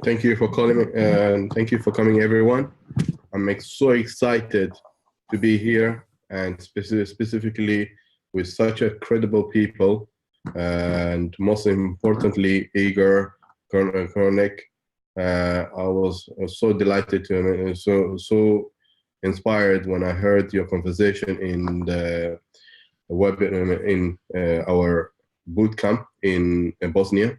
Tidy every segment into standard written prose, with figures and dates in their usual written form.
Thank you for calling me, and thank you for coming, everyone. I'm so excited to be here, and specifically with such a credible people, and most importantly, Igor, Krnic. I was so delighted to, so inspired when I heard your conversation in the web in our boot camp in Bosnia.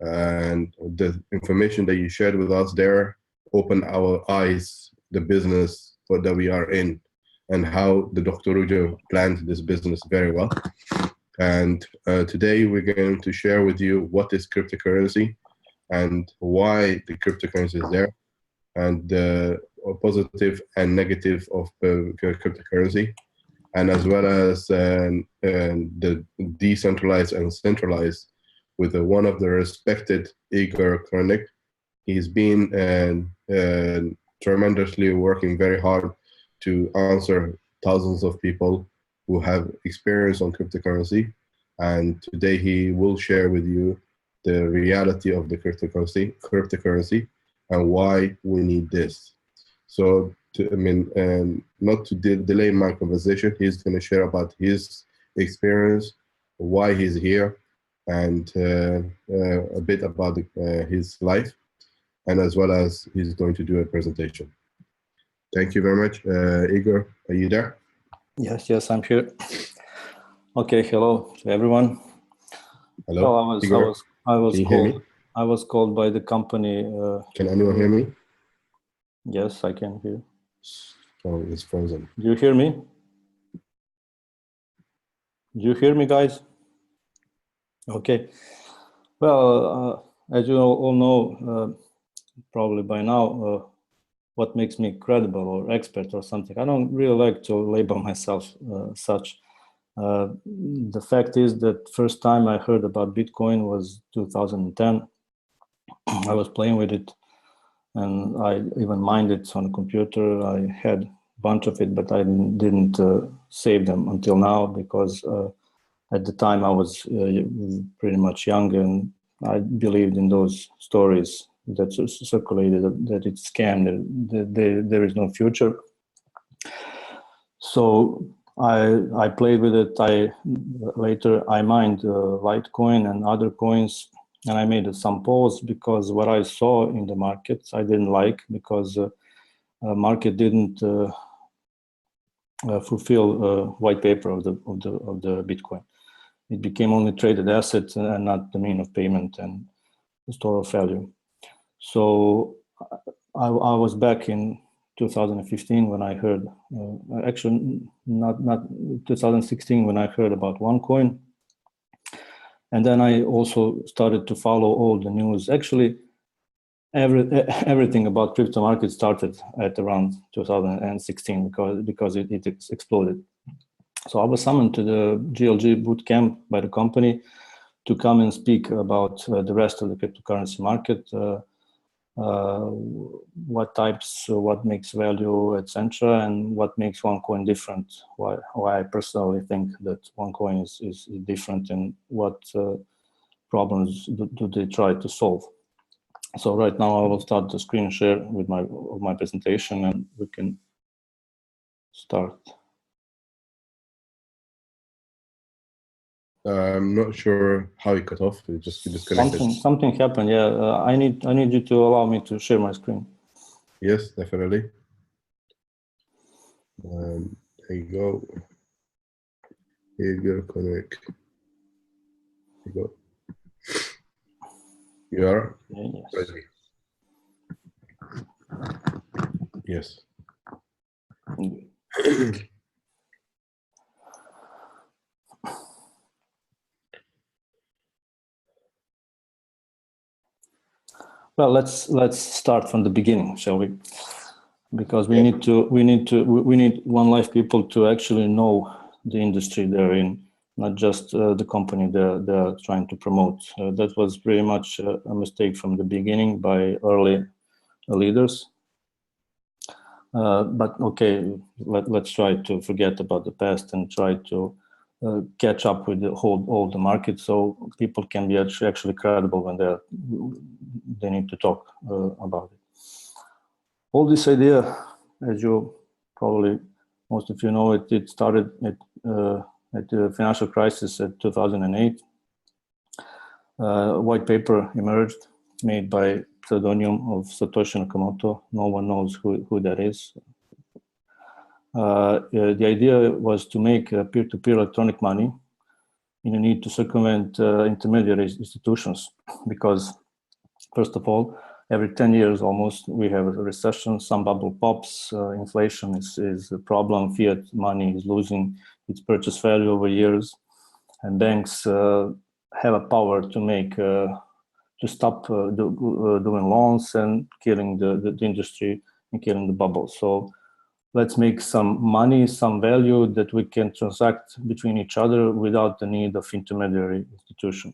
And the information that you shared with us there opened our eyes, the business that we are in, and how the Dr. Rujo planned this business very well. And today we're going to share with you what is cryptocurrency and why the cryptocurrency is there, and the positive and negative of cryptocurrency, and as well as the decentralized and centralized, with one of the respected Igor Krnic. He's been tremendously working very hard to answer thousands of people who have experience on cryptocurrency. And today he will share with you the reality of the cryptocurrency and why we need this. So, not to delay my conversation, he's going to share about his experience, why he's here, and a bit about his life, and as well as he's going to do a presentation. Thank you very much. Igor, are you there? Yes, I'm here. Okay, hello to everyone. Hello. Well, I was called by the company. Can anyone hear me? Yes, I can hear. Oh, it's frozen. Do you hear me? Do you hear me, guys? Okay. Well, as you all know, probably by now, what makes me credible or expert or something, I don't really like to label myself such. The fact is that first time I heard about Bitcoin was 2010. I was playing with it, and I even mined it on a computer. I had a bunch of it, but I didn't save them until now, because at the time I was pretty much young, and I believed in those stories that circulated, that it's scam, that there is no future. So I played with it. Later I mined Litecoin and other coins, and I made some polls, because what I saw in the markets I didn't like, because market didn't fulfill white paper of the Bitcoin. It became only traded assets and not the mean of payment and the store of value. So I was back in 2015 when I heard, actually not 2016, when I heard about Onecoin. And then I also started to follow all the news. Actually, everything about crypto market started at around 2016, because it exploded. So I was summoned to the GLG boot camp by the company to come and speak about the rest of the cryptocurrency market, what types, what makes value, etc., and what makes Onecoin different. Why I personally think that Onecoin is different, and what problems do they try to solve. So right now I will start the screen share with my presentation, and we can start. I'm not sure how it cut off. It just disconnected. Something happened. Yeah, I need you to allow me to share my screen. Yes, definitely. There you go. Here you go, connect. Here you go. You are? Yes. Ready. Yes. Well, let's start from the beginning, shall we? Because we need One Life people to actually know the industry they're in, not just the company they're trying to promote. That was pretty much a mistake from the beginning by early leaders. But okay, let's try to forget about the past and try to catch up with the all the market, so people can be actually credible when they need to talk about it. All this idea, as you probably most of you know, it started at the financial crisis at 2008. A white paper emerged, made by pseudonym of Satoshi Nakamoto. No one knows who that is. The idea was to make peer-to-peer electronic money in a need to circumvent intermediary institutions, because first of all, every 10 years almost, we have a recession, some bubble pops, inflation is a problem, fiat money is losing its purchase value over years, and banks have a power to make, to stop doing loans and killing the industry and killing the bubble. So let's make some money, some value that we can transact between each other without the need of intermediary institution.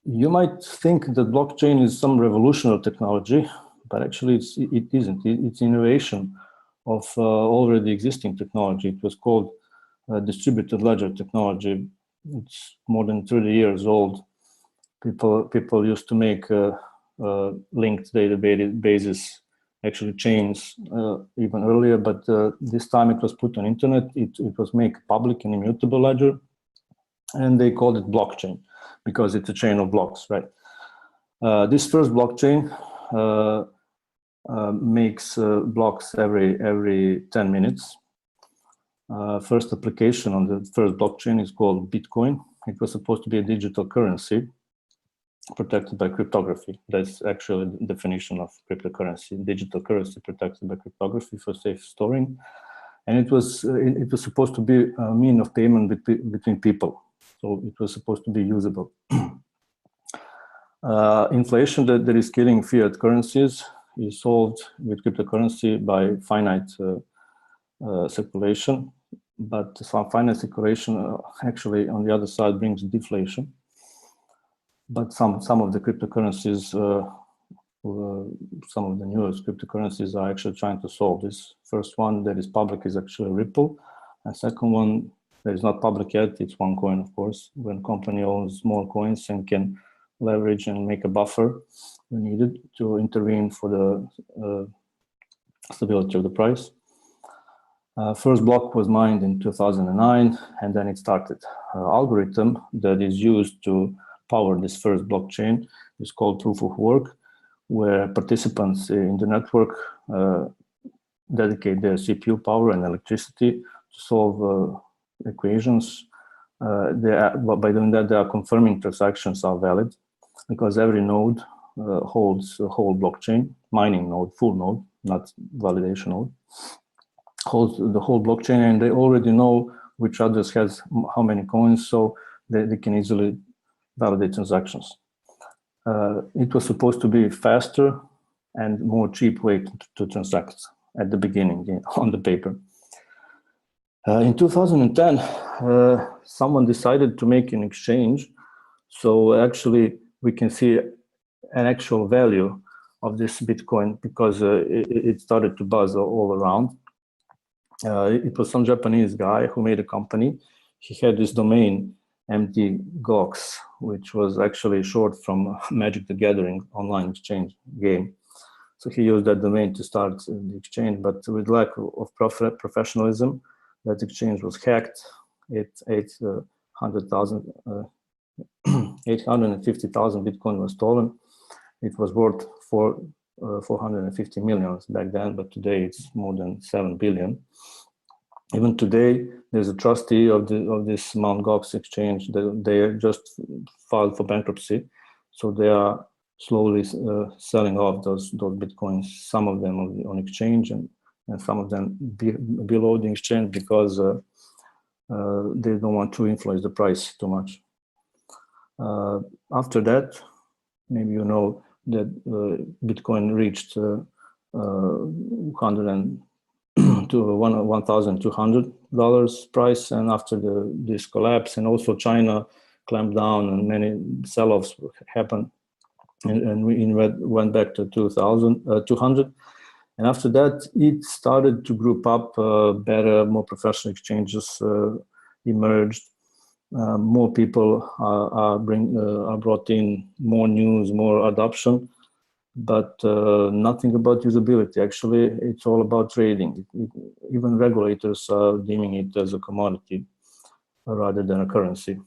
You might think that blockchain is some revolutionary technology, but actually it isn't. It's innovation of already existing technology. It was called distributed ledger technology. It's more than 30 years old. People used to make linked databases, actually chains even earlier, but this time it was put on internet. It was made public and immutable ledger, and they called it blockchain because it's a chain of blocks, right? This first blockchain makes blocks every 10 minutes. First application on the first blockchain is called Bitcoin. It was supposed to be a digital currency protected by cryptography. That's actually the definition of cryptocurrency: digital currency protected by cryptography for safe storing. And it was supposed to be a mean of payment between people. So it was supposed to be usable. Inflation that is killing fiat currencies is solved with cryptocurrency by finite circulation, but some finite circulation actually on the other side brings deflation. But some of the cryptocurrencies, some of the newest cryptocurrencies are actually trying to solve this. First one that is public is actually Ripple, and second one that is not public yet, it's Onecoin, of course, when company owns small coins and can leverage and make a buffer when needed to intervene for the stability of the price. First block was mined in 2009, and then it started. Algorithm that is used to power this first blockchain is called proof of work, where participants in the network dedicate their CPU power and electricity to solve equations. By doing that, they are confirming transactions are valid, because every node holds a whole blockchain, mining node, full node, not validation node, holds the whole blockchain, and they already know which address has how many coins, so they can easily validate transactions. It was supposed to be faster and more cheap way to transact at the beginning on the paper. In 2010, someone decided to make an exchange. So actually we can see an actual value of this Bitcoin, because it started to buzz all around. It was some Japanese guy who made a company. He had this domain MTGOX, which was actually short from Magic the Gathering online exchange game. So he used that domain to start the exchange, but with lack of professionalism, that exchange was hacked. 850,000 Bitcoin was stolen. It was worth 450 million back then, but today it's more than 7 billion. Even today, there's a trustee of this Mt. Gox exchange. They just filed for bankruptcy, so they are slowly selling off those Bitcoins, some of them on exchange and some of them below the exchange, because they don't want to influence the price too much. After that, maybe you know that Bitcoin reached $1,200 price, and after this collapse, and also China clamped down and many sell-offs happened, and we went back to 200. And after that, it started to group up better, more professional exchanges emerged. More people are brought in, more news, more adoption, but nothing about usability. Actually, it's all about trading. Even regulators are deeming it as a commodity rather than a currency.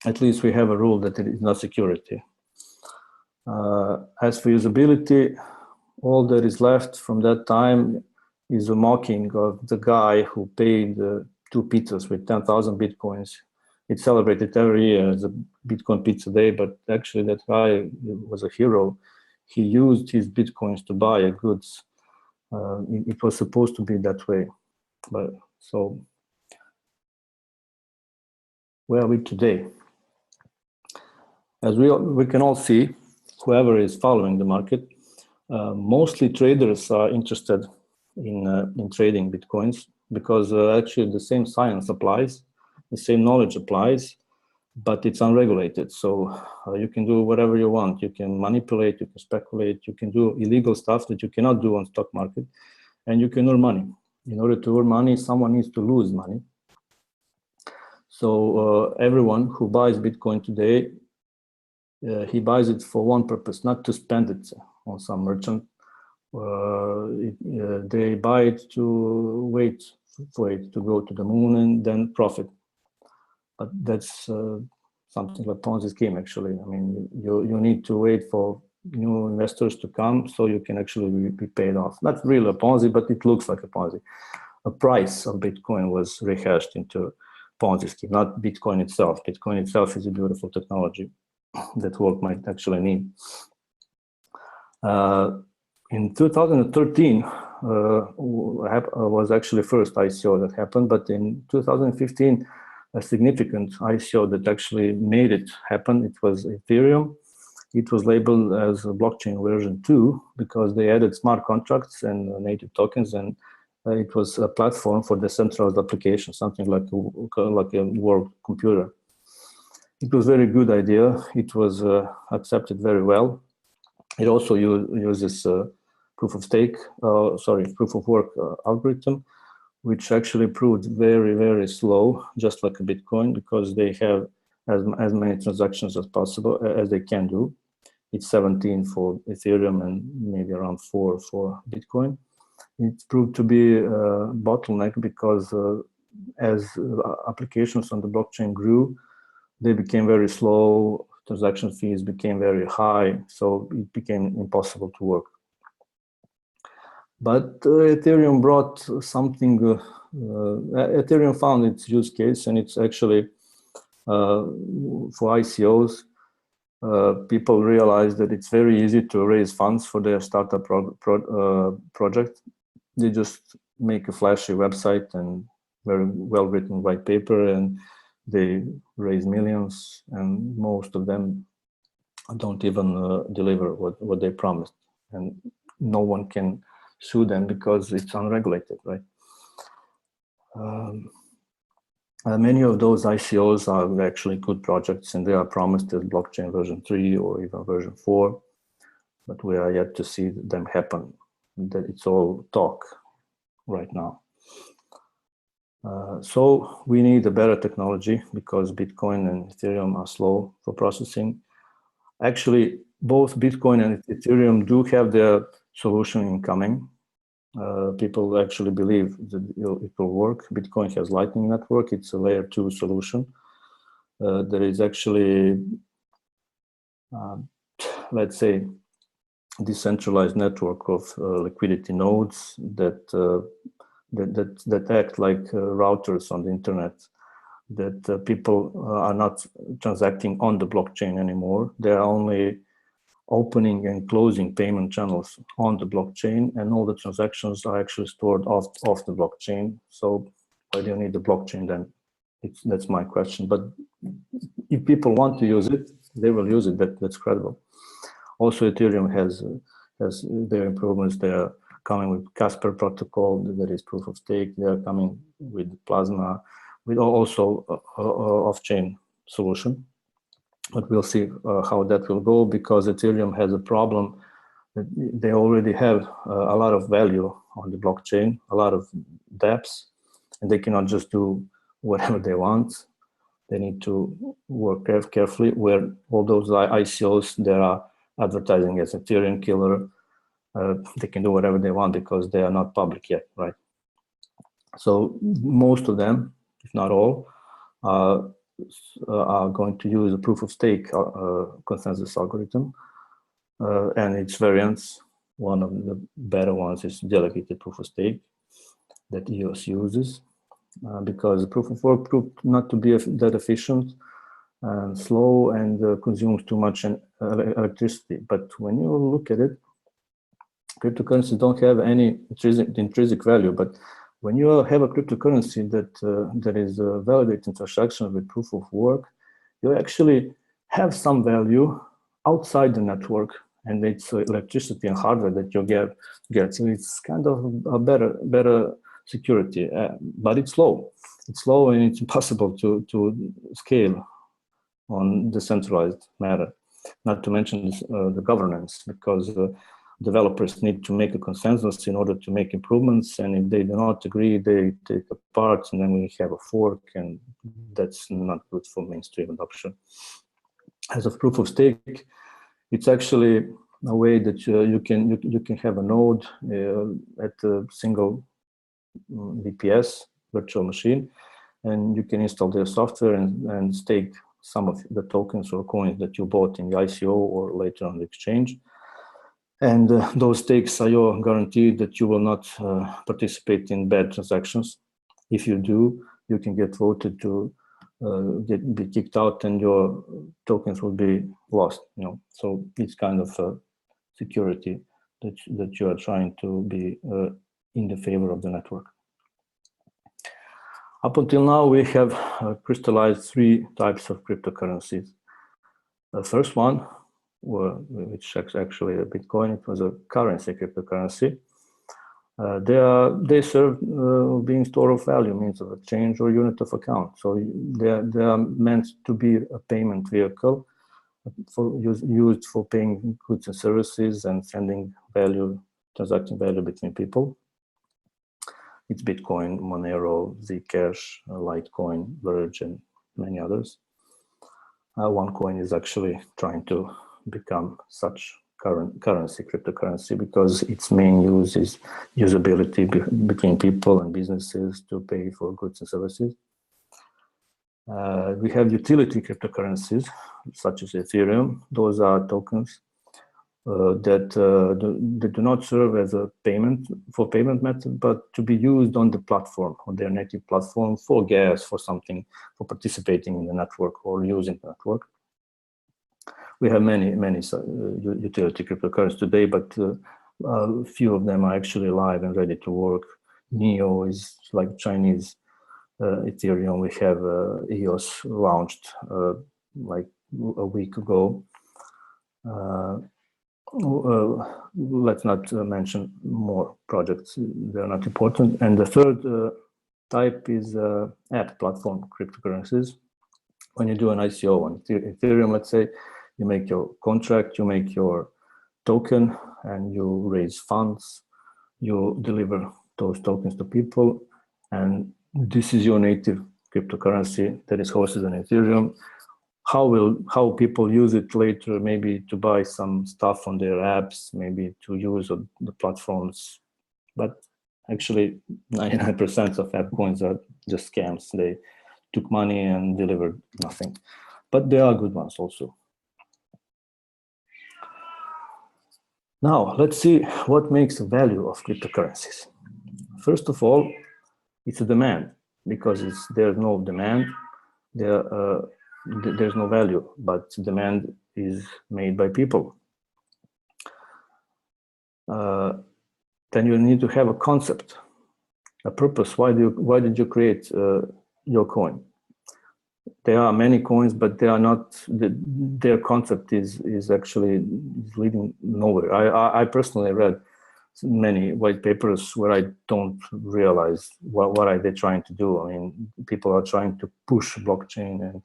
At least we have a rule that it is not security. As for usability, all that is left from that time is a mocking of the guy who paid 2 pizzas with 10,000 Bitcoins. It's celebrated every year as a Bitcoin Pizza Day, but actually that guy was a hero. He used his Bitcoins to buy goods. It was supposed to be that way. But so, where are we today? As we can all see, whoever is following the market, mostly traders are interested in trading Bitcoins because actually the same science applies, the same knowledge applies, but it's unregulated. So you can do whatever you want. You can manipulate, you can speculate, you can do illegal stuff that you cannot do on stock market, and you can earn money. In order to earn money, someone needs to lose money. So everyone who buys Bitcoin today, he buys it for one purpose, not to spend it on some merchant. They buy it to wait for it to go to the moon and then profit. But that's something like Ponzi scheme, actually. I mean, you need to wait for new investors to come so you can actually be paid off. Not really a Ponzi, but it looks like a Ponzi. A price of Bitcoin was rehashed into Ponzi scheme, not Bitcoin itself. Bitcoin itself is a beautiful technology that world might actually need. In 2013 was actually first ICO that happened, but in 2015, a significant ICO that actually made it happen, it was Ethereum. It was labeled as a blockchain version 2 because they added smart contracts and native tokens, and it was a platform for decentralized applications, something like a world computer. It was a very good idea. It was accepted very well. It also uses proof of work algorithm, which actually proved very, very slow, just like a Bitcoin, because they have as many transactions as possible, as they can do. It's 17 for Ethereum and maybe around 4 for Bitcoin. It proved to be a bottleneck because as applications on the blockchain grew, they became very slow, transaction fees became very high, so it became impossible to work. But Ethereum brought something, Ethereum found its use case, and it's actually for ICOs, people realize that it's very easy to raise funds for their startup project. They just make a flashy website and very well-written white paper, and they raise millions, and most of them don't even deliver what they promised. And no one can sue them because it's unregulated, right? Many of those ICOs are actually good projects, and they are promised as blockchain version 3 or even version 4, but we are yet to see them happen. That it's all talk right now. So we need a better technology because Bitcoin and Ethereum are slow for processing. Actually, both Bitcoin and Ethereum do have their solution incoming. People actually believe that it will work. Bitcoin has Lightning Network. It's a layer 2 solution. There is actually, let's say, decentralized network of liquidity nodes that act like routers on the internet, that people are not transacting on the blockchain anymore. They are only opening and closing payment channels on the blockchain, and all the transactions are actually stored off the blockchain. So why do you need the blockchain then? That's my question. But if people want to use it, they will use it. That's credible. Also, Ethereum has their improvements. They are coming with Casper protocol, that is proof of stake. They are coming with Plasma, with also off-chain solution. But we'll see how that will go, because Ethereum has a problem They already have a lot of value on the blockchain, a lot of dApps, and they cannot just do whatever they want. They need to work carefully. Where all those ICOs, they are advertising as Ethereum killer. They can do whatever they want because they are not public yet, right? So most of them, if not all, are going to use a proof of stake consensus algorithm and its variants. One of the better ones is delegated proof of stake that EOS uses because proof of work proved not to be that efficient and slow and consumes too much electricity. But when you look at it, cryptocurrencies don't have any intrinsic value, but when you have a cryptocurrency that is validating transactions with proof of work, you actually have some value outside the network, and it's electricity and hardware that you get. So it's kind of a better security, but it's slow. It's slow and it's impossible to scale on decentralized matter. Not to mention the governance, because developers need to make a consensus in order to make improvements, and if they do not agree, they take apart, and then we have a fork, and that's not good for mainstream adoption. As of proof of stake, it's actually a way that you can have a node at a single VPS, virtual machine, and you can install their software and stake some of the tokens or coins that you bought in the ICO or later on the exchange. And those stakes are your guarantee that you will not participate in bad transactions. If you do, you can get voted to be kicked out, and your tokens will be lost. So it's kind of security that you are trying to be in the favor of the network. Up until now, we have crystallized 3 types of cryptocurrencies. The first one, which is actually a Bitcoin, it was a currency cryptocurrency. They serve being store of value, means of exchange, or unit of account. So they are meant to be a payment vehicle used for paying goods and services and sending value, transacting value between people. It's Bitcoin, Monero, Zcash, Litecoin, Verge, and many others. Onecoin is actually trying to become such currency, cryptocurrency, because its main use is usability between people and businesses to pay for goods and services. We have utility cryptocurrencies, such as Ethereum. Those are tokens that do not serve as a payment method, but to be used on the platform, on their native platform, for gas, for something, for participating in the network or using the network. We have many utility cryptocurrencies today, but a few of them are actually live and ready to work. Neo is like Chinese Ethereum. We have EOS launched like a week ago. Let's not mention more projects. They're not important. And the third type is app platform cryptocurrencies. When you do an ICO on Ethereum, let's say, you make your contract, you make your token, and you raise funds. You deliver those tokens to people, and this is your native cryptocurrency that is hosted on Ethereum. How people use it later, maybe to buy some stuff on their apps, maybe to use the platforms, but actually 99% of app coins are just scams. They took money and delivered nothing, but there are good ones also. Now, let's see what makes the value of cryptocurrencies. First of all, it's a demand, because there's no demand, there's no value, but demand is made by people. Then you need to have a concept, a purpose. Why did you create your coin? There are many coins, but they are not. Their concept is actually leading nowhere. I personally read many white papers where I don't realize what are they trying to do. I mean, people are trying to push blockchain and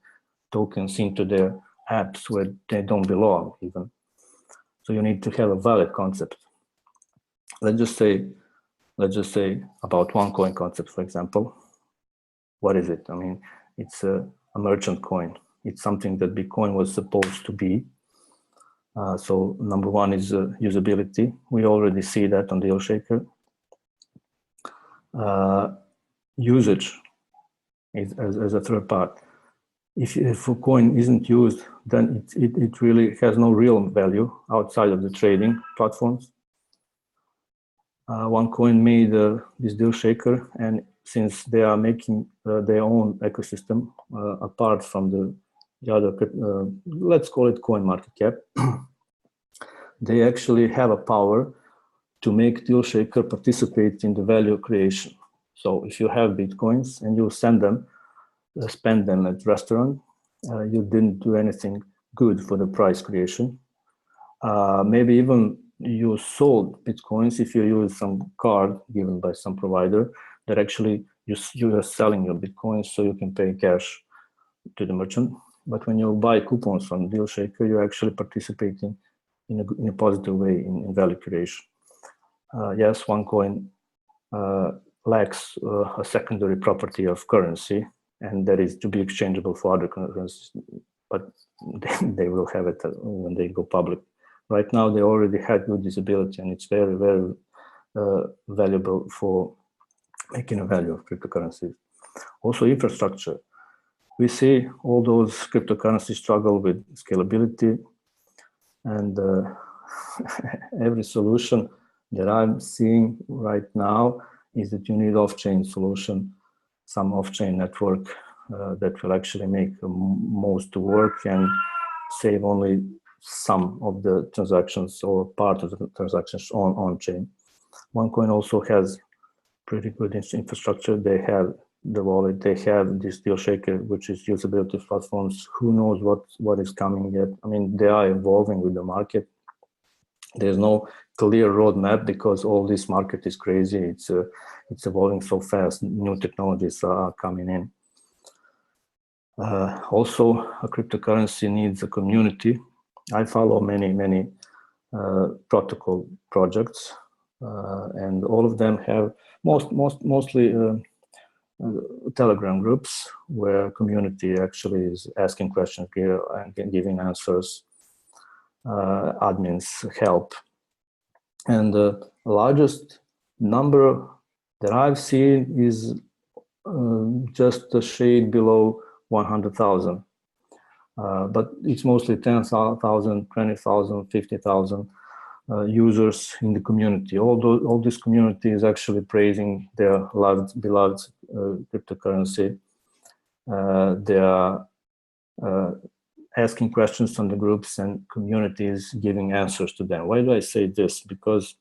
tokens into their apps where they don't belong even. So you need to have a valid concept. Let's just say about Onecoin concept, for example. What is it? I mean, it's a merchant coin. It's something that Bitcoin was supposed to be. So number one is usability. We already see that on Deal Shaker. Usage is as a third part. If a coin isn't used, then it really has no real value outside of the trading platforms. Onecoin made this Deal Shaker, and since they are making their own ecosystem apart from the other, let's call it coin market cap, they actually have a power to make Deal Shaker participate in the value creation. So if you have Bitcoins and you send them, spend them at restaurant, you didn't do anything good for the price creation. Maybe even you sold Bitcoins if you use some card given by some provider that actually you are selling your Bitcoins so you can pay cash to the merchant. But when you buy coupons from Deal Shaker, you're actually participating in a positive way in value creation. Yes, Onecoin lacks a secondary property of currency, and that is to be exchangeable for other currencies, but they will have it when they go public. Right now, they already had good usability, and it's very, very valuable for making a value of cryptocurrencies. Also, infrastructure. We see all those cryptocurrencies struggle with scalability, and every solution that I'm seeing right now is that you need off-chain solution, some off-chain network that will actually make most to work and save only some of the transactions or part of the transactions on-chain. Onecoin also has pretty good infrastructure. They have the wallet, they have this Deal Shaker, which is usability platforms. Who knows what is coming yet? I mean, they are evolving with the market. There's no clear roadmap because all this market is crazy. It's evolving so fast. New technologies are coming in. Also, a cryptocurrency needs a community. I follow many protocol projects, and all of them have mostly Telegram groups where community actually is asking questions and giving answers. Admins help, and the largest number that I've seen is just a shade below 100,000, but it's mostly 10,000, 20,000, 50,000 users in the community. All this community is actually praising their beloved cryptocurrency. They are asking questions on the groups, and communities giving answers to them. Why do I say this? Because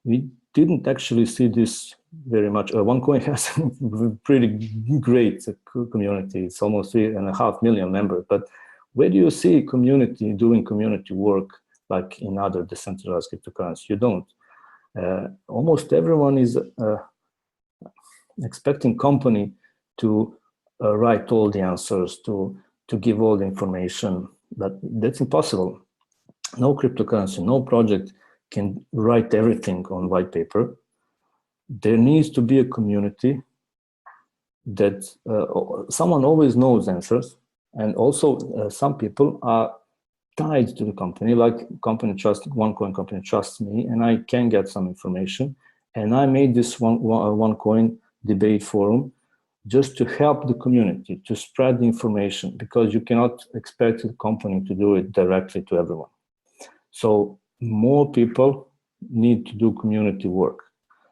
we didn't actually see this very much. Onecoin has a pretty great community. It's almost 3.5 million members. But where do you see community doing community work like in other decentralized cryptocurrencies? You don't. Almost everyone is expecting company to write all the answers, to give all the information, but that's impossible. No cryptocurrency, no project can write everything on white paper. There needs to be a community that someone always knows answers, and also some people are tied to the company, like Onecoin company trusts me, and I can get some information. And I made this Onecoin debate forum just to help the community, to spread the information, because you cannot expect the company to do it directly to everyone. So more people need to do community work.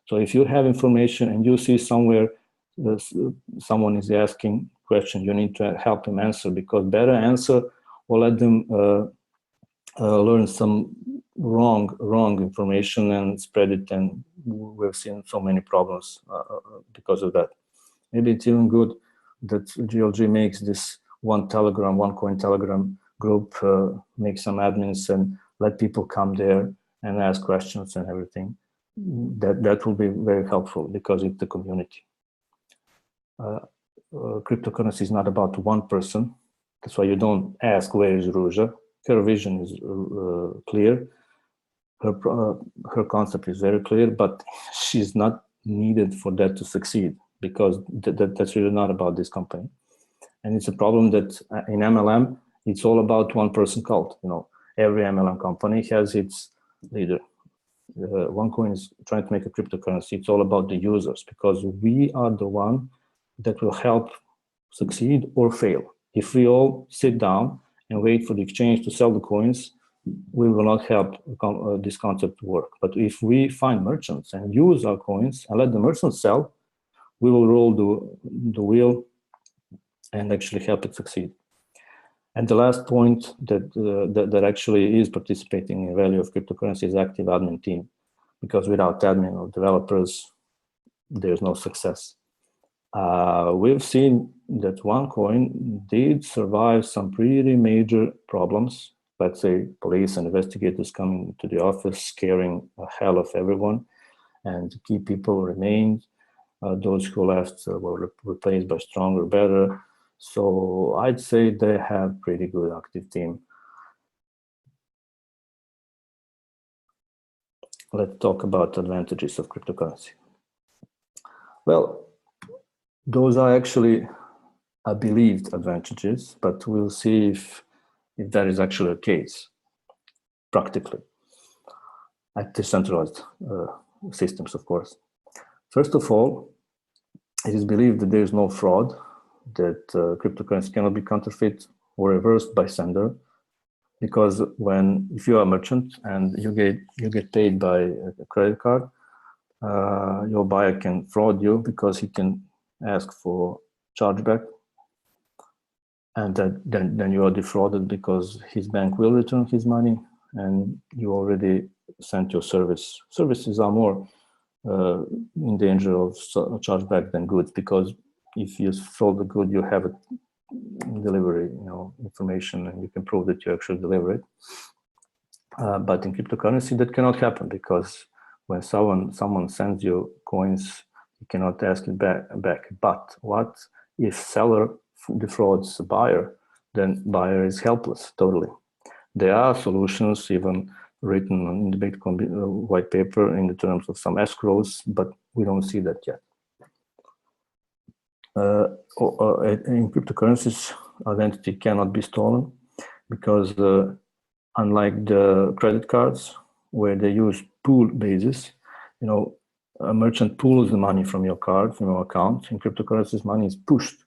So if you have information and you see somewhere someone is asking questions, you need to help them answer, because better answer or let them learn some wrong information and spread it, and we've seen so many problems because of that. Maybe it's even good that GLG makes this Onecoin Telegram group, make some admins and let people come there and ask questions and everything. That will be very helpful because it's the community. Cryptocurrency is not about one person. That's why you don't ask where is Ruja. Her vision is clear. her concept is very clear, but she's not needed for that to succeed, because that's really not about this company. And it's a problem that in MLM, it's all about one person cult. You know, every MLM company has its leader. Onecoin is trying to make a cryptocurrency. It's all about the users, because we are the one that will help succeed or fail. If we all sit down and wait for the exchange to sell the coins, we will not help this concept to work. But if we find merchants and use our coins and let the merchants sell, we will roll the wheel and actually help it succeed. And the last point that actually is participating in value of cryptocurrency is active admin team, because without admin or developers, there's no success. We've seen that Onecoin did survive some pretty major problems. Let's say police and investigators coming to the office, scaring the hell of everyone, and key people remained. Those who left were replaced by stronger, better. So I'd say they have pretty good active team. Let's talk about advantages of cryptocurrency. Well, those are actually believed advantages, but we'll see if that is actually the case practically at decentralized systems, of course. First of all, it is believed that there is no fraud, that cryptocurrency cannot be counterfeit or reversed by sender, because if you are a merchant and you get paid by a credit card, your buyer can fraud you because he can ask for chargeback, and then you are defrauded because his bank will return his money and you already sent your service. Services are more in danger of chargeback than goods, because if you sold the good, you have a delivery, information, and you can prove that you actually deliver it. But in cryptocurrency, that cannot happen, because when someone sends you coins, you cannot ask it back. But what if seller defrauds the buyer? Then buyer is helpless totally. There are solutions even written in the Bitcoin white paper in the terms of some escrows, but we don't see that yet. In cryptocurrencies, identity cannot be stolen, because unlike the credit cards where they use pool basis, a merchant pulls the money from your card, from your account. In cryptocurrencies, money is pushed.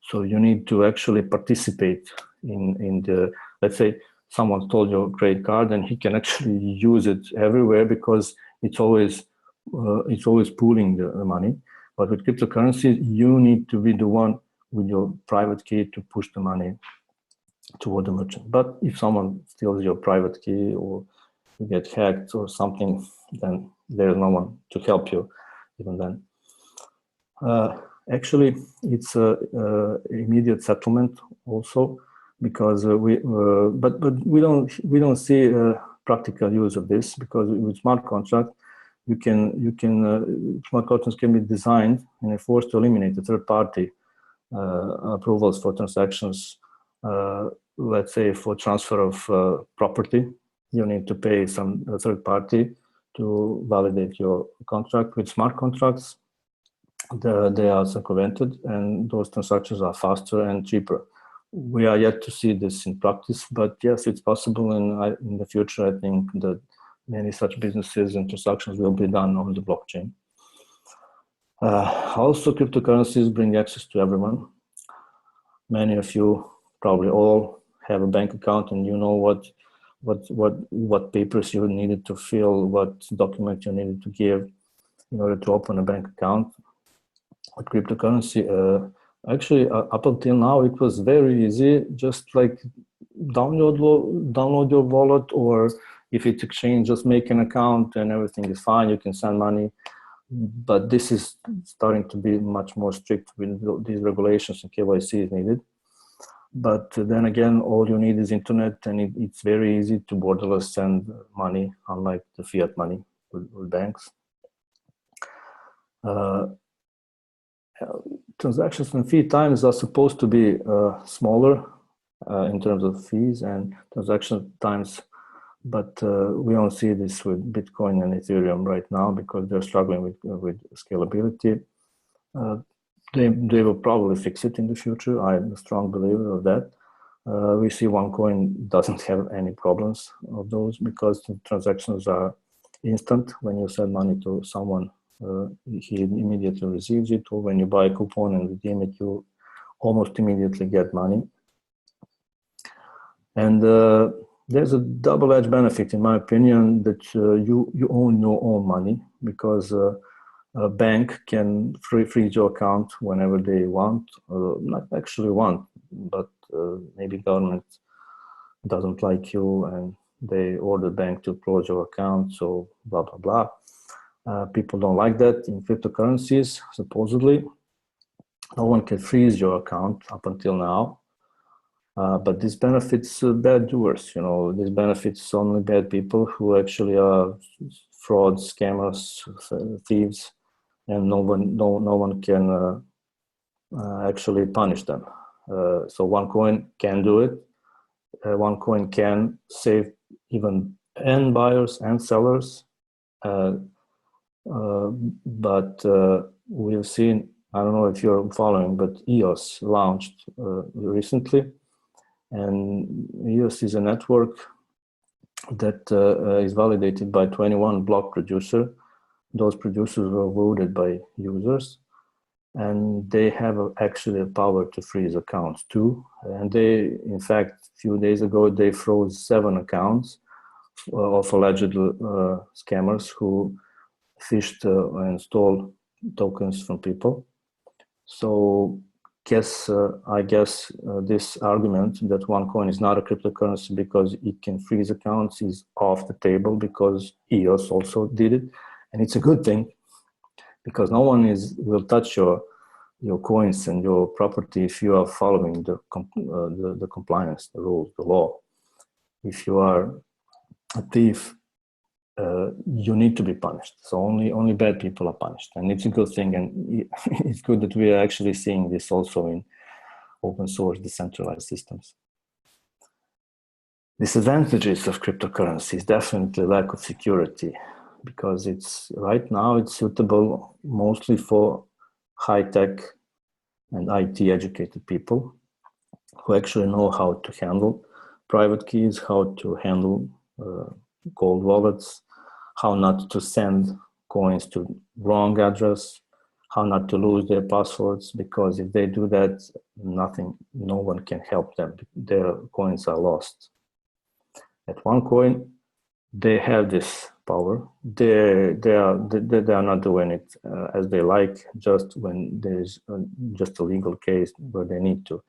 So you need to actually participate in the, let's say, someone stole your credit card and he can actually use it everywhere, because it's always pooling the money. But with cryptocurrency, you need to be the one with your private key to push the money toward the merchant. But if someone steals your private key or you get hacked or something, then there's no one to help you even then. Actually, it's immediate settlement also, because we don't see practical use of this, because with smart contract, smart contracts can be designed and enforced to eliminate the third-party approvals for transactions. Let's say for transfer of property, you need to pay some third party to validate your contract. With smart contracts, they are circumvented, and those transactions are faster and cheaper. We are yet to see this in practice, but yes, it's possible, and in the future, I think that many such businesses and transactions will be done on the blockchain. Also, cryptocurrencies bring access to everyone. Many of you, probably all, have a bank account, and you know what papers you needed to fill, what documents you needed to give in order to open a bank account. With cryptocurrency, actually, up until now, it was very easy. Just like download your wallet, or if it's exchange, just make an account and everything is fine. You can send money. But this is starting to be much more strict with these regulations, and KYC is needed. But then again, all you need is internet, and it's very easy to borderless send money, unlike the fiat money with banks. Transactions and fee times are supposed to be smaller in terms of fees, and transaction times but we don't see this with Bitcoin and Ethereum right now because they're struggling with scalability. They will probably fix it in the future. I'm a strong believer of that. We see Onecoin doesn't have any problems of those because the transactions are instant. When you send money to someone, he immediately receives it, or when you buy a coupon and redeem it, you almost immediately get money. And there's a double-edged benefit, in my opinion, that you own your own money, because a bank can freeze your account whenever they want, not actually want, but maybe government doesn't like you and they order the bank to close your account, so blah, blah, blah. People don't like that in cryptocurrencies, supposedly. No one can freeze your account up until now. But this benefits bad doers, you know, this benefits only bad people who actually are frauds, scammers, thieves, and no one can actually punish them. So Onecoin can do it. Onecoin can save even and buyers and sellers. But we've seen, I don't know if you're following, but EOS launched recently. And EOS is a network that is validated by 21 block producers. Those producers were voted by users, and they have actually a power to freeze accounts too. And they, in fact, a few days ago, they froze 7 accounts of alleged scammers who fished and stole tokens from people. So I guess this argument that Onecoin is not a cryptocurrency because it can freeze accounts is off the table, because EOS also did it. And it's a good thing, because no one will touch your coins and your property if you are following the compliance, the rules, the law. If you are a thief, you need to be punished. So only bad people are punished, and it's a good thing. And it's good that we are actually seeing this also in open source decentralized systems. Disadvantages of cryptocurrency is definitely lack of security, because right now it's suitable mostly for high-tech and IT educated people who actually know how to handle private keys, how to handle cold wallets, how not to send coins to wrong address, how not to lose their passwords, because if they do that, no one can help them. Their coins are lost. At Onecoin, they have this power. They are not doing it as they like, just when there's just a legal case where they need to.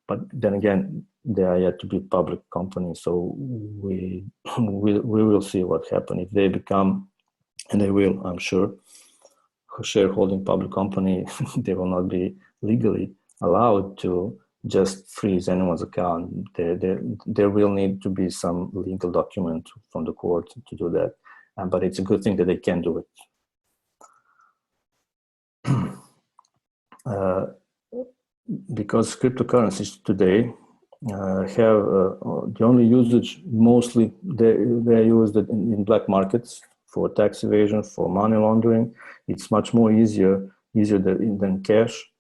But then again, they are yet to be public company, so we will see what happens if they become, and they will, I'm sure, a shareholding public company. They will not be legally allowed to just freeze anyone's account. There will need to be some legal document from the court to do that, but it's a good thing that they can do it. Because cryptocurrencies today have the only usage, mostly they're used in black markets for tax evasion, for money laundering. It's much more easier than cash.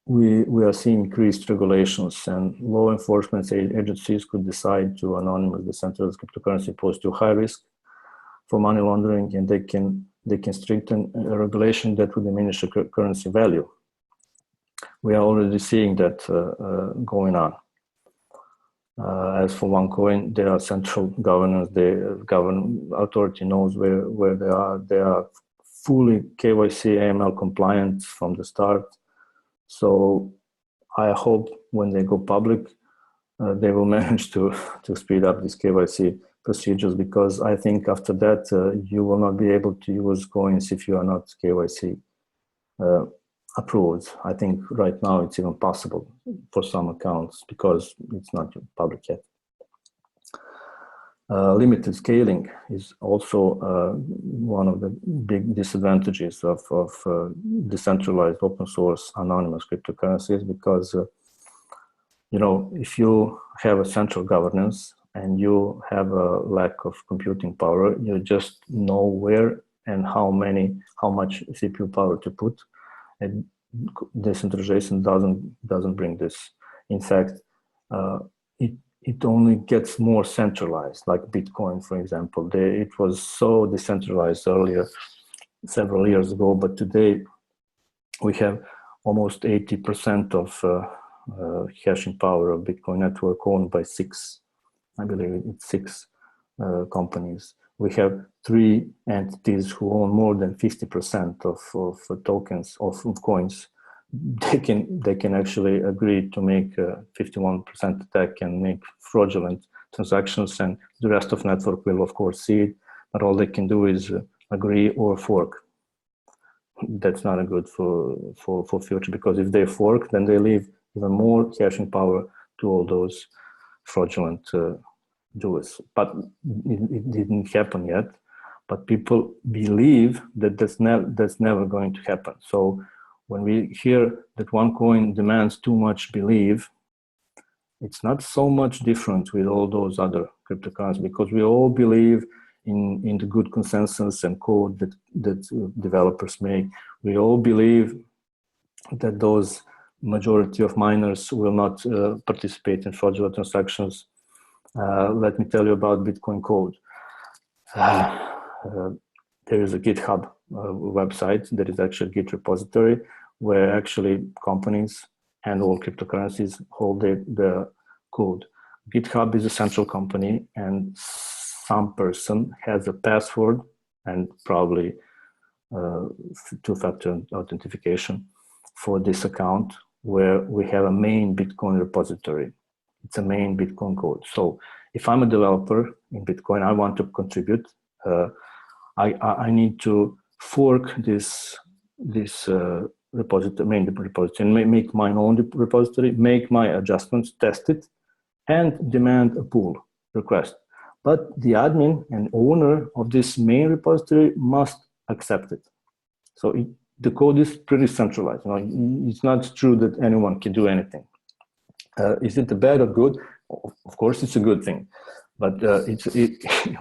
We are seeing increased regulations, and law enforcement agencies could decide to anonymous decentralized cryptocurrency pose too high risk for money laundering, and they can strengthen a regulation that would diminish the currency value. We are already seeing that going on. As for Onecoin, there are central governance. The government authority knows where they are. They are fully KYC AML compliant from the start. So I hope when they go public, they will manage to speed up these KYC procedures, because I think after that, you will not be able to use coins if you are not KYC approved. I think right now it's even possible for some accounts because it's not public yet. Limited scaling is also one of the big disadvantages of decentralized, open source, anonymous cryptocurrencies, because you know, if you have a central governance and you have a lack of computing power, you just know where and how much CPU power to put. And decentralization doesn't bring this. In fact, it only gets more centralized, like Bitcoin, for example. It was so decentralized earlier, several years ago, but today we have almost 80% of hashing power of Bitcoin network owned by I believe it's six companies. We have 3 entities who own more than 50% of tokens, of coins. They can actually agree to make a 51% attack and make fraudulent transactions, and the rest of network will of course see it, but all they can do is agree or fork. That's not a good for future, because if they fork, then they leave even more hashing power to all those fraudulent doers. But it didn't happen yet, but people believe that that's never going to happen. So when we hear that Onecoin demands too much belief, it's not so much different with all those other cryptocurrencies, because we all believe in the good consensus and code that developers make. We all believe that those majority of miners will not participate in fraudulent transactions. Let me tell you about Bitcoin code. There is a GitHub website that is actually a Git repository where actually companies and all cryptocurrencies hold the code. GitHub is a central company, and some person has a password and probably two-factor authentication for this account, where we have a main Bitcoin repository. It's a main Bitcoin code. So if I'm a developer in Bitcoin, I want to contribute. I need to fork this repository, main repository, and make my own repository, make my adjustments, test it, and demand a pull request. But the admin and owner of this main repository must accept it. So the code is pretty centralized. You know, it's not true that anyone can do anything. Is it bad or good? Of course, it's a good thing. But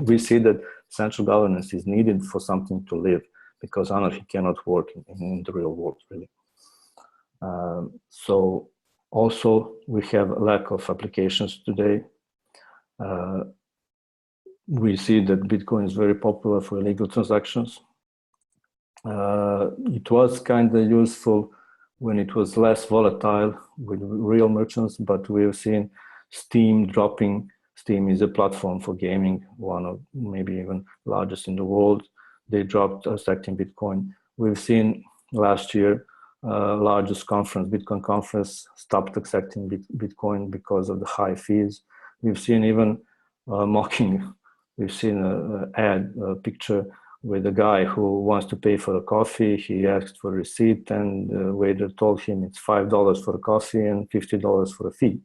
we see that central governance is needed for something to live, because anarchy cannot work in the real world, really. So also, we have a lack of applications today. We see that Bitcoin is very popular for illegal transactions. It was kind of useful when it was less volatile with real merchants, but we've seen Steam dropping. Steam is a platform for gaming, one of maybe even largest in the world. They dropped accepting Bitcoin. We've seen last year, largest conference, Bitcoin conference, stopped accepting Bitcoin because of the high fees. We've seen even mocking. We've seen an ad, a picture with a guy who wants to pay for a coffee. He asked for a receipt, and the waiter told him it's $5 for a coffee and $50 for a fee.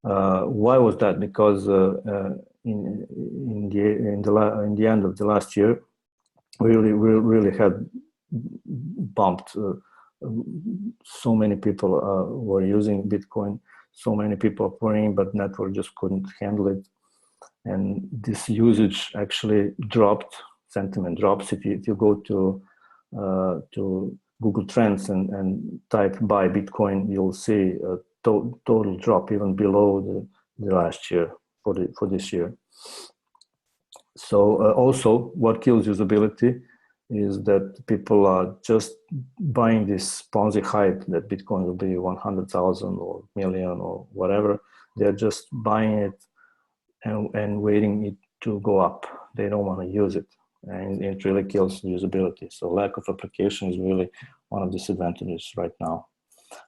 Why was that? Because in the end of the last year, we really had bumped. So many people were using Bitcoin. So many people are pouring, but network just couldn't handle it. And this usage actually dropped, sentiment drops. If you go to Google Trends and type buy Bitcoin, you'll see a total drop even below the last year for this year. So also what kills usability is that people are just buying this Ponzi hype that Bitcoin will be 100,000 or million or whatever. They're just buying it and waiting it to go up. They don't want to use it, and it really kills usability. So lack of application is really one of the disadvantages right now.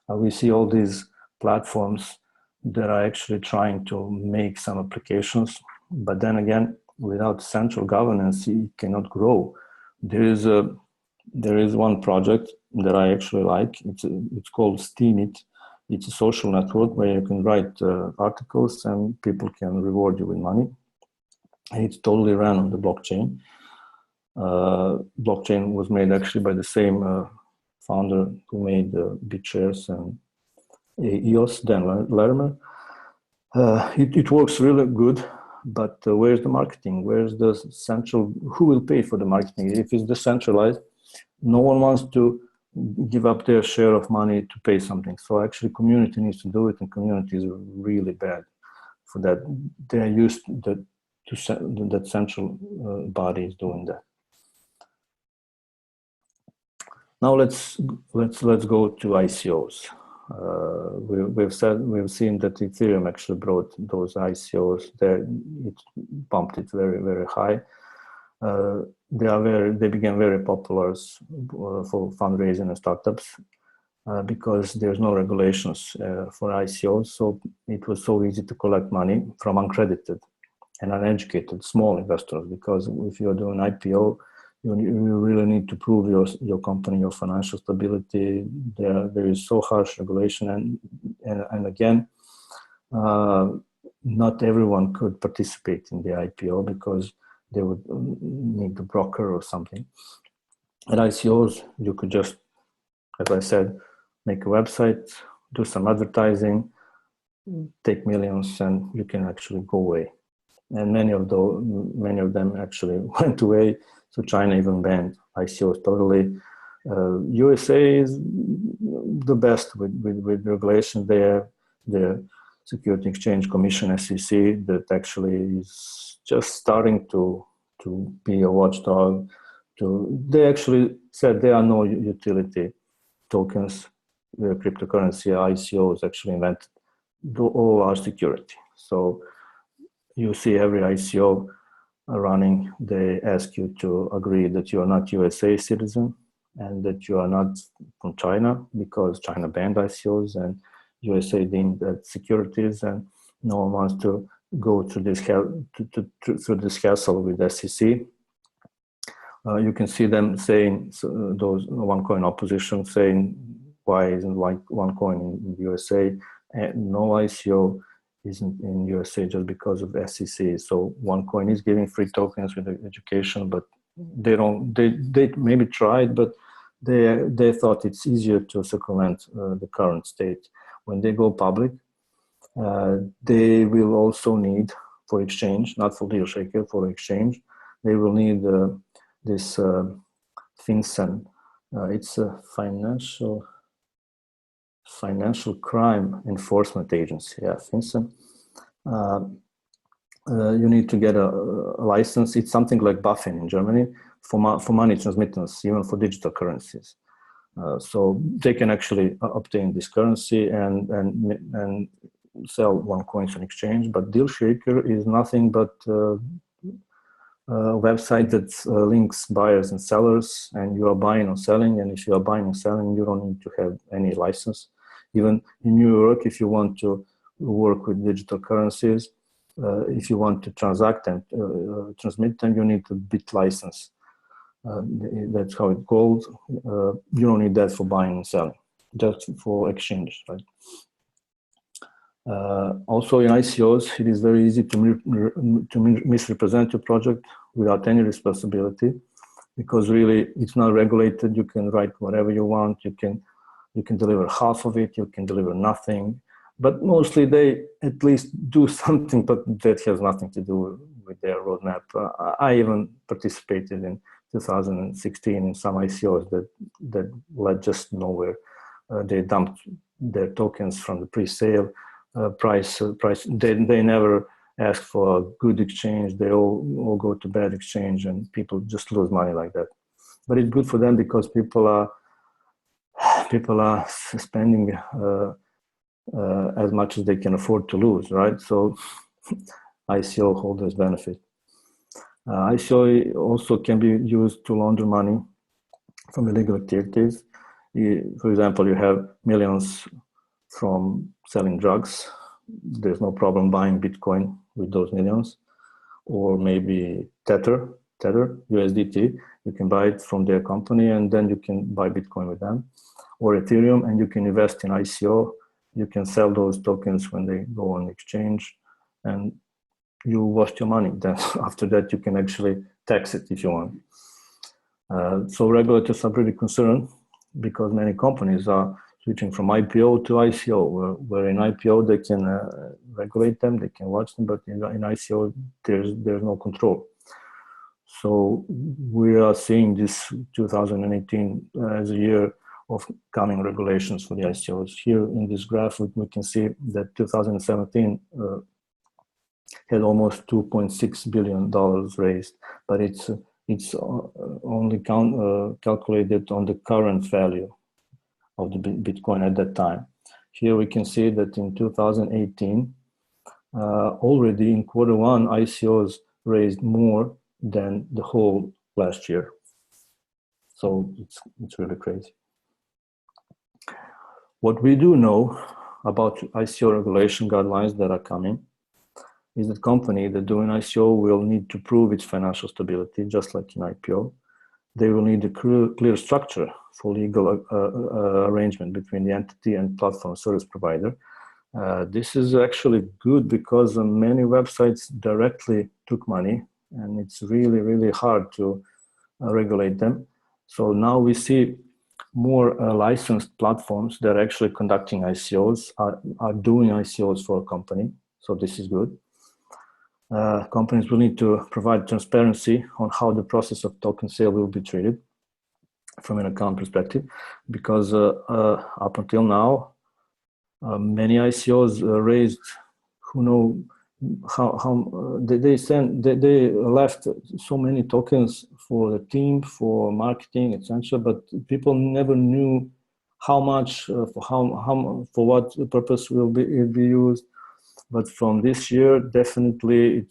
We see all these platforms that are actually trying to make some applications, but then again, without central governance, it cannot grow. There is one project that I actually like. It's called Steemit. It's a social network where you can write articles and people can reward you with money. And it's totally ran on the blockchain. Blockchain was made actually by the same founder who made BitShares and EOS, Dan Larimer. It works really good, but where's the marketing? Where's the central? Who will pay for the marketing? If it's decentralized, no one wants to give up their share of money to pay something. So actually, community needs to do it, and community is really bad for that. They're used to that central body is doing that. Now let's go to ICOs. We've seen that Ethereum actually brought those ICOs there. It pumped it very, very high. They became very popular for fundraising and startups because there's no regulations for ICOs. So it was so easy to collect money from uncredited and uneducated small investors, because if you're doing IPO, you really need to prove your company, your financial stability. There is so harsh regulation, and again, not everyone could participate in the IPO because they would need a broker or something. At ICOs, you could just, as I said, make a website, do some advertising, take millions, and you can actually go away. And many of them actually went away. So China even banned ICOs totally. USA is the best with regulation there. The Security Exchange Commission, SEC, that actually is just starting to be a watchdog. They actually said there are no utility tokens. The cryptocurrency ICOs actually invented. All are security. So you see every ICO running, they ask you to agree that you are not USA citizen and that you are not from China, because China banned ICOs and USA deemed that securities, and no one wants to go through this through this hassle with SEC. You can see them saying, those Onecoin opposition saying, why isn't Onecoin in the USA? And no ICO isn't in USA just because of SEC. So Onecoin is giving free tokens with education, but they maybe tried, but they thought it's easier to circumvent the current state. When they go public, they will also need, for exchange, not for deal shaker, for exchange, they will need this FinCEN. It's a financial crime enforcement agency. Yeah, FinCEN. You need to get a license. It's something like BaFin in Germany for money transmittance, even for digital currencies. So they can actually obtain this currency and sell Onecoin on exchange. But Deal Shaker is nothing but a website that links buyers and sellers, and you are buying or selling. And if you are buying and selling, you don't need to have any license. Even in New York, if you want to work with digital currencies, if you want to transact and transmit them, you need a bit license. That's how it goes. You don't need that for buying and selling, just for exchange, right? Also in ICOs, it is very easy to misrepresent your project without any responsibility, because really it's not regulated. You can write whatever you want. You can deliver half of it. You can deliver nothing. But mostly they at least do something, but that has nothing to do with their roadmap. I even participated in 2016 in some ICOs that led just nowhere. They dumped their tokens from the pre-sale price. They never ask for a good exchange. They all go to bad exchange, and people just lose money like that. But it's good for them because people are spending as much as they can afford to lose, right? So ICO holders benefit. ICO also can be used to launder money from illegal activities. For example, you have millions from selling drugs. There's no problem buying Bitcoin with those millions, or maybe Tether, USDT. You can buy it from their company, and then you can buy Bitcoin with them, or Ethereum, and you can invest in ICO. You can sell those tokens when they go on exchange, and you lost your money. Then after that, you can actually tax it if you want. So regulators are pretty concerned because many companies are switching from IPO to ICO, where in IPO they can regulate them, they can watch them, but in ICO, there's no control. So we are seeing this 2018 as a year of coming regulations for the ICOs. Here in this graph, we can see that 2017 had almost $2.6 billion raised, but it's only calculated on the current value of the Bitcoin at that time. Here we can see that in 2018, already in Q1, ICOs raised more than the whole last year. So it's really crazy. What we do know about ICO regulation guidelines that are coming is that company that doing ICO will need to prove its financial stability, just like in IPO. They will need a clear structure for legal arrangement between the entity and platform service provider. This is actually good because many websites directly took money, and it's really, really hard to regulate them. So now we see more licensed platforms that are actually conducting ICOs, are doing ICOs for a company. So this is good. Companies will need to provide transparency on how the process of token sale will be treated from an account perspective, because up until now, many ICOs raised, who know how they left so many tokens for the team, for marketing, etc. But people never knew how much, for what purpose will be used. But from this year, definitely,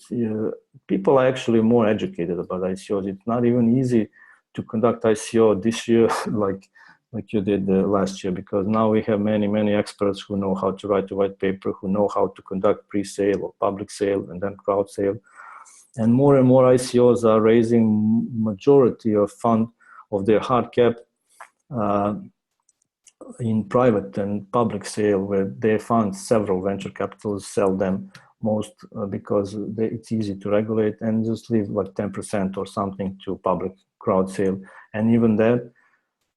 people are actually more educated about ICOs. It's not even easy to conduct ICO this year like you did last year, because now we have many experts who know how to write a white paper, who know how to conduct pre-sale or public sale and then crowd sale. And more ICOs are raising majority of fund of their hard cap in private and public sale, where they fund several venture capitals, sell them most because it's easy to regulate, and just leave like 10% or something to public crowd sale. And even that,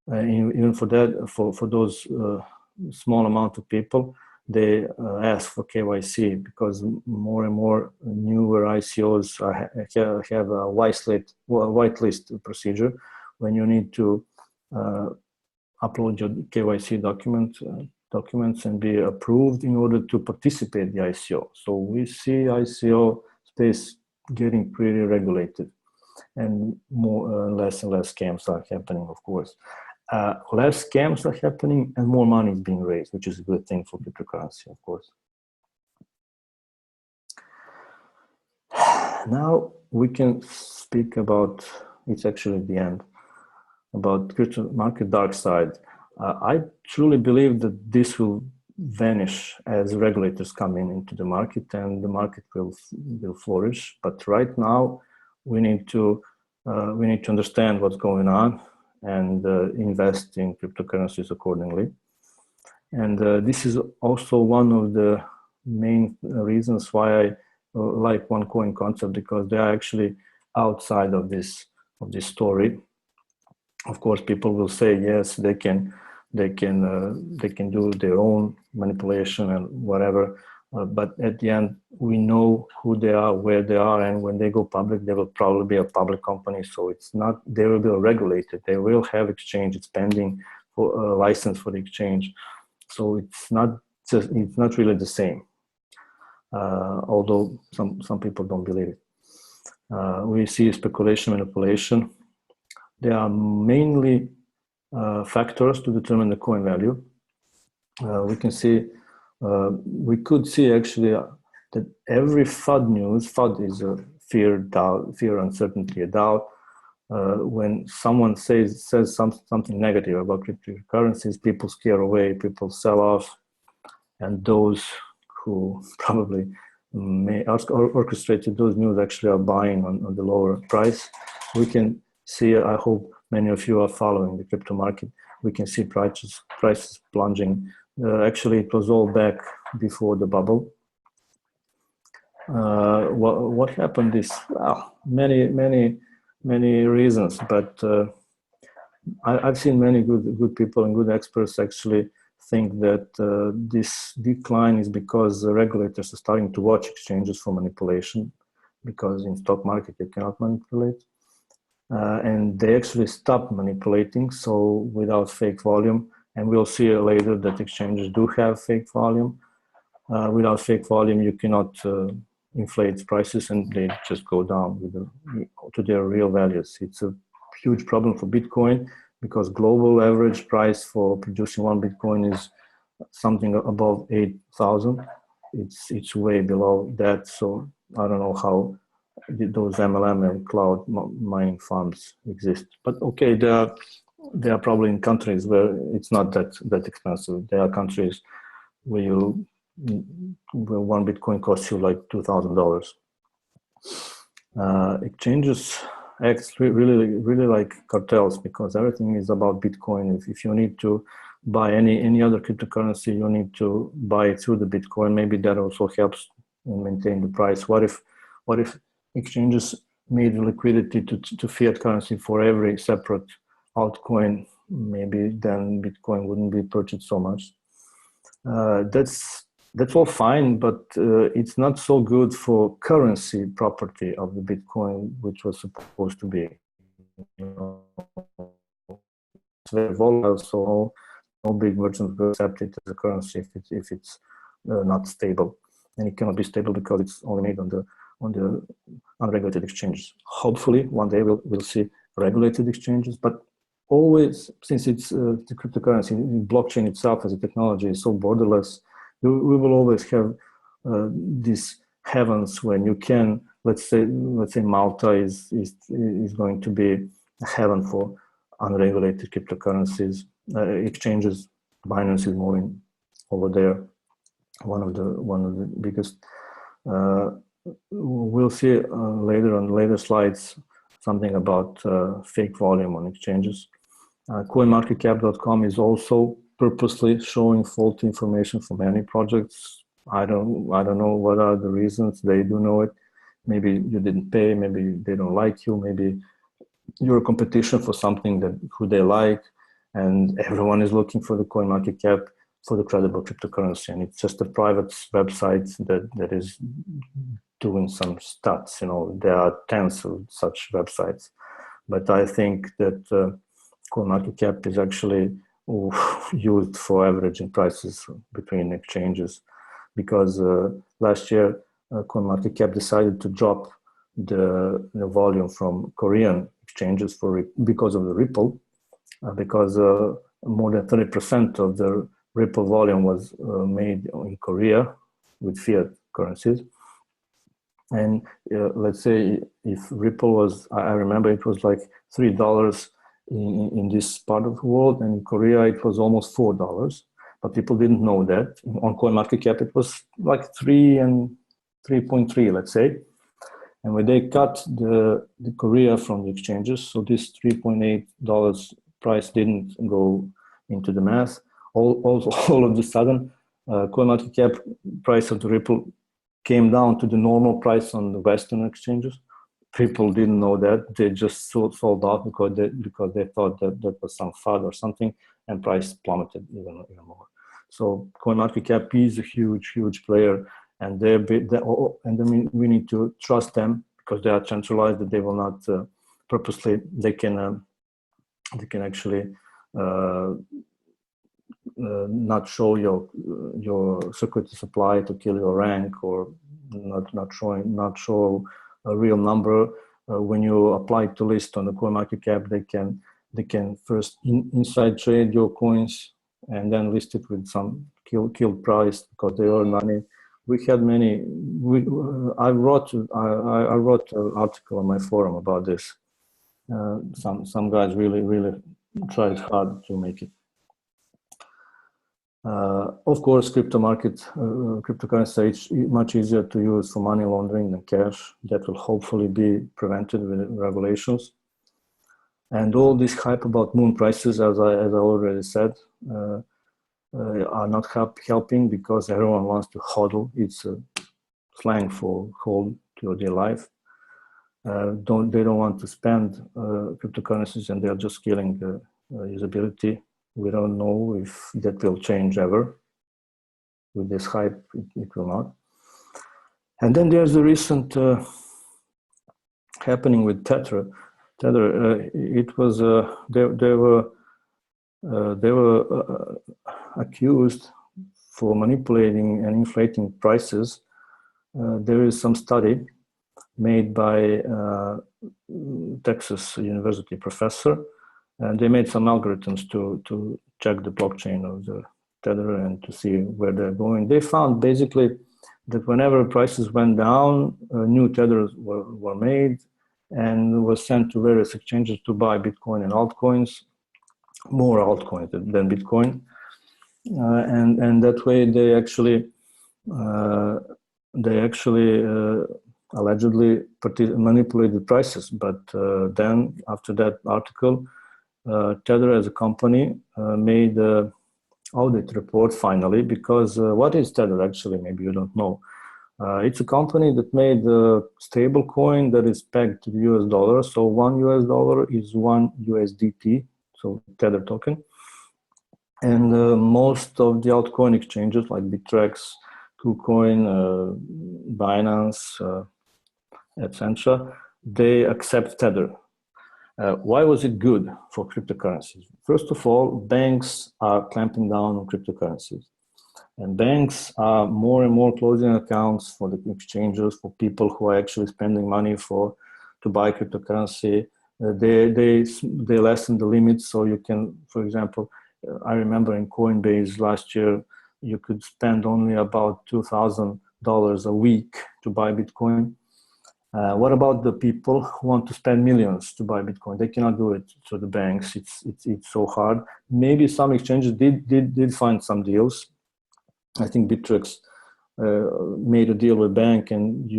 even for that, for those small amount of people, they ask for KYC, because more and more newer ICOs have a whitelist procedure when you need to upload your KYC documents and be approved in order to participate in the ICO. So we see ICO space getting pretty regulated, and more less and less scams are happening, of course. Less scams are happening and more money is being raised, which is a good thing for cryptocurrency, of course. Now we can speak about, it's actually the end, about crypto market dark side. I truly believe that this will vanish as regulators come into the market, and the market will flourish. But right now, we need to understand what's going on and invest in cryptocurrencies accordingly. And this is also one of the main reasons why I like Onecoin concept, because they are actually outside of this story. Of course, people will say yes, they can do their own manipulation and whatever, but at the end, we know who they are, where they are, and when they go public, they will probably be a public company. So it's not, they will be regulated. They will have exchange. It's pending for a license for the exchange. So it's not really the same. Although some people don't believe it. We see speculation, manipulation. There are mainly factors to determine the coin value. We could see actually that every FUD news, FUD is a fear, doubt, fear, uncertainty, a doubt. When someone says something negative about cryptocurrencies, people scare away, people sell off, and those who probably may orchestrated those news actually are buying on the lower price. We can see, I hope many of you are following the crypto market. We can see prices plunging. Actually, it was all back before the bubble. What happened is, well, many reasons, but I've seen many good people and good experts actually think that this decline is because the regulators are starting to watch exchanges for manipulation, because in stock market you cannot manipulate. And they actually stop manipulating, so without fake volume. And we'll see later that exchanges do have fake volume. Without fake volume, you cannot inflate prices, and they just go down to their real values. It's a huge problem for Bitcoin, because global average price for producing one Bitcoin is something above 8,000. It's way below that. So I don't know how those MLM and cloud mining farms exist. But okay, they are probably in countries where it's not that expensive. There are countries where one Bitcoin costs you like $2,000. Exchanges act really like cartels, because everything is about Bitcoin. If you need to buy any other cryptocurrency, you need to buy it through the Bitcoin. Maybe that also helps maintain the price. What if exchanges made liquidity to fiat currency for every separate altcoin? Maybe then Bitcoin wouldn't be purchased so much. That's all fine, but it's not so good for currency property of the Bitcoin, which was supposed to be. It's very volatile, so no big merchants will accept it as a currency if it's not stable, and it cannot be stable because it's only made on the unregulated exchanges. Hopefully, one day we'll see regulated exchanges, but always, since it's the cryptocurrency, blockchain itself as a technology is so borderless, we will always have these heavens when you can, let's say Malta is going to be a heaven for unregulated cryptocurrencies. Exchanges, Binance is moving over there, one of the biggest. We'll see later on later slides something about fake volume on exchanges. CoinMarketCap.com is also purposely showing faulty information for many projects. I don't know what are the reasons. They do know it. Maybe you didn't pay. Maybe they don't like you. Maybe you're a competition for something who they like, and everyone is looking for the CoinMarketCap for the credible cryptocurrency, and it's just a private website that is doing some stats. There are tens of such websites, but I think that CoinMarketCap is actually used for averaging prices between exchanges, because last year CoinMarketCap decided to drop the volume from Korean exchanges because of the Ripple, because more than 30% of the Ripple volume was made in Korea with fiat currencies. And let's say if Ripple was, I remember it was like $3 in this part of the world, and in Korea it was almost $4, but people didn't know that. On CoinMarketCap it was like 3 and 3.3, let's say. And when they cut the Korea from the exchanges, so this $3.8 price didn't go into the math. All of a sudden, CoinMarketCap price of the Ripple came down to the normal price on the Western exchanges. People didn't know that. They just sold out because they thought that was some FUD or something, and price plummeted even more. So CoinMarketCap is a huge player, and we need to trust them because they are centralized. That they will not purposely. They can actually not show your security supply to kill your rank, or not show a real number. When you apply to list on the CoinMarketCap, they can first inside trade your coins and then list it with some killed price because they earn money. We had many. I wrote an article on my forum about this. Some guys really tried hard to make it. Of course, cryptocurrency is much easier to use for money laundering than cash. That will hopefully be prevented with regulations. And all this hype about moon prices, as I already said, are not helping because everyone wants to hodl. It's a slang for hold your dear life. They don't want to spend cryptocurrencies, and they're just killing the usability. We don't know if that will change ever. With this hype, it will not. And then there's the recent happening with Tether. It was they were accused for manipulating and inflating prices. There is some study made by Texas University professor, and they made some algorithms to check the blockchain of the Tether and to see where they're going. They found basically that whenever prices went down, new Tethers were made and was sent to various exchanges to buy Bitcoin and altcoins, more altcoins than Bitcoin, and that way they actually allegedly manipulated prices. But then after that article, Tether as a company made an audit report finally, because what is Tether actually? Maybe you don't know. It's a company that made a stable coin that is pegged to the US dollar. So $1 is one USDT, so Tether token. And most of the altcoin exchanges like Bittrex, KuCoin, Binance, etc., they accept Tether. Why was it good for cryptocurrencies? First of all, banks are clamping down on cryptocurrencies. And banks are more and more closing accounts for the exchanges, for people who are actually spending money to buy cryptocurrency. They lessen the limits, so you can, for example, I remember in Coinbase last year, you could spend only about $2,000 a week to buy Bitcoin. What about the people who want to spend millions to buy Bitcoin? They cannot do it through the banks. It's so hard. Maybe some exchanges did find some deals. I think Bittrex made a deal with bank, and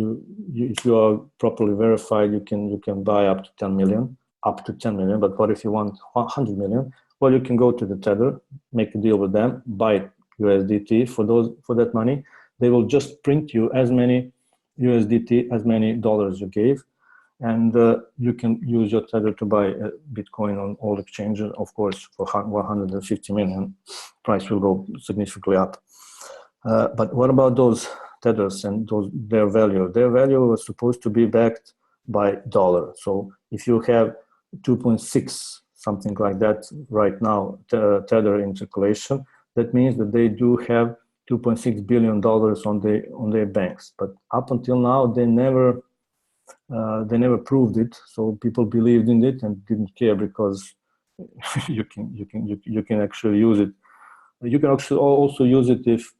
if you are properly verified, you can buy up to 10 million. But what if you want 100 million? Well, you can go to the Tether, make a deal with them, buy USDT for that money. They will just print you as many USDT, as many dollars you gave, and you can use your Tether to buy Bitcoin on all exchanges. Of course, for 150 million, price will go significantly up. But what about those Tethers and their value? Their value was supposed to be backed by dollar. So if you have 2.6, something like that right now, Tether in circulation, that means that they do have $2.6 billion on their banks. But up until now, they never proved it. So people believed in it and didn't care, because you can actually use it. You can actually also use it if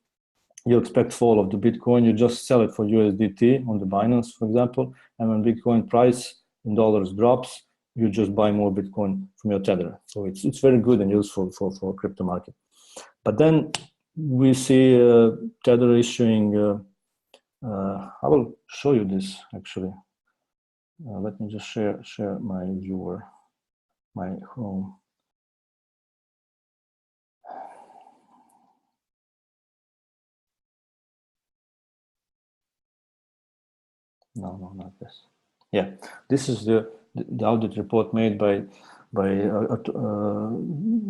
you expect fall of the Bitcoin. You just sell it for USDT on the Binance, for example, and when Bitcoin price in dollars drops, you just buy more Bitcoin from your Tether. So it's very good and useful for crypto market. But then we see Tether issuing, I will show you this actually. Let me just share my viewer, my home. No, not this. Yeah, this is the audit report made by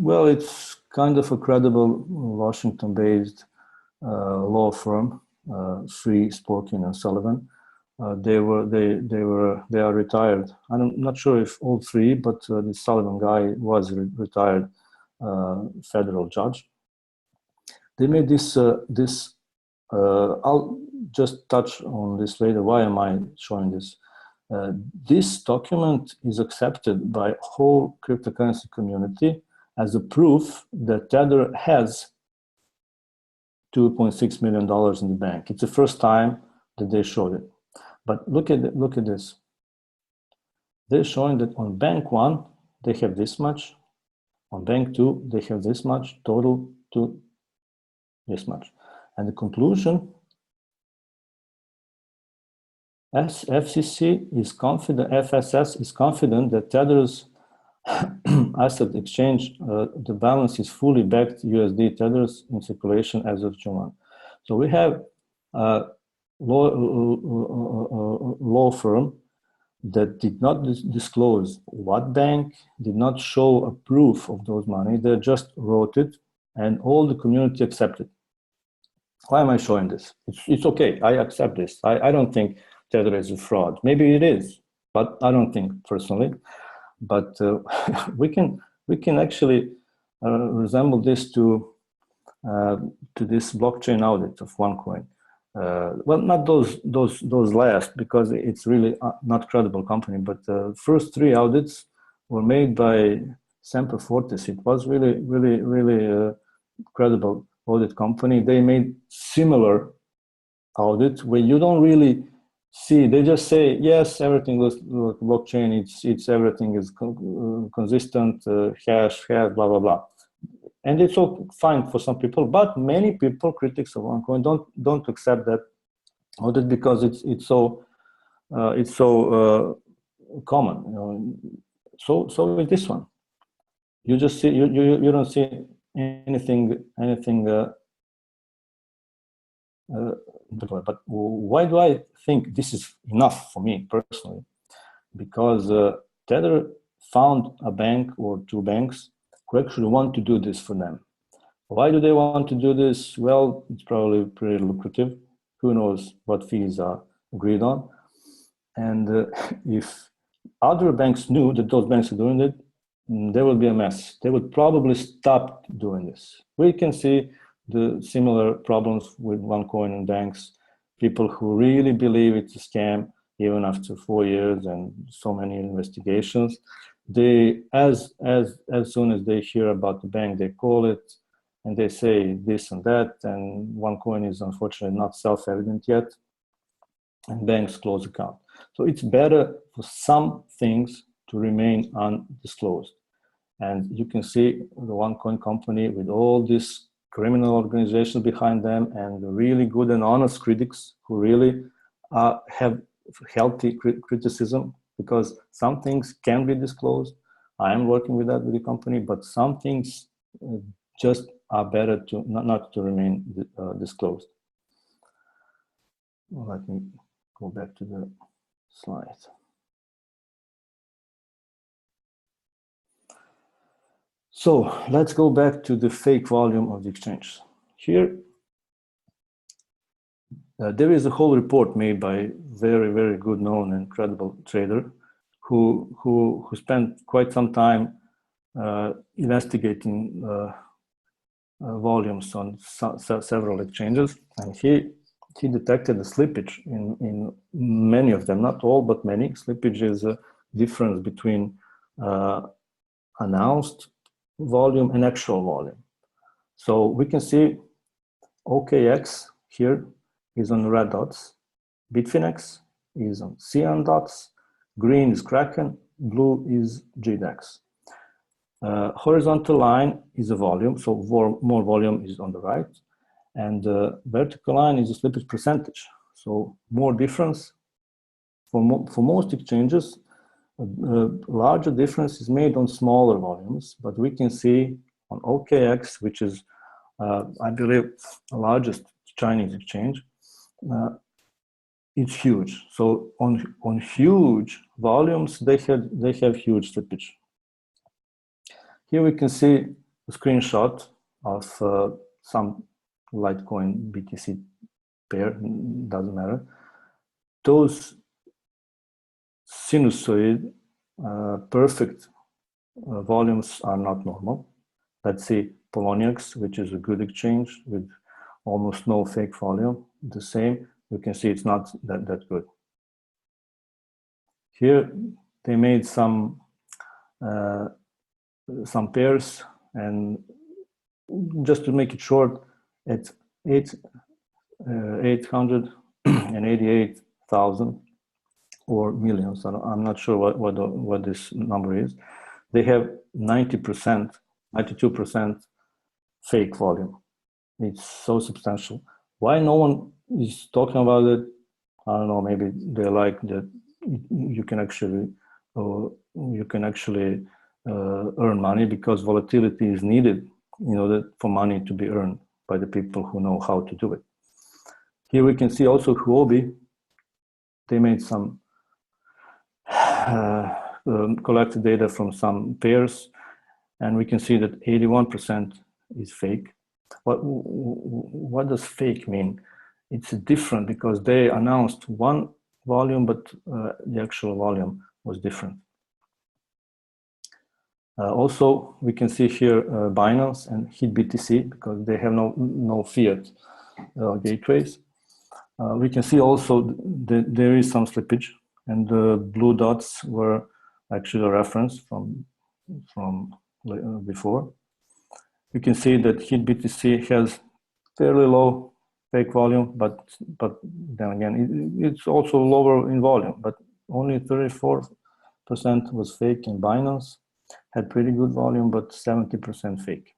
well, it's kind of a credible Washington-based law firm, Free, Sporkin and Sullivan. They are retired. I'm not sure if all three, but the Sullivan guy was a retired federal judge. They made this. I'll just touch on this later. Why am I showing this? This document is accepted by whole cryptocurrency community as a proof that Tether has $2.6 million in the bank. It's the first time that they showed it. But look at this. They're showing that on bank one, they have this much. On bank two, they have this much, total to this much. And the conclusion, FCC is confident, FSS is confident that Tether's asset exchange, the balance is fully backed USD Tethers in circulation as of June 1. So we have a law firm that did not disclose what bank, did not show a proof of those money. They just wrote it, and all the community accepted. Why am I showing this? It's okay. I accept this. I don't think Tether is a fraud. Maybe it is, but I don't think personally. But we can actually resemble this to this blockchain audit of Onecoin. Well, not those last, because it's really not credible company. But the first 3 audits were made by Semper Fortis. It was really credible audit company. They made similar audit where you don't really see. They just say yes, everything looks like blockchain. It's everything is consistent, hash, blah blah blah. And it's all fine for some people, but many people, critics of Onecoin, don't accept that audit because it's so common. You know? So with this one, you just see you don't see anything. But why do I think this is enough for me personally? Because Tether found a bank or 2 banks who actually want to do this for them. Why do they want to do this? Well, it's probably pretty lucrative. Who knows what fees are agreed on? And if other banks knew that those banks are doing it, there would be a mess. They would probably stop doing this. We can see the similar problems with Onecoin and banks. People who really believe it's a scam, even after 4 years and so many investigations, they as soon as they hear about the bank, they call it and they say this and that, and Onecoin is unfortunately not self-evident yet, and banks close account. So it's better for some things to remain undisclosed. And you can see the Onecoin company with all these criminal organizations behind them and the really good and honest critics who really have healthy criticism, because some things can be disclosed. I am working with that with the company, but some things just are better to not to remain disclosed. Well, let me go back to the slide. So let's go back to the fake volume of the exchange. Here, there is a whole report made by very good known and credible trader who spent quite some time investigating volumes on several exchanges, and he detected a slippage in many of them, not all, but many. Slippage is a difference between announced volume and actual volume. So we can see OKX here is on red dots, Bitfinex is on cyan dots, green is Kraken, blue is GDAX. Horizontal line is a volume, so more volume is on the right, and the vertical line is a slippage percentage. So more difference. For most exchanges, larger difference is made on smaller volumes, but we can see on OKX, which is, I believe, the largest Chinese exchange, it's huge. So on huge volumes, they have huge slippage. Here we can see a screenshot of some Litecoin BTC pair, doesn't matter. Those sinusoid perfect volumes are not normal. Let's see Poloniex, which is a good exchange with almost no fake volume. The same, you can see it's not that good. Here they made some pairs, and just to make it short, it's 888,000 or millions. I'm not sure what this number is. They have 90%, 92% fake volume. It's so substantial. Why no one is talking about it? I don't know. Maybe they like that you can actually earn money, because volatility is needed in order for money to be earned by the people who know how to do it. Here we can see also Huobi. They made some collected data from some pairs, and we can see that 81% is fake. What does fake mean? It's different because they announced one volume, but the actual volume was different. Also, we can see here Binance and HitBTC because they have no fiat gateways. We can see also that there is some slippage, and the blue dots were actually a reference from before. You can see that HitBTC has fairly low fake volume, but then again, it's also lower in volume, but only 34% was fake in Binance, had pretty good volume, but 70% fake.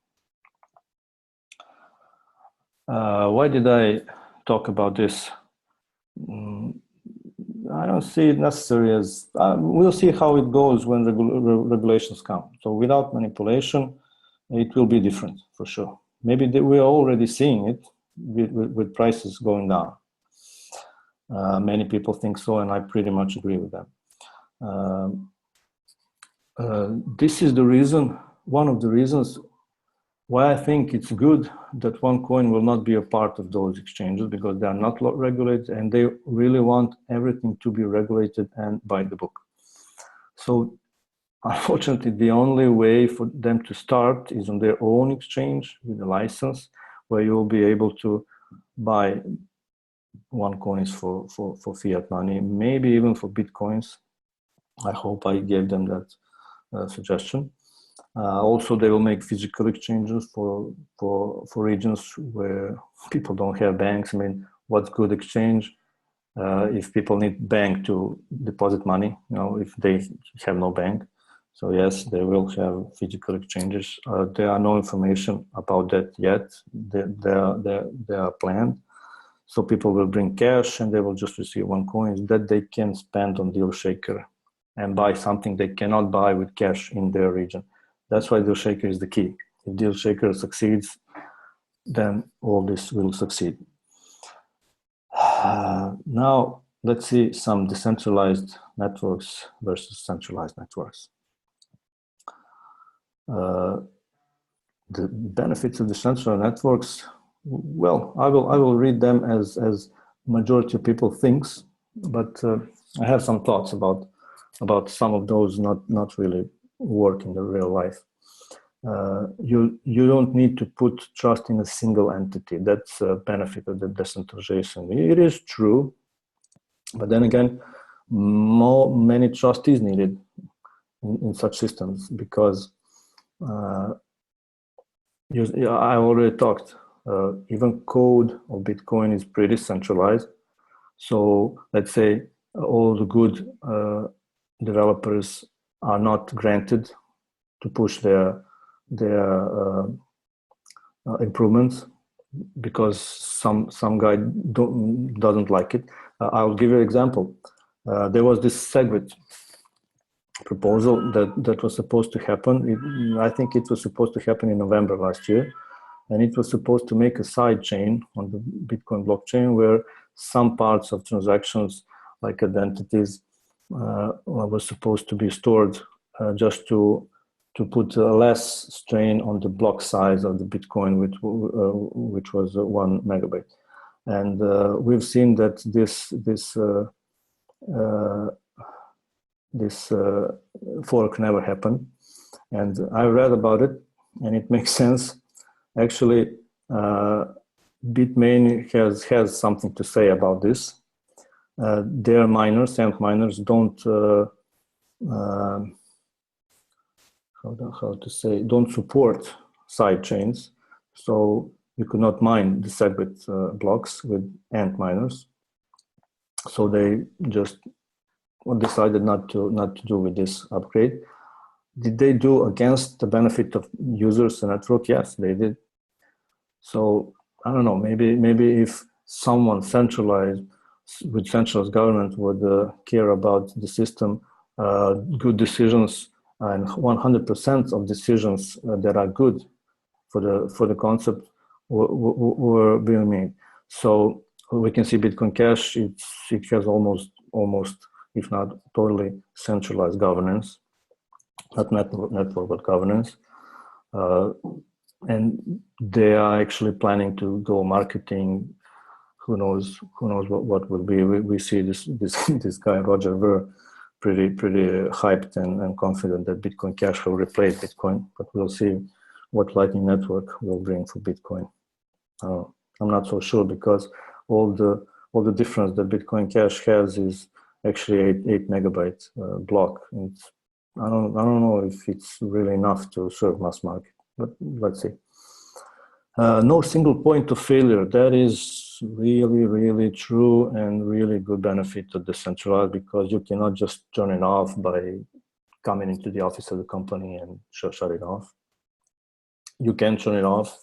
Why did I talk about this? I don't see it necessary as, we'll see how it goes when regulations come. So without manipulation, it will be different for sure. Maybe we are already seeing it with prices going down. Many people think so, and I pretty much agree with them. This is the reason, one of the reasons why I think it's good that Onecoin will not be a part of those exchanges, because they are not regulated and they really want everything to be regulated and by the book. So unfortunately, the only way for them to start is on their own exchange with a license, where you will be able to buy Onecoins for fiat money, maybe even for Bitcoins. I hope I gave them that suggestion. Also, they will make physical exchanges for regions where people don't have banks. I mean, what's good exchange if people need bank to deposit money, you know, if they have no bank. So yes, they will have physical exchanges. There are no information about that yet. They are planned. So people will bring cash and they will just receive Onecoins that they can spend on Deal Shaker and buy something they cannot buy with cash in their region. That's why Deal Shaker is the key. If Deal Shaker succeeds, then all this will succeed. Now, let's see some decentralized networks versus centralized networks. The benefits of decentralized networks, well, I will read them as majority of people thinks, but I have some thoughts about some of those not really work in the real life. You don't need to put trust in a single entity. That's a benefit of the decentralization. It is true, but then again, many trust is needed in such systems, because I already talked, even code of Bitcoin is pretty centralized. So let's say all the good developers are not granted to push their improvements because some guy doesn't like it. I'll give you an example. There was this SegWit proposal that was supposed to happen. I think it was supposed to happen in November last year, and it was supposed to make a side chain on the Bitcoin blockchain where some parts of transactions, like identities, were supposed to be stored just to put less strain on the block size of the Bitcoin, which was 1 megabyte. And we've seen that this fork never happened. And I read about it, and it makes sense. Actually, Bitmain has something to say about this. Their miners, ANT miners, don't don't support side chains, so you could not mine the SegWit blocks with ANT miners. So they just decided not to do with this upgrade. Did they do against the benefit of users and network? Yes, they did. So I don't know. Maybe if someone centralized with centralized government would care about the system, good decisions and 100% of decisions that are good for the concept were being made. So we can see Bitcoin Cash. It has almost if not totally centralized governance, not network, but governance. And they are actually planning to go marketing. Who knows what will be. We see this guy Roger Ver pretty hyped and confident that Bitcoin Cash will replace Bitcoin, but we'll see what Lightning Network will bring for Bitcoin. I'm not so sure, because all the difference that Bitcoin Cash has is actually 8 megabyte block. And I don't know if it's really enough to serve mass market, but let's see. No single point of failure. That is really true and really good benefit to decentralized, because you cannot just turn it off by coming into the office of the company and shut it off. You can turn it off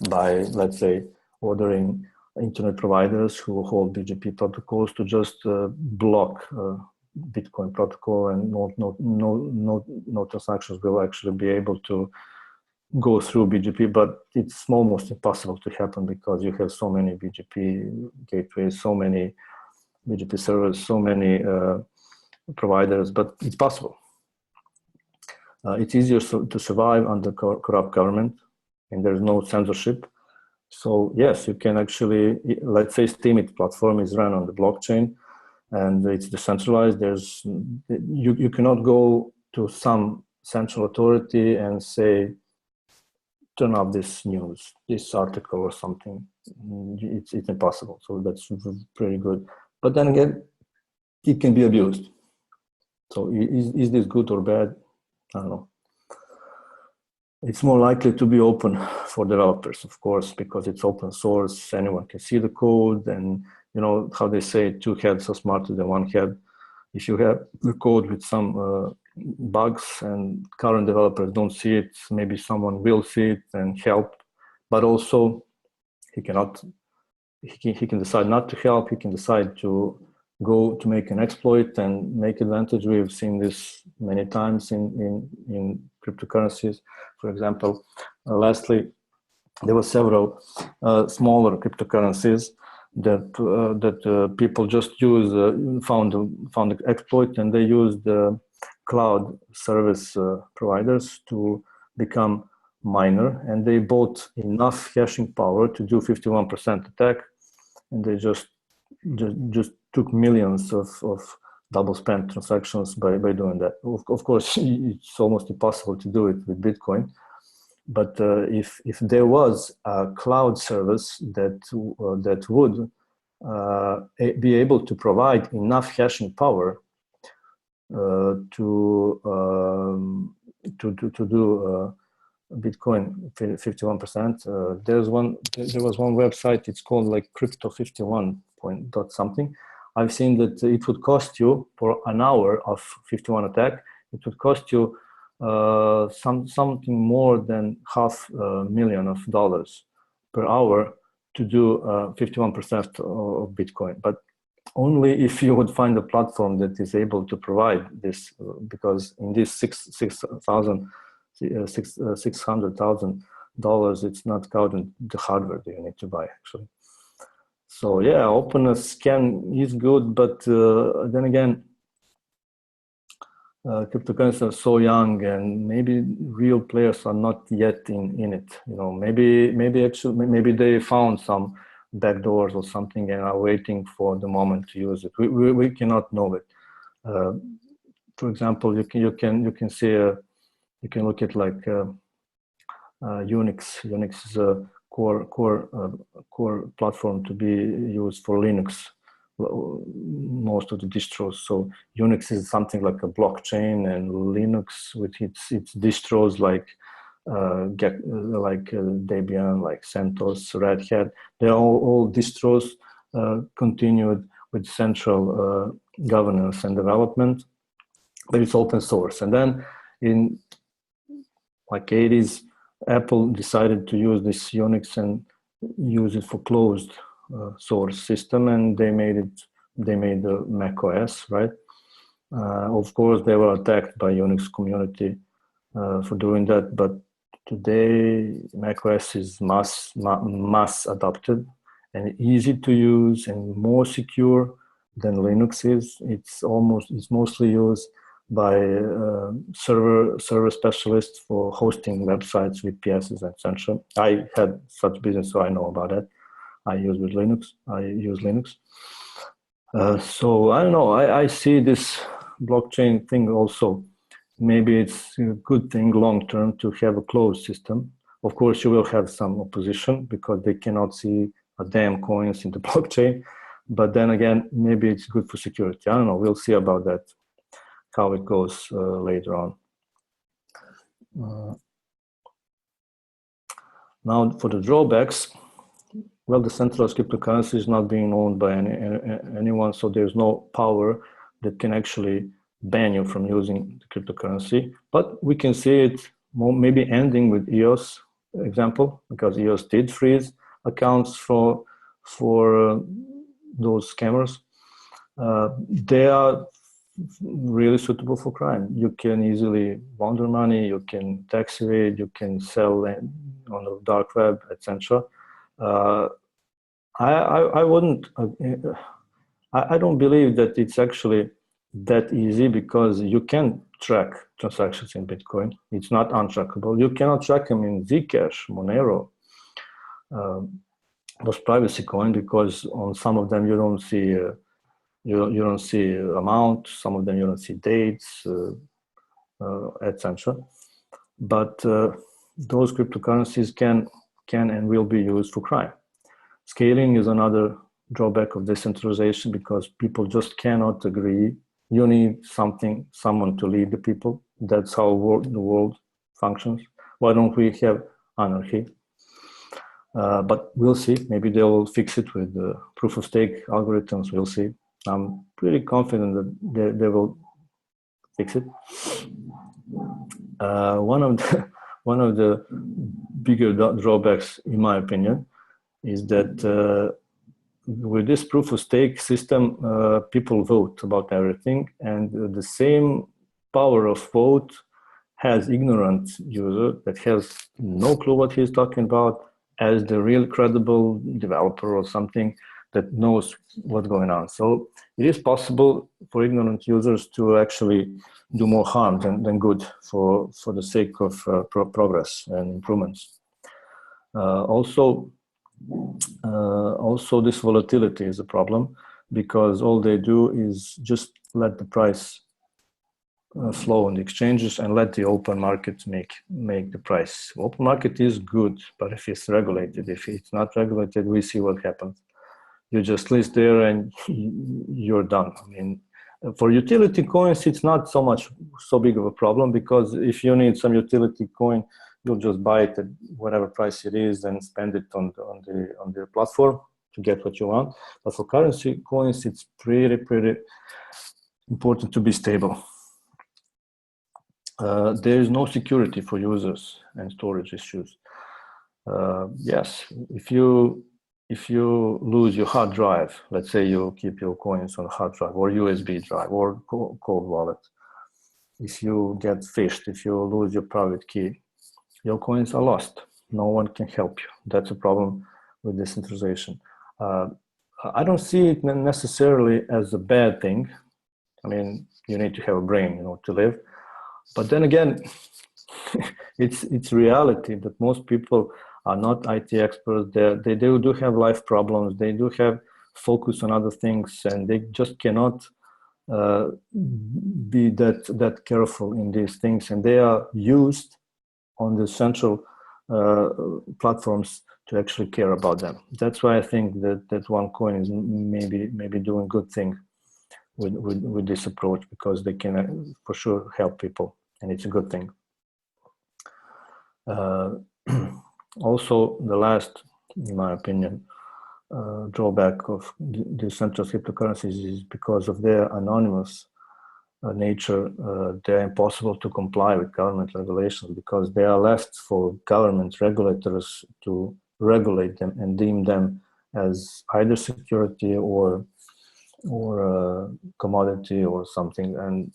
by, let's say, ordering internet providers who hold BGP protocols to just block Bitcoin protocol, and no transactions will actually be able to go through BGP, but it's almost impossible to happen, because you have so many BGP gateways, so many BGP servers, so many providers, but it's possible. It's easier to survive under corrupt government, and there's no censorship. So yes, you can actually, let's say Steemit platform is run on the blockchain and it's decentralized. You cannot go to some central authority and say, turn off this news, this article or something. It's impossible. So that's pretty good. But then again, it can be abused. So is this good or bad? I don't know. It's more likely to be open for developers, of course, because it's open source. Anyone can see the code, and you know how they say, 2 heads are smarter than 1 head. If you have the code with some bugs and current developers don't see it, maybe someone will see it and help, but also he can decide not to help. He can decide to go to make an exploit and make advantage. We've seen this many times in cryptocurrencies. For example, lastly, there were several smaller cryptocurrencies that people just found the exploit, and they used cloud service providers to become miner, and they bought enough hashing power to do 51% attack, and they just took millions of double spend transactions by doing that. Of course, it's almost impossible to do it with Bitcoin. But if there was a cloud service that would be able to provide enough hashing power to do Bitcoin 51%, there was one website. It's called like Crypto51 something. I've seen that it would cost you, for an hour of 51 attack, it would cost you something more than $500,000 per hour to do 51% of Bitcoin. But only if you would find a platform that is able to provide this, because in this $600,000, it's not counting the hardware that you need to buy, actually. So yeah, openness is good, but then again, cryptocurrencies are so young, and maybe real players are not yet in it. You know, maybe they found some backdoors or something and are waiting for the moment to use it. We cannot know it. For example, you can see you can look at like Unix. Unix is a core platform to be used for Linux. Most of the distros. So Unix is something like a blockchain, and Linux with its distros like Debian, like CentOS, Red Hat. They're all distros continued with central governance and development, but it's open source. And then in like 80s, Apple decided to use this Unix and use it for closed source system, and they made the Mac OS, right? Of course, they were attacked by Unix community for doing that, but today Mac OS is mass adopted and easy to use and more secure than Linux is. It's mostly used by server specialists for hosting websites, VPSs, etc. I had such business, so I know about that. I use Linux. So I don't know. I see this blockchain thing also. Maybe it's a good thing long term to have a closed system. Of course, you will have some opposition because they cannot see a damn coins in the blockchain. But then again, maybe it's good for security. I don't know. We'll see about that, how it goes later on. Now for the drawbacks. Well, the centralized cryptocurrency is not being owned by anyone, so there's no power that can actually ban you from using the cryptocurrency. But we can see it maybe ending with EOS example, because EOS did freeze accounts for those scammers. They are really suitable for crime. You can easily launder money, you can tax evade, you can sell on the dark web, etc. I wouldn't. I don't believe that it's actually that easy, because you can track transactions in Bitcoin. It's not untrackable. You cannot track them in Zcash, Monero, those privacy coin, because on some of them you don't see you don't see amount. Some of them you don't see dates, etc. But those cryptocurrencies can and will be used for crime. Scaling is another drawback of decentralization, because people just cannot agree. You need someone to lead the people. That's how the world functions. Why don't we have anarchy? But we'll see. Maybe they will fix it with proof of stake algorithms. We'll see. I'm pretty confident that they will fix it. One of the bigger drawbacks, in my opinion, is that with this proof of stake system, people vote about everything, and the same power of vote has ignorant user that has no clue what he's talking about, as the real credible developer or something that knows what's going on. So it is possible for ignorant users to actually do more harm than good for the sake of progress and improvements. Also, this volatility is a problem, because all they do is just let the price flow on the exchanges and let the open market make the price. Open market is good, but if it's regulated, if it's not regulated, we see what happens. You just list there and you're done. I mean, for utility coins, it's not so big of a problem, because if you need some utility coin, you'll just buy it at whatever price it is and spend it on the platform to get what you want. But for currency coins, it's pretty important to be stable. There is no security for users and storage issues. Yes, if you lose your hard drive, let's say you keep your coins on a hard drive or USB drive or cold wallet, if you get phished, if you lose your private key, your coins are lost. No one can help you. That's a problem with decentralization. I don't see it necessarily as a bad thing. I mean, you need to have a brain, to live. But then again, it's reality that most people are not IT experts. They do have life problems. They do have focus on other things, and they just cannot be that careful in these things. And they are used on the central platforms to actually care about them. That's why I think that Onecoin is maybe doing good thing with this approach, because they can for sure help people, and it's a good thing. Also, the last, in my opinion, drawback of the central cryptocurrencies is because of their anonymous nature. They're impossible to comply with government regulations, because they are left for government regulators to regulate them and deem them as either security or commodity or something. And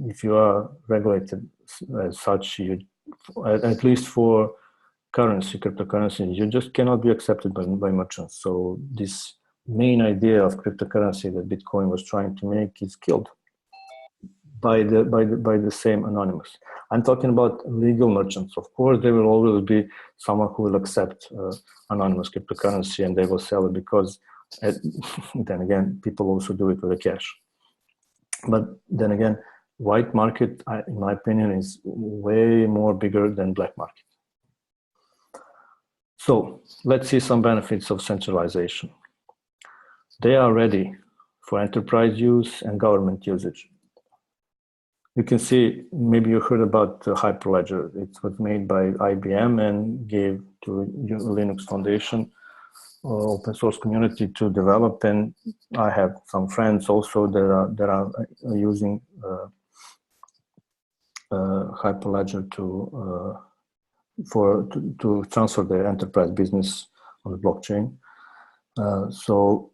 if you are regulated as such, at least for cryptocurrency, you just cannot be accepted by merchants. So this main idea of cryptocurrency that Bitcoin was trying to make is killed by the same anonymous. I'm talking about legal merchants. Of course, there will always be someone who will accept anonymous cryptocurrency and they will sell it because then again, people also do it with the cash. But then again, white market, in my opinion, is way more bigger than black market. So let's see some benefits of centralization. They are ready for enterprise use and government usage. You can see, maybe you heard about Hyperledger. It was made by IBM and gave to Linux Foundation, open source community to develop. And I have some friends also that are using Hyperledger to transfer their enterprise business on the blockchain. So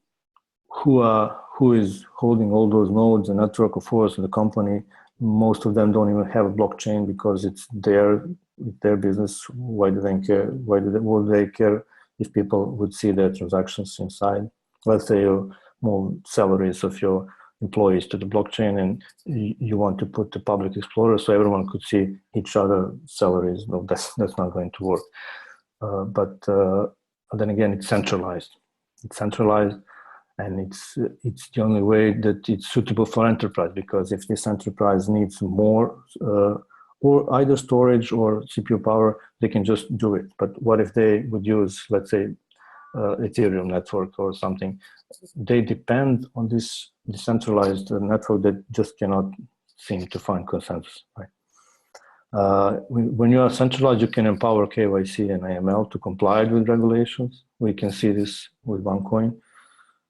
who is holding all those nodes, the network of force in the company? Most of them don't even have a blockchain because it's their business. Why do they care? Would they care if people would see their transactions inside? Let's say you move salaries of your employees to the blockchain and you want to put the public explorer so everyone could see each other's salaries. No, that's not going to work. But then again, it's centralized. It's centralized. And it's the only way that it's suitable for enterprise, because if this enterprise needs more or either storage or CPU power, they can just do it. But what if they would use, let's say, Ethereum network or something? They depend on this decentralized network that just cannot seem to find consensus, right? When you are centralized, you can empower KYC and AML to comply with regulations. We can see this with Onecoin.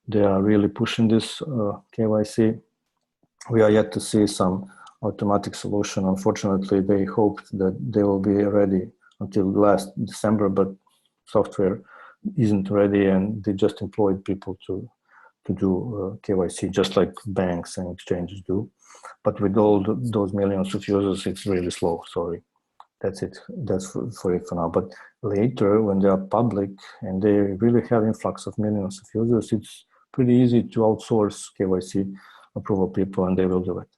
They are really pushing this KYC. We are yet to see some automatic solution. Unfortunately, they hoped that they will be ready until last December, but software isn't ready and they just employed people to do KYC, just like banks and exchanges do. But with all those millions of users, it's really slow, sorry. That's it, that's for it for now. But later, when they are public and they really have influx of millions of users, it's pretty easy to outsource KYC approval people and they will do it.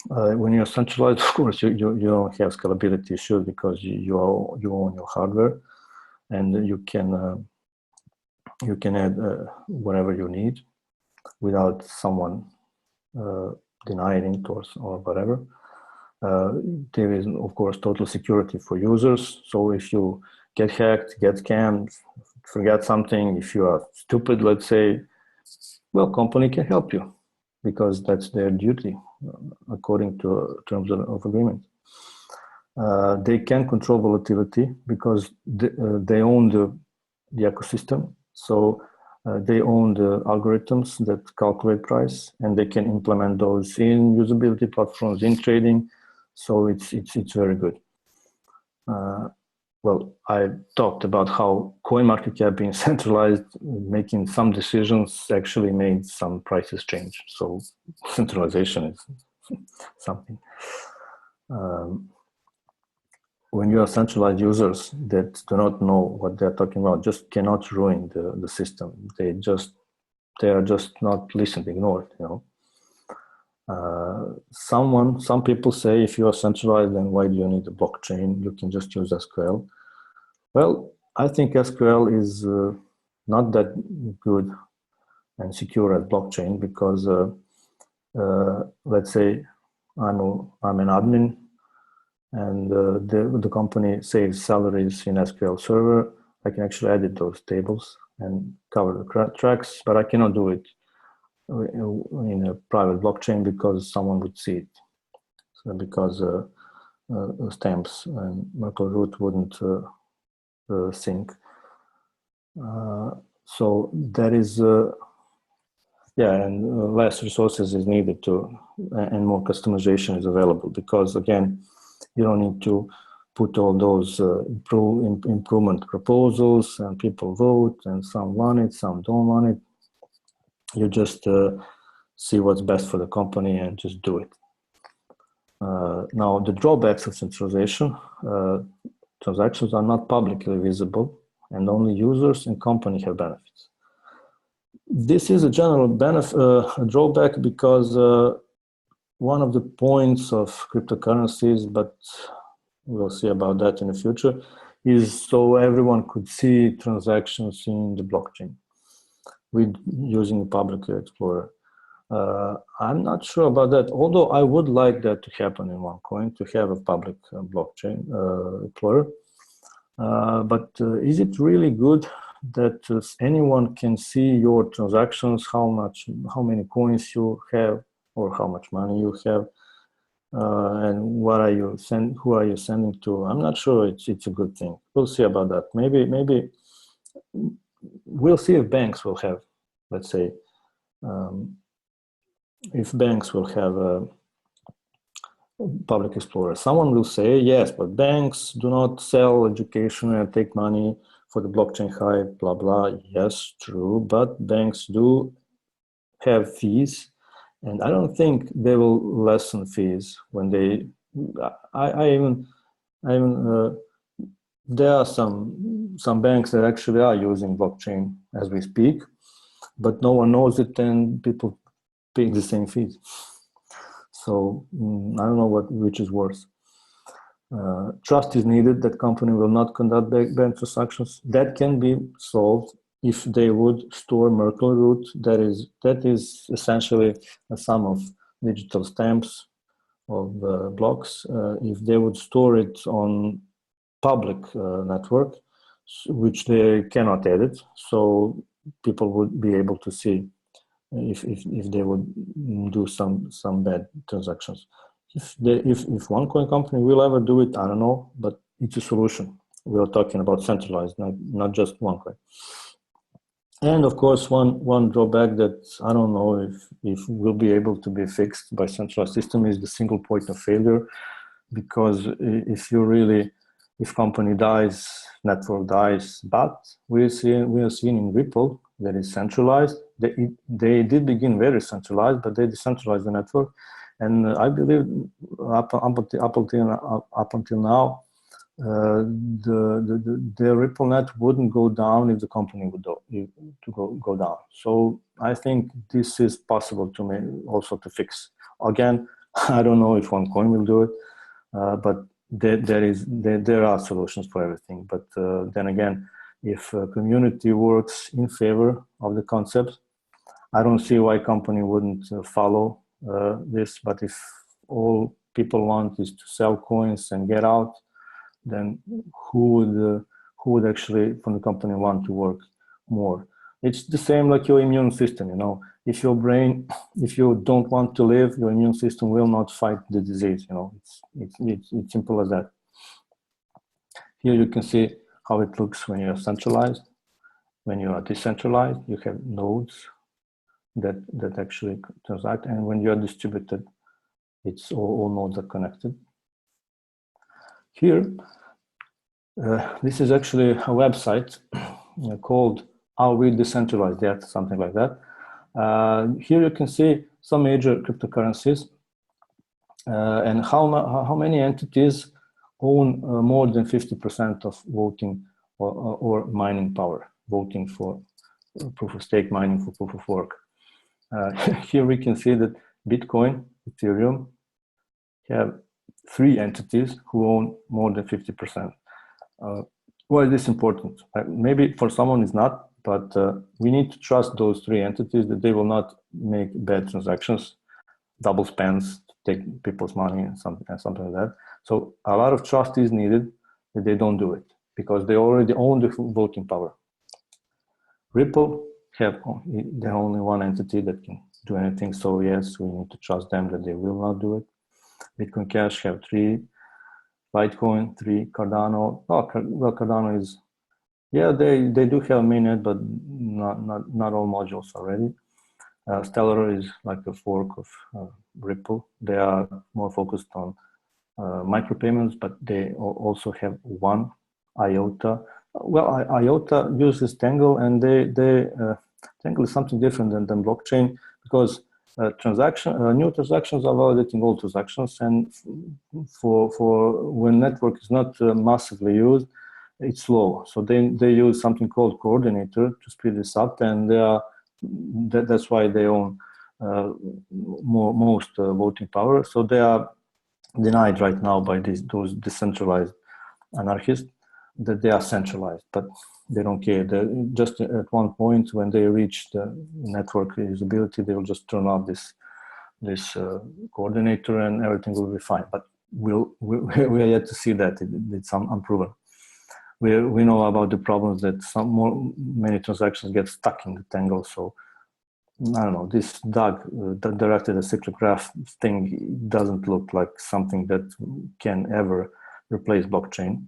When you're centralized, of course, you don't have scalability issues because you own your hardware and you can add whatever you need without someone denying it or whatever. There is, of course, total security for users. So if you get hacked, get scammed, forget something, if you are stupid, let's say, well, company can help you because that's their duty according to terms of agreement. They can control volatility because they own the ecosystem. So they own the algorithms that calculate price, and they can implement those in usability platforms, in trading. So it's very good. Well, I talked about how CoinMarketCap being centralized, making some decisions actually made some prices change. So centralization is something. When you are centralized, users that do not know what they're talking about just cannot ruin the system. They are just not listened, ignored, you know. Some people say if you are centralized, then why do you need a blockchain? You can just use SQL. Well, I think SQL is not that good and secure as blockchain because let's say I'm an admin and the company saves salaries in SQL server. I can actually edit those tables and cover the tracks, but I cannot do it in a private blockchain because someone would see it. So because stamps and Merkle root wouldn't sync. So there is, yeah, and less resources is needed and more customization is available because again, you don't need to put all those improvement proposals and people vote and some want it, some don't want it. You just see what's best for the company and just do it. Now, the drawbacks of centralization, transactions are not publicly visible and only users and company have benefits. This is a general drawback because one of the points of cryptocurrencies, but we'll see about that in the future, is so everyone could see transactions in the blockchain with using a public explorer. I'm not sure about that, although I would like that to happen in Onecoin, to have a public blockchain explorer. But is it really good that anyone can see your transactions, how many coins you have, or how much money you have, and who are you sending to? I'm not sure it's a good thing. We'll see about that. Maybe we'll see if banks will have, let's say, if banks will have a public explorer. Someone will say, yes, but banks do not sell education and take money for the blockchain hype, blah, blah. Yes, true, but banks do have fees, and I don't think they will lessen fees when they, there are some banks that actually are using blockchain as we speak, but no one knows it and people pay the same fees. So I don't know which is worse. Trust is needed that company will not conduct bank transactions. That can be solved if they would store Merkle root. That is essentially a sum of digital stamps of blocks. If they would store it on public network, which they cannot edit, so people would be able to see if they would do some bad transactions. If Onecoin company will ever do it, I don't know, but it's a solution. We are talking about centralized, not just Onecoin. And of course, one drawback that I don't know if will be able to be fixed by centralized system is the single point of failure, because if company dies, network dies. But we are seeing in Ripple that is centralized. They did begin very centralized, but they decentralized the network, and I believe up until now, the Ripple net wouldn't go down if the company would go down. So I think this is possible to also to fix. Again, I don't know if Onecoin will do it, but there are solutions for everything. But then again, if a community works in favor of the concept, I don't see why company wouldn't follow this. But if all people want is to sell coins and get out, then who would actually from the company want to work more? It's the same like your immune system, you know. If you don't want to live, your immune system will not fight the disease, you know. It's simple as that. Here you can see how it looks when you're centralized. When you are decentralized, you have nodes that actually transact, and when you are distributed, it's all nodes are connected. Here, this is actually a website called Are We Decentralized Yet? Something like that. Here you can see some major cryptocurrencies and how many entities own more than 50% of voting or mining power, voting for proof of stake, mining for proof of work. Here we can see that Bitcoin, Ethereum have 3 entities who own more than 50%. Why is this important? Maybe for someone it's not, but we need to trust those 3 entities that they will not make bad transactions, double spends, take people's money and something like that. So a lot of trust is needed that they don't do it because they already own the voting power. Ripple have only 1 entity that can do anything. So yes, we need to trust them that they will not do it. Bitcoin Cash have 3, Litecoin 3, Cardano. Oh, well, Cardano is, yeah, they do have mainnet, but not all modules are ready. Stellar is like a fork of Ripple. They are more focused on micropayments, but they also have 1 IOTA. Well, IOTA uses Tangle, and Tangle is something different than blockchain because new transactions are validating old transactions, and for when network is not massively used, it's slow. So they use something called coordinator to speed this up, and that's why they own most voting power. So they are denied right now by those decentralized anarchists that they are centralized, but they don't care. They're just at one point when they reach the network usability, they will just turn off this coordinator and everything will be fine. But we are yet to see that. It's unproven. We know about the problems that many transactions get stuck in the tangle. So I don't know, this directed acyclic graph thing doesn't look like something that can ever replace blockchain.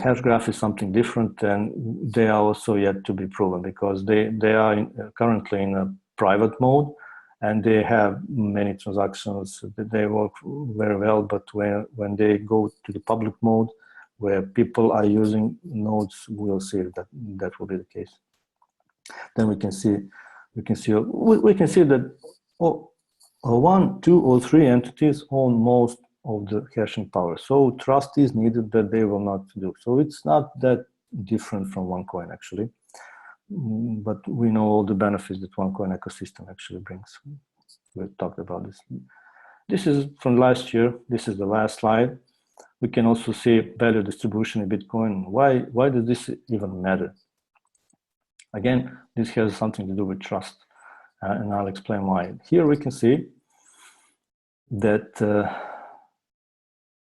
Hash graph is something different, and they are also yet to be proven because they are currently in a private mode, and they have many transactions that they work very well. But when they go to the public mode, where people are using nodes, we'll see that will be the case. Then we can see that 1, 2, or 3 entities own most of the hashing power. So trust is needed that they will not do. So it's not that different from Onecoin actually, but we know all the benefits that Onecoin ecosystem actually brings. We've talked about this. This is from last year. This is the last slide. We can also see value distribution in Bitcoin. Why does this even matter? Again, this has something to do with trust, and I'll explain why. Here we can see that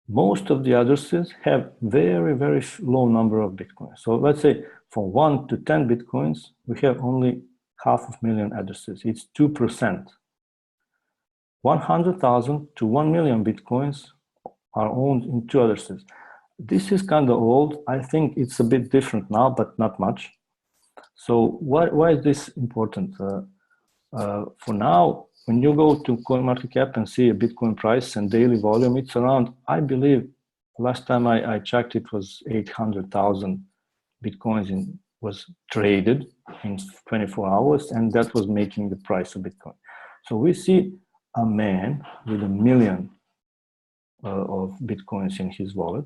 most of the addresses have very, very low number of Bitcoins. So let's say from 1 to 10 Bitcoins, we have only 500,000 addresses. It's 2%. 100,000 to 1 million Bitcoins are owned in 2 addresses. This is kind of old. I think it's a bit different now, but not much. So why is this important? For now, when you go to CoinMarketCap and see a Bitcoin price and daily volume, it's around, I believe, last time I checked, it was 800,000 Bitcoins was traded in 24 hours, and that was making the price of Bitcoin. So we see a man with 1 million of Bitcoins in his wallet.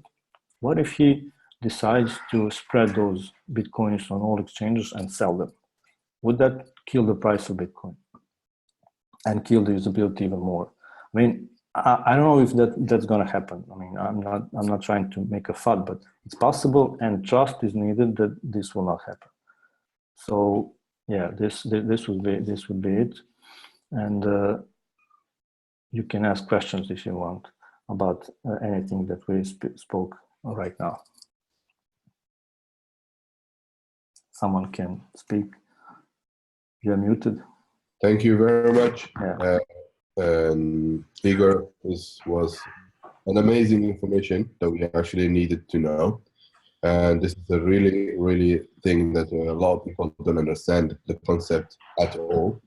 What if he decides to spread those Bitcoins on all exchanges and sell them? Would that kill the price of Bitcoin and kill the usability even more? I mean, I don't know if that's going to happen. I mean, I'm not trying to make a FUD, but it's possible, and trust is needed that this will not happen. So yeah, this would be it, and you can ask questions if you want about anything that we spoke right now. Someone can speak. You're muted. Thank you very much. Yeah. Igor, this was an amazing information that we actually needed to know. And this is a really, really thing that a lot of people don't understand the concept at all.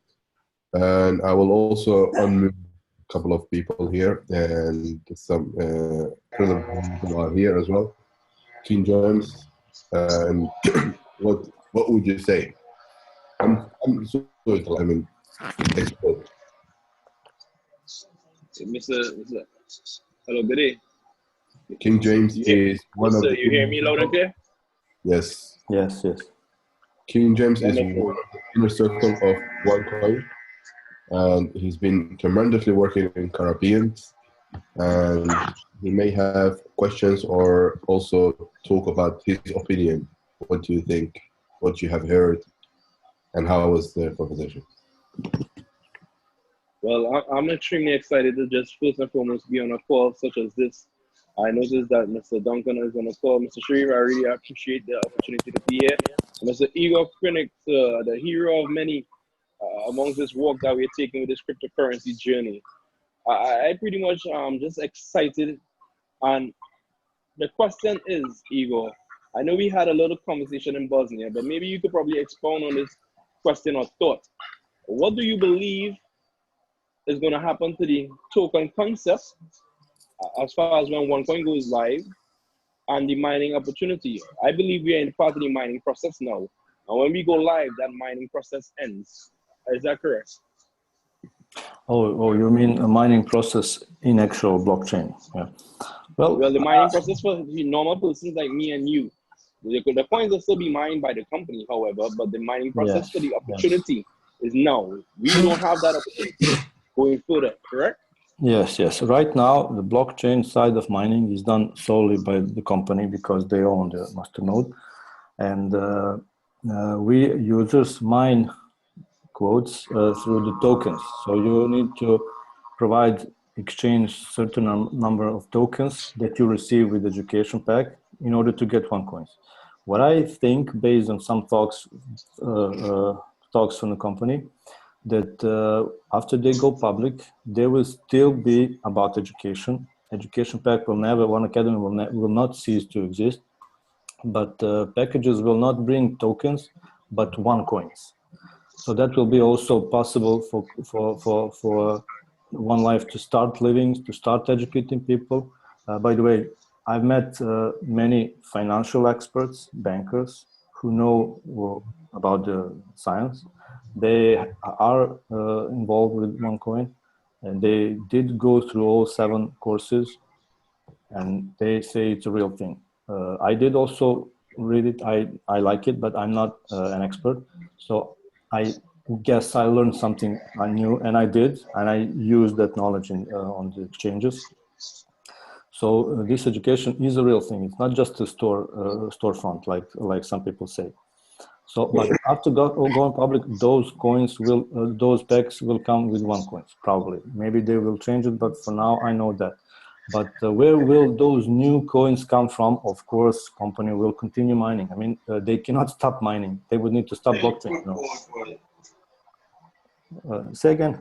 And I will also unmute a couple of people here, and some credible people are here as well. King James, and what would you say? I'm so I mean, explode. Mr. Hello, good day. King James is one of the... You hear me loud and clear? Yes. Yes. King James is one of the inner circle of Onecoin, and he's been tremendously working in Caribbean, and he may have questions or also talk about his opinion. What do you think? What you have heard, and how was the conversation? Well, I'm extremely excited to just first and foremost be on a call such as this. I noticed that Mr. Duncan is on the call. Mr. Sharif, I really appreciate the opportunity to be here. Mr. Igor Krnic, the hero of many amongst this walk that we're taking with this cryptocurrency journey. I pretty much just excited. And the question is, Igor, I know we had a little conversation in Bosnia, but maybe you could probably expound on this question or thought. What do you believe is going to happen to the token concept as far as when Onecoin goes live and the mining opportunity? I believe we are in part of the mining process now. And when we go live, that mining process ends. Is that correct? Oh, you mean a mining process in actual blockchain? Yeah. Well, the mining process for the normal persons like me and you. The coins will still be mined by the company, however, but the mining process Yes, for the yes. opportunity is now. We don't have that opportunity going further, correct? Yes, yes. Right now, the blockchain side of mining is done solely by the company because they own the masternode. And we users mine quotes through the tokens. So you need to exchange certain number of tokens that you receive with education pack in order to get Onecoins. What I think, based on some talks from the company, that after they go public, they will still be about education. Education pack will never, One Academy will not cease to exist, but packages will not bring tokens, but Onecoins. So that will be also possible for One Life to start living, to start educating people. By the way, I've met many financial experts, bankers, who know about the science. They are involved with Onecoin, and they did go through all 7 courses, and they say it's a real thing. I did also read it. I like it, but I'm not an expert. So I guess I learned something I knew, and I did, and I used that knowledge on the exchanges. So this education is a real thing. It's not just a storefront, like some people say. So, but after going public, those coins will, those packs will come with Onecoins, probably. Maybe they will change it, but for now, I know that. But where will those new coins come from? Of course, company will continue mining. I mean, they cannot stop mining. They would need to stop blockchain. You know? Say again.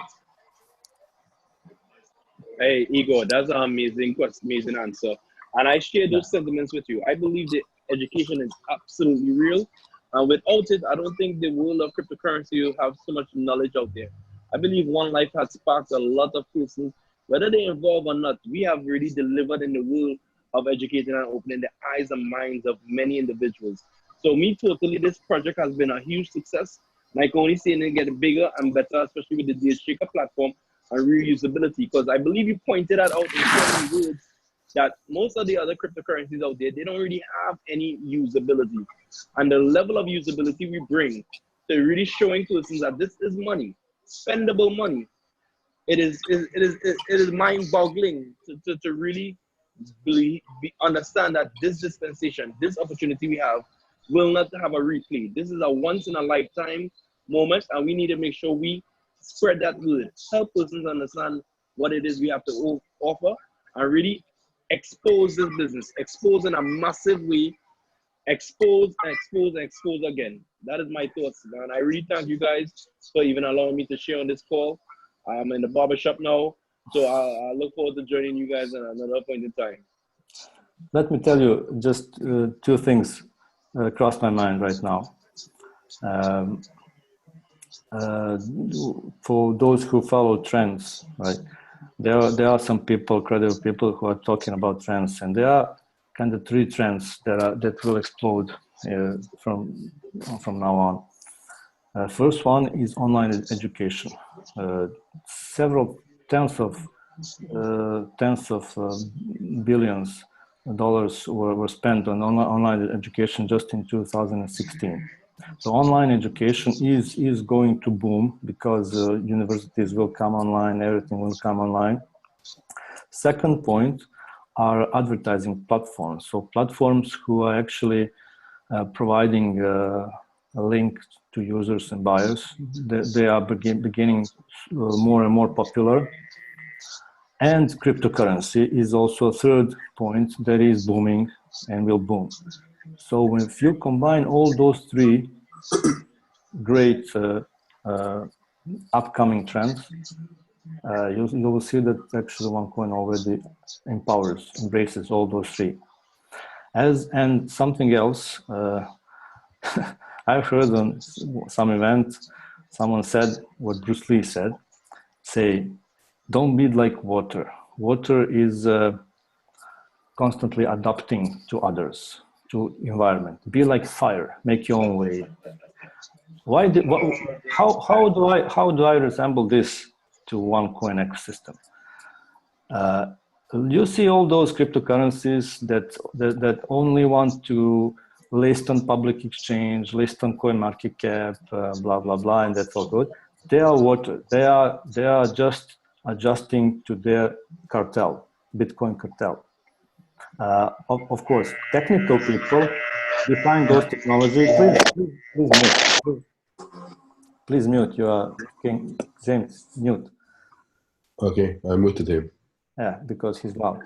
Hey, Igor, that's an amazing question, amazing answer. And I share those sentiments with you. I believe that education is absolutely real. And without it, I don't think the world of cryptocurrency will have so much knowledge out there. I believe One Life has sparked a lot of persons, whether they involve or not. We have really delivered in the world of educating and opening the eyes and minds of many individuals. So me totally, this project has been a huge success. And I can only see it get bigger and better, especially with the DH Shaker platform and reusability, because I believe you pointed that out in so many words that most of the other cryptocurrencies out there, they don't really have any usability. And the level of usability we bring to really showing persons that this is money, spendable money. It is mind-boggling to really understand that this dispensation, this opportunity we have, will not have a replay. This is a once-in-a-lifetime moment, and we need to make sure we spread that word, help persons understand what it is we have to offer, and really expose this business, expose in a massive way, expose and expose and expose again. That is my thoughts, man. I really thank you guys for even allowing me to share on this call. I'm in the barbershop now, so I look forward to joining you guys at another point in time. Let me tell you just 2 things cross my mind right now. For those who follow trends, right? There are some people, credible people, who are talking about trends, and there are kind of 3 trends that will explode from now on. First one is online education. Several tens of billions of dollars were spent on online education just in 2016. So online education is going to boom because universities will come online, everything will come online. Second point are advertising platforms. So platforms who are actually providing a link to users and buyers. They are beginning more and more popular. And cryptocurrency is also a third point that is booming and will boom. So if you combine all those 3 great upcoming trends, you will see that actually Onecoin already embraces all those 3. And something else, I've heard on some event, someone said what Bruce Lee said, say, don't be like water. Water is constantly adapting to others, to environment. Be like fire, make your own way. How do I resemble this to Onecoin ecosystem? You see all those cryptocurrencies that only want to list on public exchange, list on CoinMarketCap, blah blah blah, and that's all good. They are what they are just adjusting to their cartel, Bitcoin cartel. Of course, technical people define those technologies. Please mute. You are King James. Mute. Okay, I muted him. Yeah, because he's loud.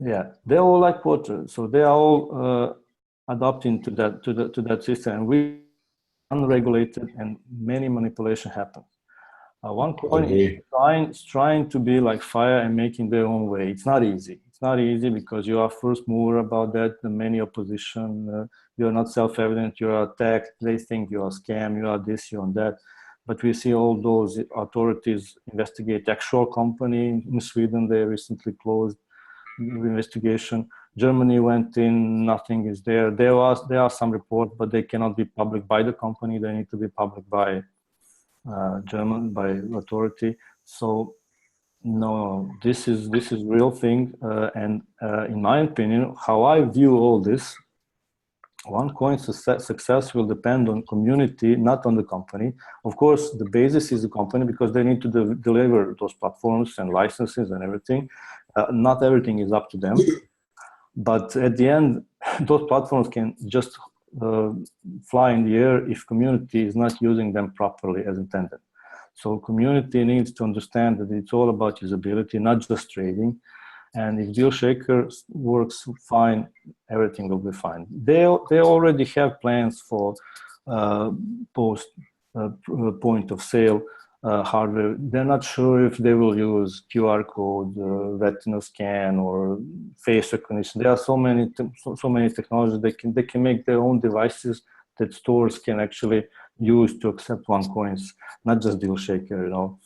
Yeah, they're all like water, so they are all adopting to that system. And we unregulated, and many manipulation happens. Onecoin is trying to be like fire and making their own way. It's not easy. It's not easy because you are first mover about that. The many opposition. You are not self-evident. You are attacked. They think you are scam. You are this. You are that. But we see all those authorities investigate. Actual company in Sweden, they recently closed investigation. Germany went in. Nothing is there. There are some reports, but they cannot be public by the company. They need to be public by German, by authority. So no, this is real thing. And in my opinion, how I view all this, Onecoin's success will depend on community, not on the company. Of course, the basis is the company because they need to deliver those platforms and licenses and everything. Not everything is up to them. But at the end, those platforms can just fly in the air if community is not using them properly as intended. So community needs to understand that it's all about usability, not just trading. And if DealShaker works fine, everything will be fine. They already have plans for post point of sale hardware. They're not sure if they will use QR code, retina scan, or face recognition. There are so many technologies. They can make their own devices that stores can actually use to accept Onecoins, not just DealShaker. You know,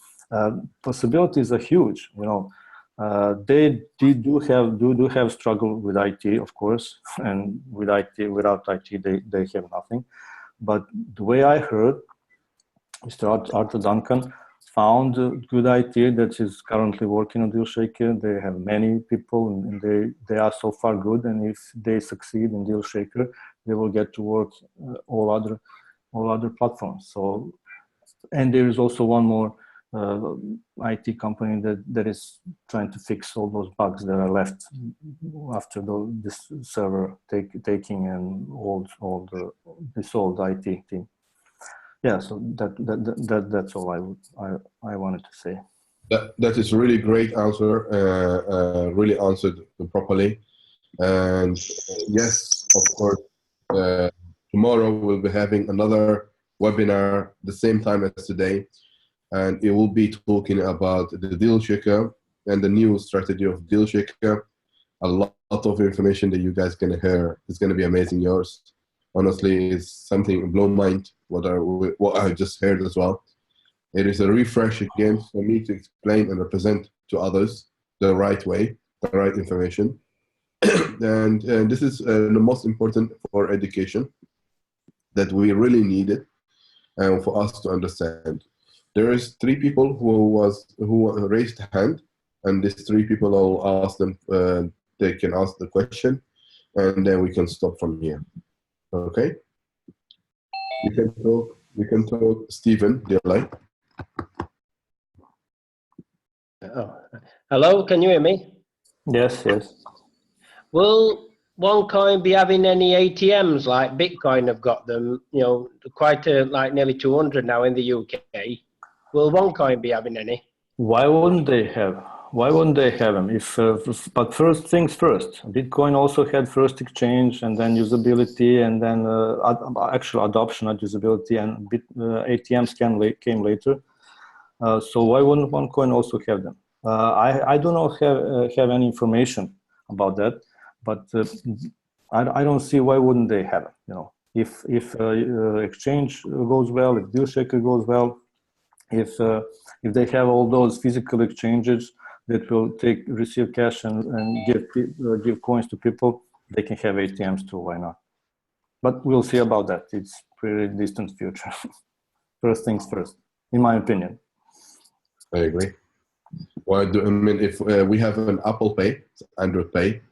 possibilities are huge. You know. They do have struggle with IT, of course, and without IT they have nothing. But the way I heard, Mr. Arthur Duncan found a good IT that is currently working on DealShaker. They have many people, and they are so far good. And if they succeed in DealShaker, they will get to work all other platforms. So, and there is also one more IT company that is trying to fix all those bugs that are left after this server taking and this old IT team. Yeah, so that's all I wanted to say. That is really great answer. Really answered properly. And yes, of course, tomorrow we'll be having another webinar the same time as today. And it will be talking about the DealShaker and the new strategy of DealShaker. A lot of information that you guys are gonna hear is gonna be amazing. Yours, honestly, is something blow mind. What I just heard as well. It is a refresh again for me to explain and represent to others the right way, the right information, and this is the most important for education that we really need it, and for us to understand. There is 3 people who raised hand, and these 3 people, I'll ask them, they can ask the question, and then we can stop from here. Okay? We can talk, Stephen, do you like? Oh. Hello, can you hear me? Yes. Will Onecoin be having any ATMs like Bitcoin have got them? You know, like nearly 200 now in the UK. Will Onecoin be having any? Why wouldn't they have? Why wouldn't they have them? But first things first. Bitcoin also had first exchange, and then usability, and then actual adoption, not usability, and ATMs came later. So why wouldn't Onecoin also have them? I do not have any information about that, but I don't see why wouldn't they have it. You know, if exchange goes well, if DealShaker goes well, if they have all those physical exchanges that will receive cash and give coins to people, they can have ATMs too. Why not? But we'll see about that. It's pretty distant future. First things first, in my opinion. I agree. Well, I mean, if we have an Apple Pay, Android Pay,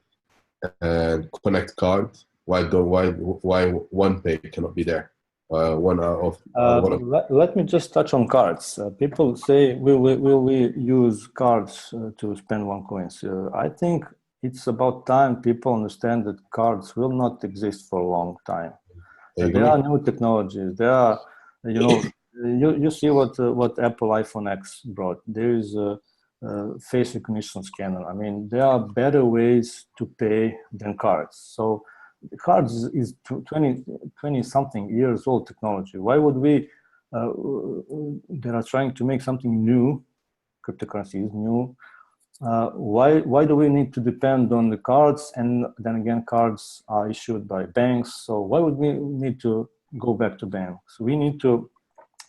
and Connect card, why one pay cannot be there? One of let me just touch on cards. People say, will we use cards to spend OneCoins? I think it's about time people understand that cards will not exist for a long time. There are new technologies. There are, you see what Apple iPhone X brought. There is a face recognition scanner. I mean, there are better ways to pay than cards. So cards is 20 something years old technology. Why would we, they are trying to make something new, cryptocurrency is new. Why do we need to depend on the cards? And then again, cards are issued by banks. So why would we need to go back to banks? We need to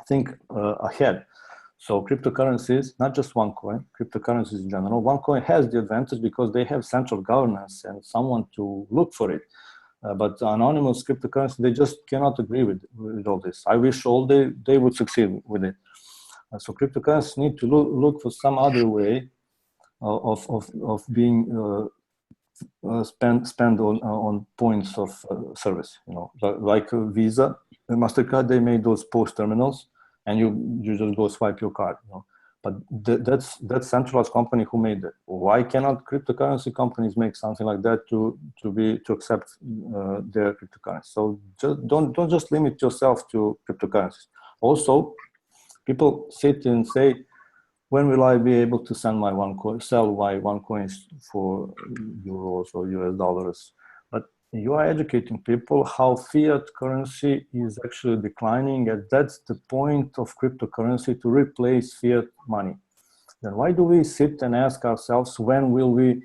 think ahead. So cryptocurrencies, not just OneCoin, cryptocurrencies in general. OneCoin has the advantage because they have central governance and someone to look for it. But anonymous cryptocurrency, they just cannot agree with all this. I wish all they would succeed with it. So cryptocurrencies need to look for some other way of being spent on points of service. Like Visa and MasterCard, they made those post terminals, and you just go swipe your card. But that's centralized company who made it. Why cannot cryptocurrency companies make something like that to accept their cryptocurrency? So just don't just limit yourself to cryptocurrencies. Also, people sit and say, when will I be able to sell my OneCoins for euros or US dollars? But you are educating people how fiat currency is actually declining, and that's the point of cryptocurrency, to replace fiat money. Then why do we sit and ask ourselves, when will we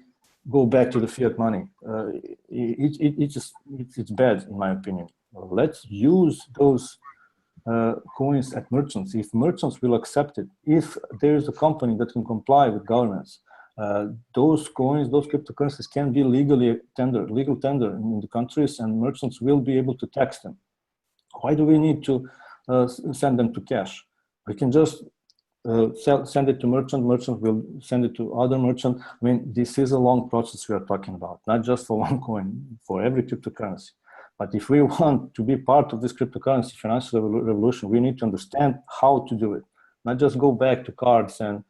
go back to the fiat money? It's bad, in my opinion. Let's use those coins at merchants. If merchants will accept it, if there is a company that can comply with governance, those coins, those cryptocurrencies can be legal tender in the countries, and merchants will be able to tax them. Why do we need to send them to cash? We can just send it to merchant will send it to other merchant. I mean, this is a long process we are talking about, not just for OneCoin, for every cryptocurrency. But if we want to be part of this cryptocurrency financial revolution, we need to understand how to do it, not just go back to cards and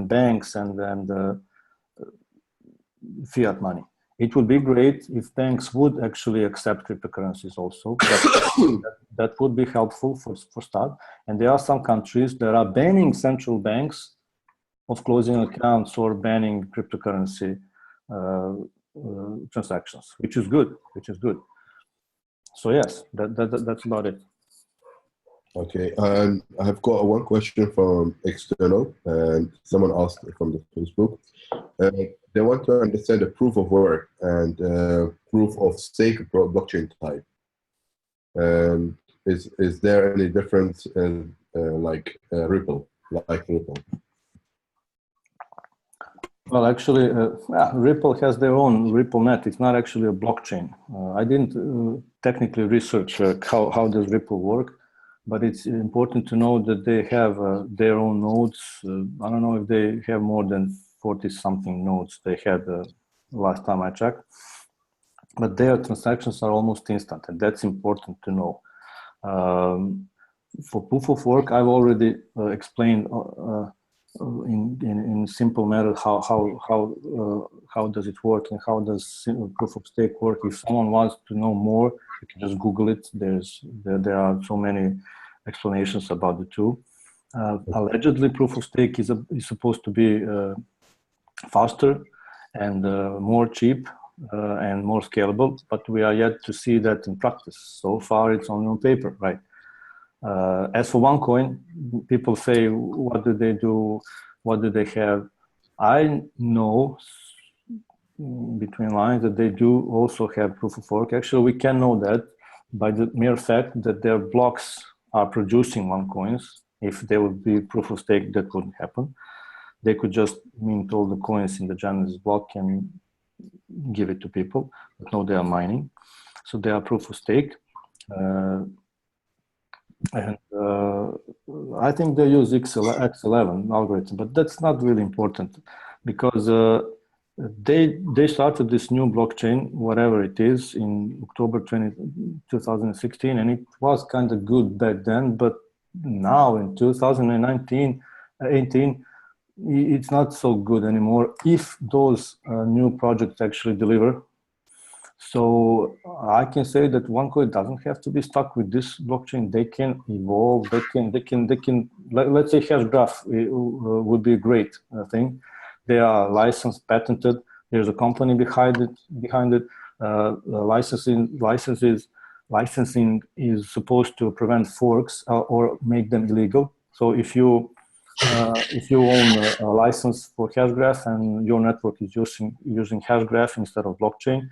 banks and fiat money. It would be great if banks would actually accept cryptocurrencies also. That would be helpful for start. And there are some countries that are banning central banks of closing accounts or banning cryptocurrency transactions, which is good. So yes, that's about it. Okay, I have got one question from external, and someone asked from the Facebook. They want to understand the proof of work and proof of stake blockchain type. Is there any difference in like Ripple? Well, actually, Ripple has their own RippleNet. It's not actually a blockchain. I didn't technically research how does Ripple work, but it's important to know that they have their own nodes. I don't know if they have more than 40-something nodes they had last time I checked, but their transactions are almost instant, and that's important to know. For proof of work, I've already explained in simple matter how does it work and how does proof of stake work. If someone wants to know more, you can just Google it. There are so many explanations about the two. Allegedly, proof of stake is supposed to be faster and more cheap and more scalable, but we are yet to see that in practice. So far, it's only on paper, right? As for OneCoin, people say, what do they do? What do they have? I know between lines that they do also have proof of work. Actually, we can know that by the mere fact that their blocks are producing OneCoins. If there would be proof of stake, that wouldn't happen. They could just mint all the coins in the Genesis block and give it to people, but no, they are mining. So they are proof of stake. And I think they use X11 algorithm, but that's not really important because they started this new blockchain, whatever it is, in October 2016, and it was kind of good back then, but now in 2019, 18, it's not so good anymore if those new projects actually deliver. So I can say that Onecoin doesn't have to be stuck with this blockchain. They can evolve. They can. Let's say Hashgraph would be a great thing. They are licensed, patented. There's a company behind it. Licensing is supposed to prevent forks or make them illegal. So if you own a license for Hashgraph and your network is using Hashgraph instead of blockchain,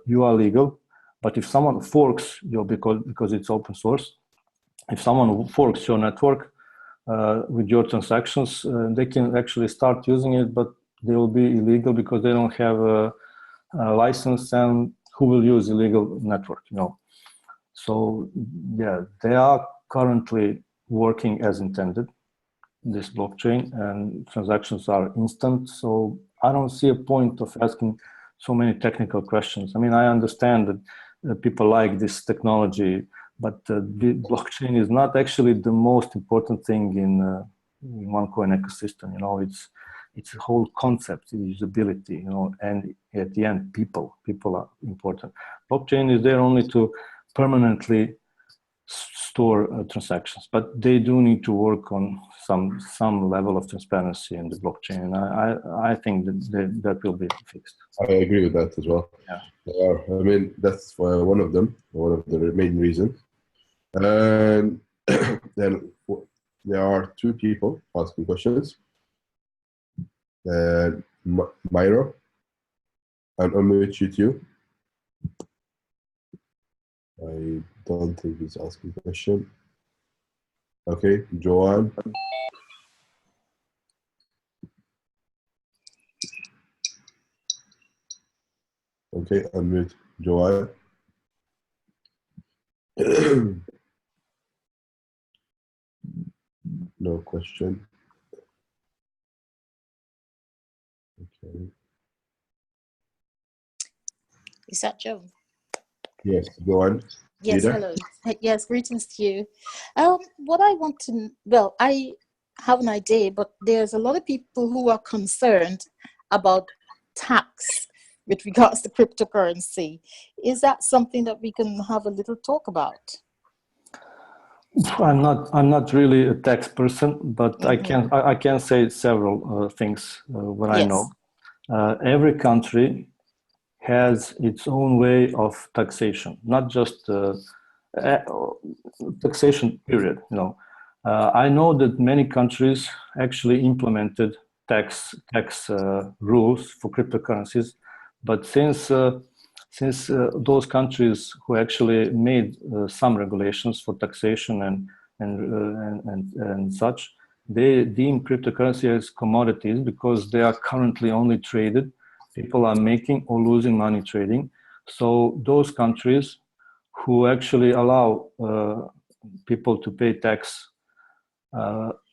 you are legal. But if someone forks your, because it's open source, if someone forks your network with your transactions, they can actually start using it, but they will be illegal because they don't have a license, and who will use illegal network, you know? So yeah, they are currently working as intended, this blockchain, and transactions are instant. So I don't see a point of asking so many technical questions. I mean, I understand that people like this technology, but the blockchain is not actually the most important thing in Onecoin ecosystem. You know, it's a whole concept, usability, you know, and at the end, people are important. Blockchain is there only to permanently store transactions, but they do need to work on some level of transparency in the blockchain. I think that will be fixed. I agree with that as well. Yeah. They are. I mean, that's one of them, one of the main reasons. And then there are two people asking questions. Myro, and unmute you too. I don't think he's asking a question. Okay, Joanne. Okay, unmute Joanne. No question. Okay. Is that Joe? Yes, go on. Yes, Rita? hello. Yes, greetings to you. What I want to, well, I have an idea, but there's a lot of people who are concerned about tax with regards to cryptocurrency. Is that something that we can have a little talk about? I'm not really a tax person, but I can say several things what I know. Every country has its own way of taxation, not just taxation period. You know, I know that many countries actually implemented tax rules for cryptocurrencies, but since those countries who actually made some regulations for taxation and such, they deem cryptocurrency as commodities because they are currently only traded. People are making or losing money trading. So those countries who actually allow people to pay tax,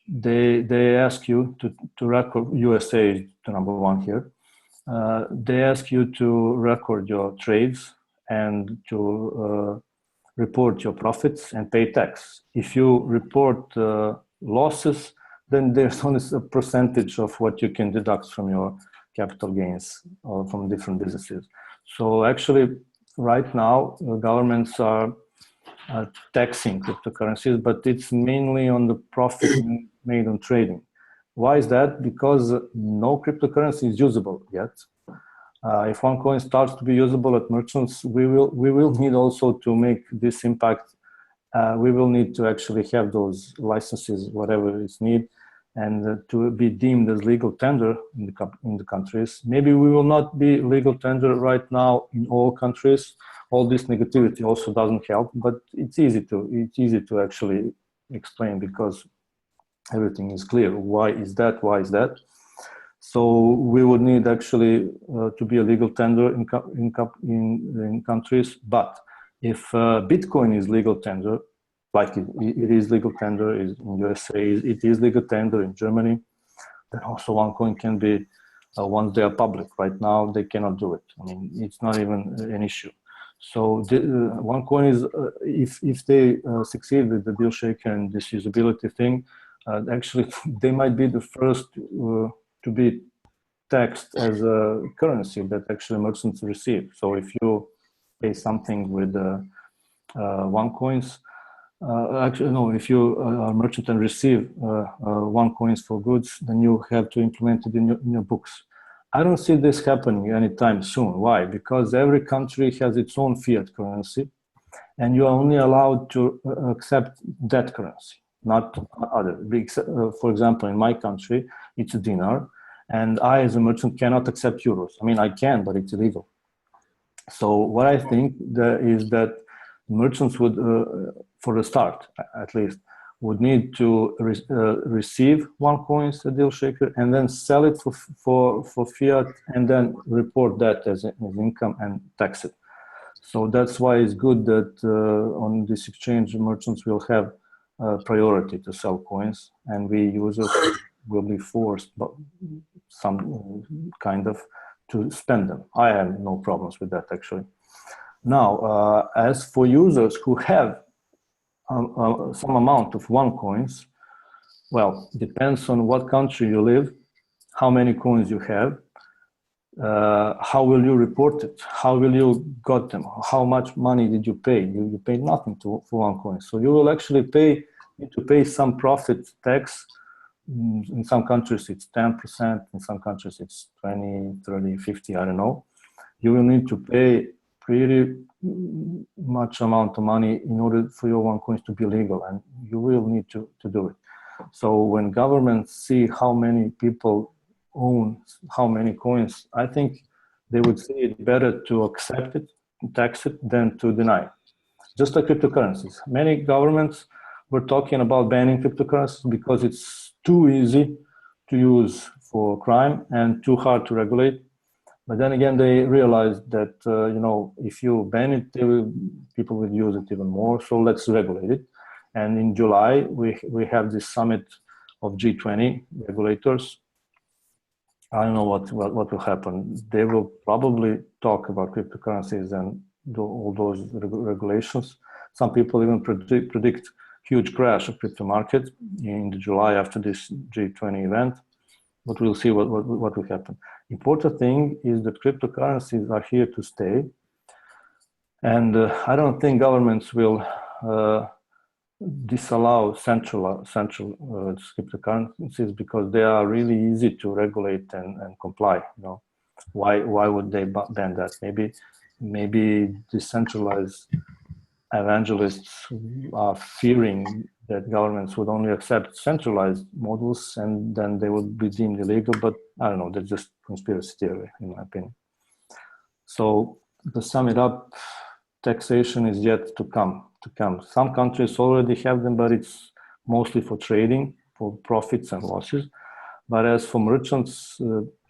they ask you to record. USA is the number one here. They ask you to record your trades and to report your profits and pay tax. If you report losses, then there's only a percentage of what you can deduct from your capital gains or from different businesses. So actually, right now, governments are taxing cryptocurrencies, but it's mainly on the profit made on trading. Why is that? Because no cryptocurrency is usable yet. If Onecoin starts to be usable at merchants, we will need also to make this impact. We will need to actually have those licenses, whatever is needed, and to be deemed as legal tender in the countries. Maybe we will not be legal tender right now in all countries. All this negativity also doesn't help, but it's easy to actually explain because everything is clear. Why is that? Why is that? So we would need actually to be a legal tender in countries. But if Bitcoin is legal tender, like it is legal tender in USA, it is legal tender in Germany, then also Onecoin can be once they are public. Right now, they cannot do it. I mean, it's not even an issue. So Onecoin is, if they succeed with the deal shaker and this usability thing, actually they might be the first to be taxed as a currency that actually merchants receive. So if you pay something with Onecoins, actually no, if you are a merchant and receive Onecoins for goods, then you have to implement it in your books. I don't see this happening anytime soon. Why? Because every country has its own fiat currency, and you are only allowed to accept that currency, not other. For example, in my country, it's a dinar, and I, as a merchant, cannot accept euros. I mean, I can, but it's illegal. So what I think is that merchants would, for the start at least, would need to receive Onecoins, a deal shaker, and then sell it for fiat, and then report that as income and tax it. So that's why it's good that on this exchange, merchants will have priority to sell coins, and we users will be forced, but some kind of, to spend them. I have no problems with that, actually. Now, as for users who have some amount of Onecoins, well, depends on what country you live, how many coins you have, how will you report it, how will you got them, how much money did you pay? You paid nothing for Onecoin. So you will actually need to pay some profit tax. In some countries it's 10%, in some countries it's 20, 30, 50, I don't know. You will need to pay pretty much amount of money in order for your Onecoins to be legal, and you will need to do it. So when governments see how many people own how many coins, I think they would see it better to accept it, tax it, than to deny it. Just like cryptocurrencies. Many governments were talking about banning cryptocurrencies because it's too easy to use for crime and too hard to regulate. But then again, they realized that, if you ban it, people will use it even more. So let's regulate it. And in July, we have this summit of G20 regulators. I don't know what will happen. They will probably talk about cryptocurrencies and do all those regulations. Some people even predict huge crash of crypto market in July after this G20 event. But we'll see what will happen. Important thing is that cryptocurrencies are here to stay, and I don't think governments will disallow central cryptocurrencies because they are really easy to regulate and comply. Why would they ban that? Maybe decentralized evangelists are fearing that governments would only accept centralized models and then they would be deemed illegal, but I don't know, that's just conspiracy theory in my opinion. So to sum it up, taxation is yet to come. Some countries already have them, but it's mostly for trading, for profits and losses. But as for merchants,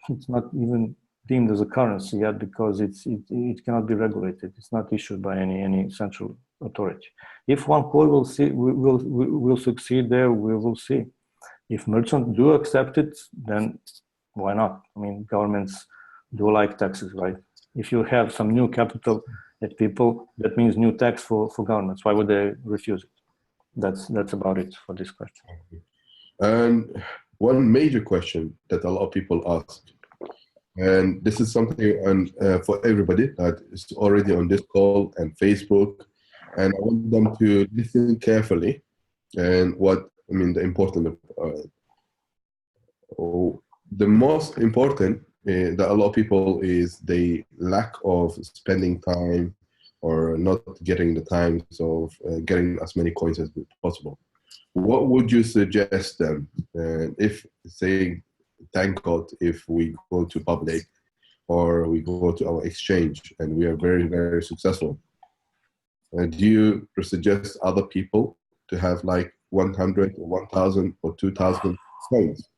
it's not even deemed as a currency yet because it cannot be regulated. It's not issued by any central authority. If Onecoin will succeed there, we will see. If merchants do accept it, then why not? I mean, governments do like taxes, right? If you have some new capital at people, that means new tax for governments. Why would they refuse it? That's about it for this question. And one major question that a lot of people ask, and this is something for everybody that is already on this call and Facebook, and I want them to listen carefully. And the important, the most important that a lot of people is the lack of spending time or not getting the time of getting as many coins as possible. What would you suggest them? If, say, thank God, if we go to public or we go to our exchange and we are very, very successful, do you suggest other people to have like 100 or 1,000 or 2,000 coins?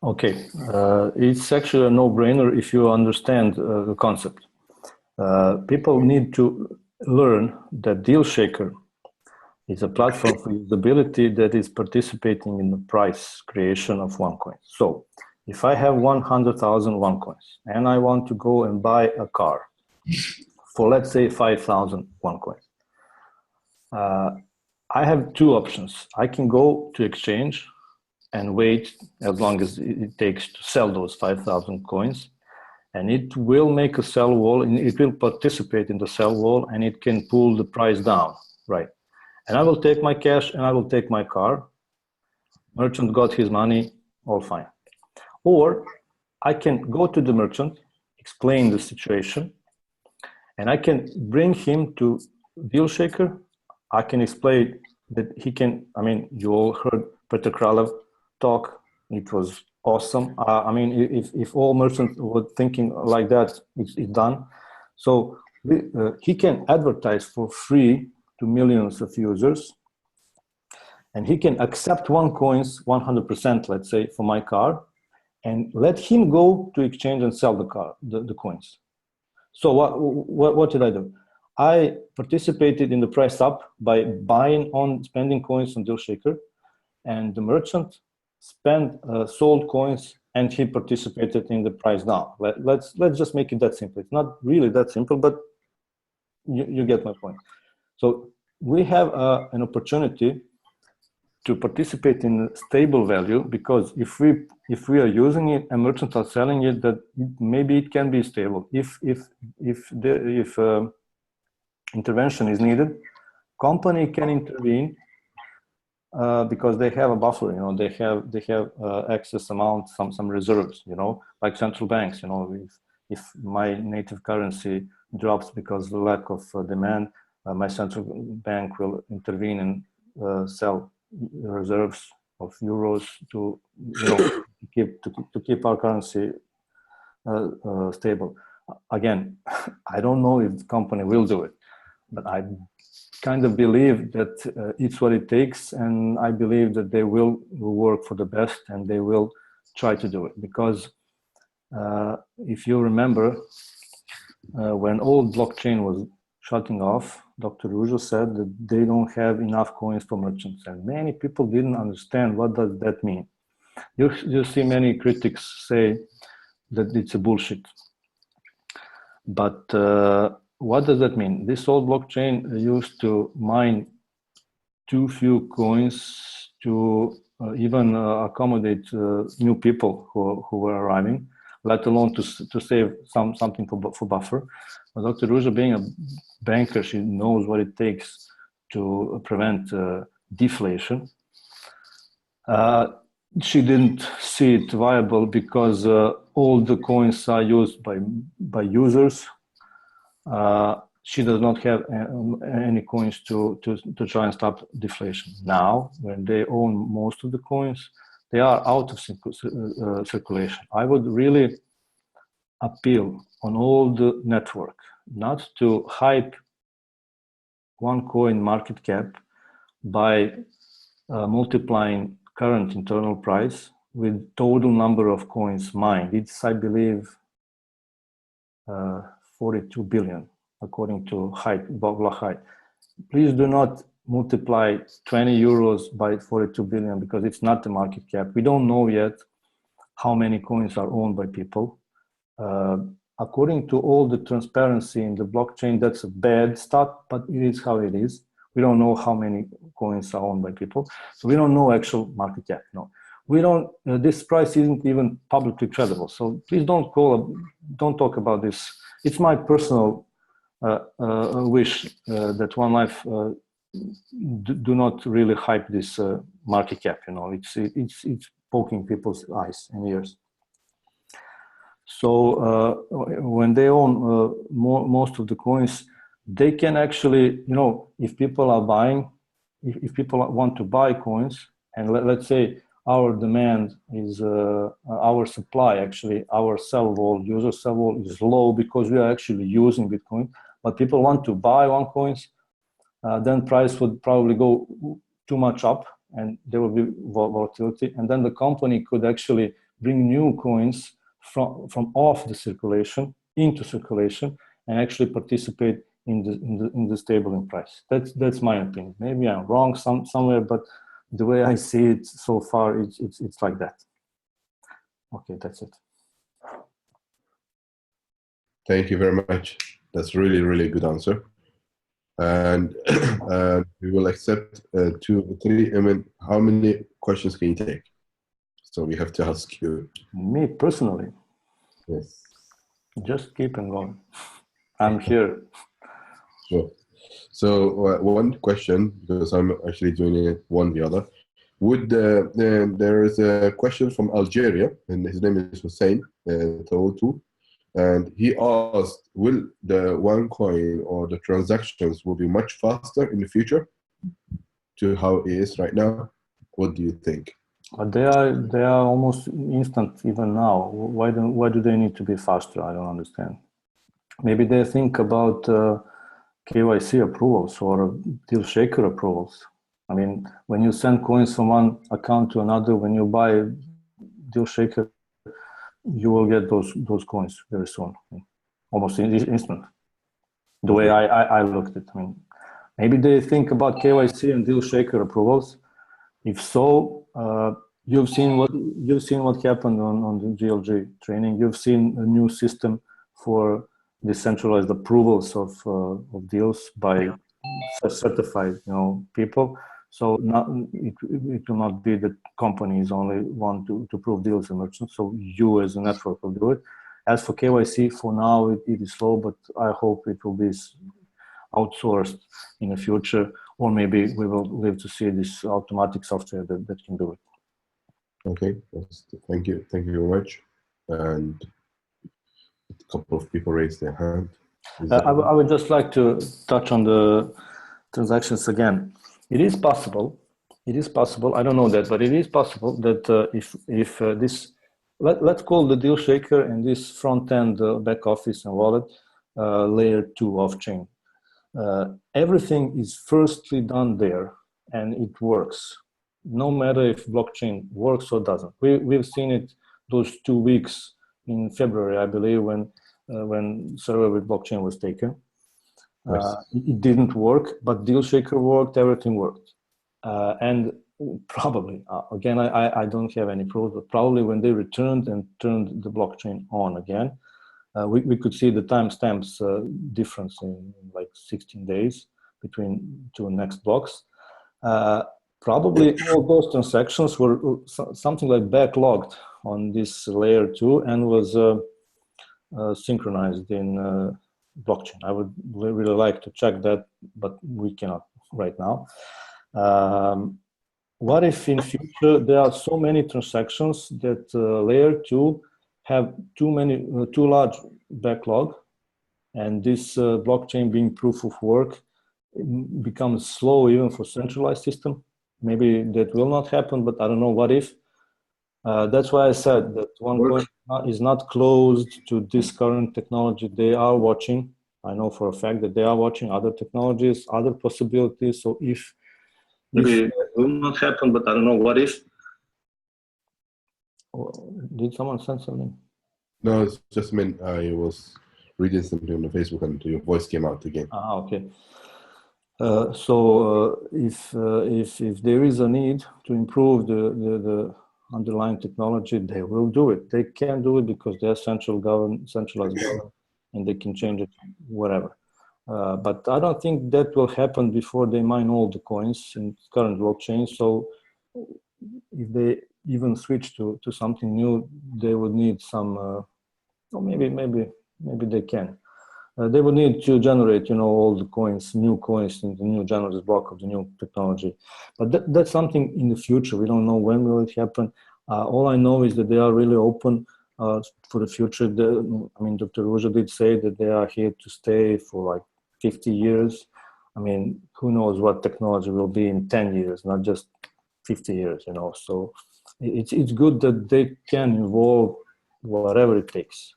Okay, it's actually a no-brainer if you understand the concept. People need to learn that deal shaker It's a platform for usability that is participating in the price creation of Onecoin. So if I have 100,000 Onecoins and I want to go and buy a car for, let's say, 5,000 Onecoins, I have two options. I can go to exchange and wait as long as it takes to sell those 5,000 coins, and it will make a sell wall, and it will participate in the sell wall, and it can pull the price down, right? And I will take my cash and I will take my car. Merchant got his money, all fine. Or I can go to the merchant, explain the situation, and I can bring him to Deal Shaker. I can explain that he can, I mean, you all heard Peter Kralev talk. It was awesome. I mean, if all merchants were thinking like that, it's done. So he can advertise for free to millions of users, and he can accept Onecoins 100%, let's say, for my car, and let him go to exchange and sell the coins. So what did I do? I participated in the price up by buying on spending coins on Deal Shaker, and the merchant sold coins, and he participated in the price down. Let's just make it that simple. It's not really that simple, but you get my point. So we have an opportunity to participate in stable value, because if we are using it and merchants are selling it, that maybe it can be stable. If intervention is needed, company can intervene because they have a buffer. You know, they have excess amount, some reserves. You know, like central banks. You know, if my native currency drops because of the lack of demand, my central bank will intervene and sell reserves of euros to, you know, to keep our currency stable. Again, I don't know if the company will do it, but I kind of believe that it's what it takes, and I believe that they will work for the best, and they will try to do it. Because if you remember, when old blockchain was shutting off, Dr. Rujo said that they don't have enough coins for merchants, and many people didn't understand what does that mean. You see many critics say that it's a bullshit. But what does that mean? This old blockchain used to mine too few coins to even accommodate new people who were arriving, let alone to save something for buffer. But Dr. Ruja, being a banker, she knows what it takes to prevent deflation. She didn't see it viable because all the coins are used by users. She does not have any coins to try and stop deflation. Now, when they own most of the coins, they are out of circulation. I would really appeal on all the network not to hype Onecoin market cap by multiplying current internal price with total number of coins mined. It's, I believe, 42 billion, according to Block Height. Please do not multiply 20 euros by 42 billion, because it's not the market cap. We don't know yet how many coins are owned by people. According to all the transparency in the blockchain, that's a bad start, but it is how it is. We don't know how many coins are owned by people, so we don't know actual market cap. No, we don't. This price isn't even publicly tradable. So please don't talk about this. It's my personal wish that One Life do not really hype this market cap. You know, it's poking people's eyes and ears. So when they own most of the coins, they can actually, you know, if people are buying, if people want to buy coins, and let's say our demand is, our supply, actually, our sell wall, user sell wall is low because we are actually using Bitcoin, but people want to buy Onecoins, then price would probably go too much up and there will be volatility. And then the company could actually bring new coins from off the circulation into circulation and actually participate in the stabling price. That's my opinion. Maybe I'm wrong somewhere, but the way I see it so far, it's like that. Okay, that's it. Thank you very much. That's really, really good answer. And we will accept 2 or 3. I mean, how many questions can you take? So we have to ask you. Me personally, Yes. just keep on going. I'm here. Sure. So one question, because I'm actually doing it one the other. There is a question from Algeria, and his name is Hussein Taoutou, and he asked, will the Onecoin or the transactions will be much faster in the future to how it is right now? What do you think? But they are almost instant even now. Why do they need to be faster? I don't understand. Maybe they think about KYC approvals or deal shaker approvals. I mean, when you send coins from one account to another, when you buy deal shaker, you will get those coins very soon, almost instant. The way I looked at it. I mean, maybe they think about KYC and deal shaker approvals. If so, you've seen what happened on the GLG training. You've seen a new system for decentralized approvals of deals by certified people. So it will not be that companies only want to prove deals and merchants. So you as a network will do it. As for KYC, for now it is slow, but I hope it will be outsourced in the future, or maybe we will live to see this automatic software that can do it. Okay, thank you very much. And a couple of people raised their hand. I would just like to touch on the transactions again. It is possible. I don't know that, but it is possible that if this, let's call the deal shaker and this front end back office and wallet layer 2 off chain. Everything is firstly done there, and it works. No matter if blockchain works or doesn't. We've seen it those 2 weeks in February, I believe, when server with blockchain was taken. It didn't work, but deal shaker worked. Everything worked, and probably again, I don't have any proof, but probably when they returned and turned the blockchain on again, we could see the timestamps difference in like 16 days between 2 next blocks. Probably all those transactions were something like backlogged on this layer 2 and was synchronized in blockchain. I would really like to check that, but we cannot right now. What if in future there are so many transactions that layer 2 have too large backlog, and this blockchain being proof of work becomes slow even for centralized system? Maybe that will not happen, but I don't know what if. That's why I said that Onecoin is not closed to this current technology. They are watching. I know for a fact that they are watching other technologies, other possibilities. So if maybe it will not happen, but I don't know what if. Did someone send something? No, it's just meant I was reading something on the Facebook and your voice came out again. Okay. So if there is a need to improve the underlying technology, they will do it. They can do it because they are centralized government, and they can change it whatever. But I don't think that will happen before they mine all the coins in current blockchain. So if they even switch to something new, they would need some, or maybe they can. They would need to generate, all the coins, new coins in the new generous block of the new technology. But that's something in the future. We don't know when will it happen. All I know is that they are really open for the future. Dr. Ruja did say that they are here to stay for like 50 years. I mean, who knows what technology will be in 10 years, not just 50 years, So it's good that they can evolve whatever it takes,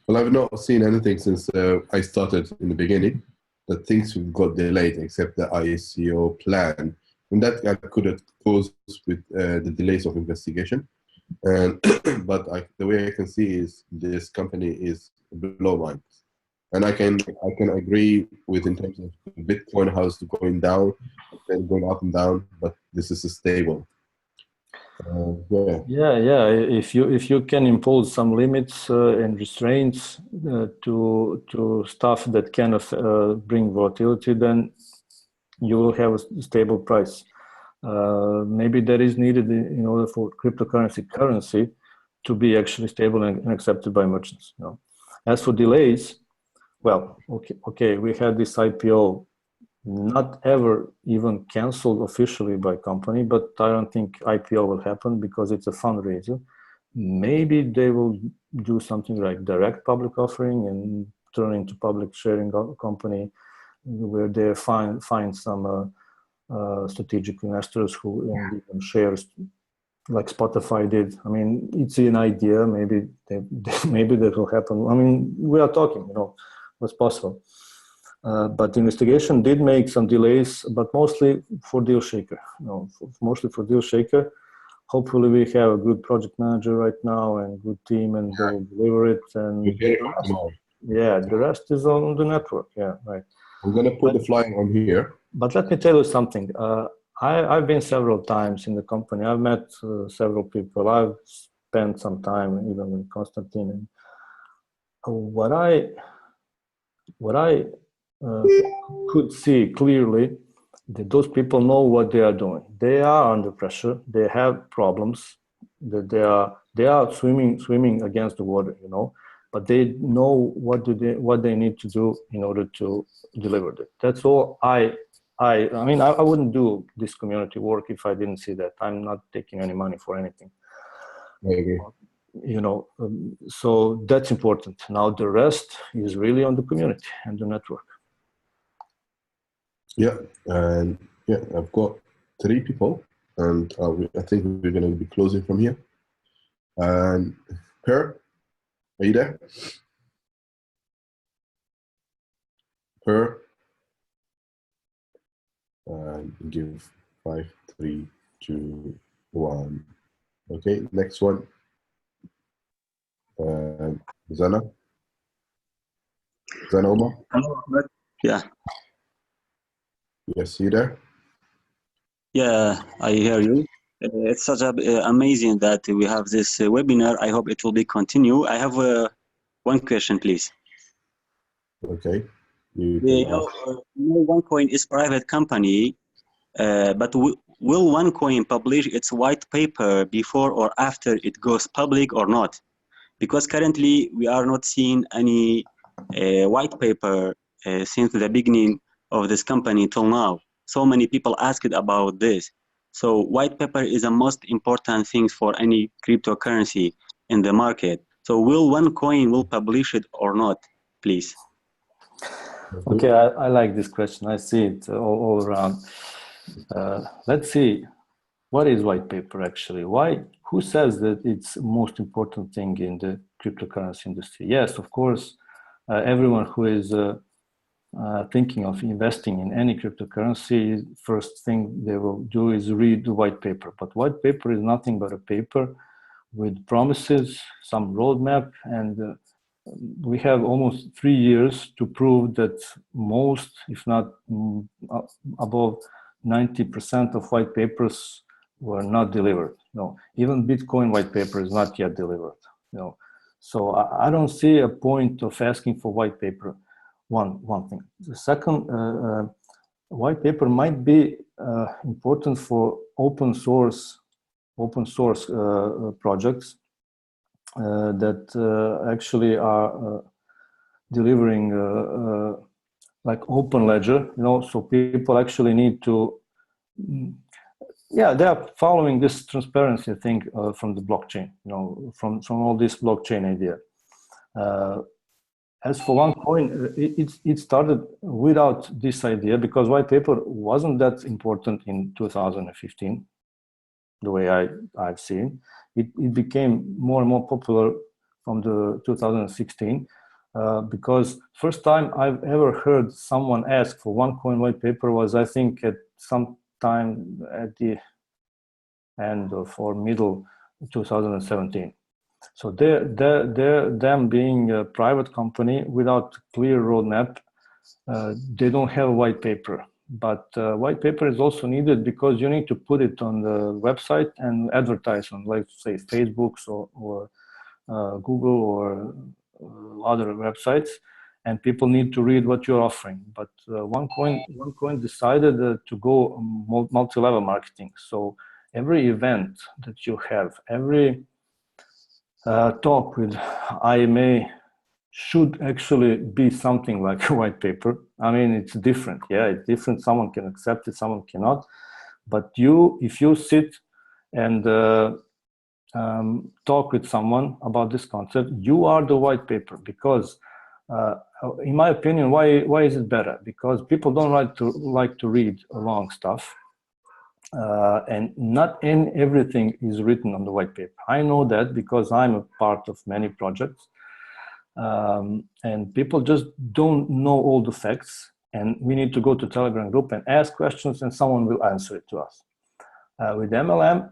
Well, I've not seen anything since I started in the beginning that things got delayed except the ICO plan. And that could have caused with the delays of investigation. And but the way I can see is this company is below mine. And I can agree with in terms of Bitcoin, how it's going down, then going up and down, but this is stable. Yeah. If you can impose some limits and restraints to stuff that kind of bring volatility, then you will have a stable price. Maybe that is needed in order for currency to be actually stable and accepted by merchants. You know. As for delays, well, okay, we had this IPO not ever even canceled officially by company, but I don't think IPO will happen because it's a fundraiser. Maybe they will do something like direct public offering and turn into public sharing company where they find some strategic investors who give them shares like Spotify did. I mean, it's an idea. Maybe maybe that will happen. I mean, we are talking, you know, what's possible. But the investigation did make some delays, but mostly for deal shaker. You know, mostly for deal shaker. Hopefully, we have a good project manager right now and good team, and they will deliver it. And the rest is on the network. Yeah, right. I'm gonna put the flyer on here. But let me tell you something. I've been several times in the company. I've met several people. I've spent some time even with Konstantin. And what I could see clearly that those people know what they are doing. They are under pressure. They have problems. That they are swimming against the water, you know. But they know what they need to do in order to deliver that. That's all. I mean, I wouldn't do this community work if I didn't see that. I'm not taking any money for anything. Maybe. You know, so that's important. Now the rest is really on the community and the network. Yeah, and yeah, I've got 3 people, and I think we're going to be closing from here. And Per, are you there? Per, and give 5, 3, 2, 1. Okay, next one. Zana Omar? Yeah. Yes, you there? Yeah, I hear you. It's such amazing that we have this webinar. I hope it will be continue. I have one question, please. Okay. Onecoin is private company, but will Onecoin publish its white paper before or after it goes public or not? Because currently we are not seeing any white paper since the beginning of this company till now. So many people asked about this. So white paper is the most important thing for any cryptocurrency in the market. So will Onecoin will publish it or not, please? Okay, I like this question. I see it all around. Let's see, what is white paper actually? Who says that it's the most important thing in the cryptocurrency industry? Yes, of course, everyone who is thinking of investing in any cryptocurrency, first thing they will do is read the white paper. But white paper is nothing but a paper with promises, some roadmap, and we have almost 3 years to prove that most, if not above 90% of white papers were not delivered. No, even Bitcoin white paper is not yet delivered. No, so I don't see a point of asking for white paper. One thing. The second, white paper might be important for open source projects that actually are delivering like open ledger, you know, so people actually need to, yeah, they are following this transparency thing from the blockchain, you know, from all this blockchain idea. As for Onecoin, it started without this idea because white paper wasn't that important in 2015, the way I've seen. It became more and more popular from the 2016 because first time I've ever heard someone ask for Onecoin white paper was, I think, at some time at the end of or middle 2017. So them being a private company without clear roadmap, they don't have a white paper. But white paper is also needed because you need to put it on the website and advertise on, like, say, Facebook or Google or other websites, and people need to read what you're offering. But OneCoin decided to go multi-level marketing. So every event that you have, every talk with IMA should actually be something like a white paper. I mean, it's different. Yeah, it's different. Someone can accept it, someone cannot. But if you sit and talk with someone about this concept, you are the white paper. Because in my opinion, why is it better? Because people don't like to read long stuff, and not everything is written on the white paper. I know that because I'm a part of many projects, and people just don't know all the facts, and we need to go to Telegram group and ask questions, and someone will answer it to us. With MLM,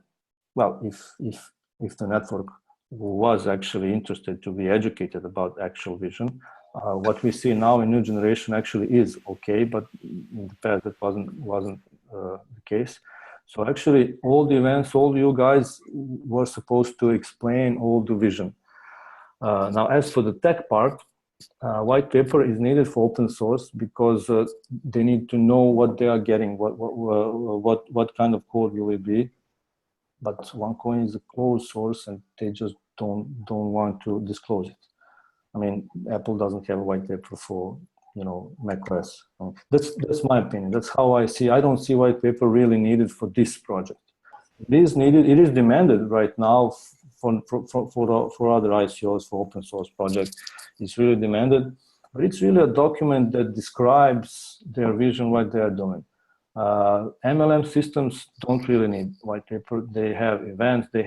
well, if the network was actually interested to be educated about actual vision, what we see now in new generation actually is okay, but in the past that wasn't the case. So actually, all the events, all you guys were supposed to explain all the vision. Now, as for the tech part, white paper is needed for open source because they need to know what they are getting, what kind of code will it be. But OneCoin is a closed source, and they just don't want to disclose it. I mean, Apple doesn't have a white paper for, macOS. That's my opinion. That's how I see. I don't see white paper really needed for this project. It is needed. It is demanded right now for other ICOs, for open source projects. It's really demanded, but it's really a document that describes their vision, what they are doing. MLM systems don't really need white paper. They have events. They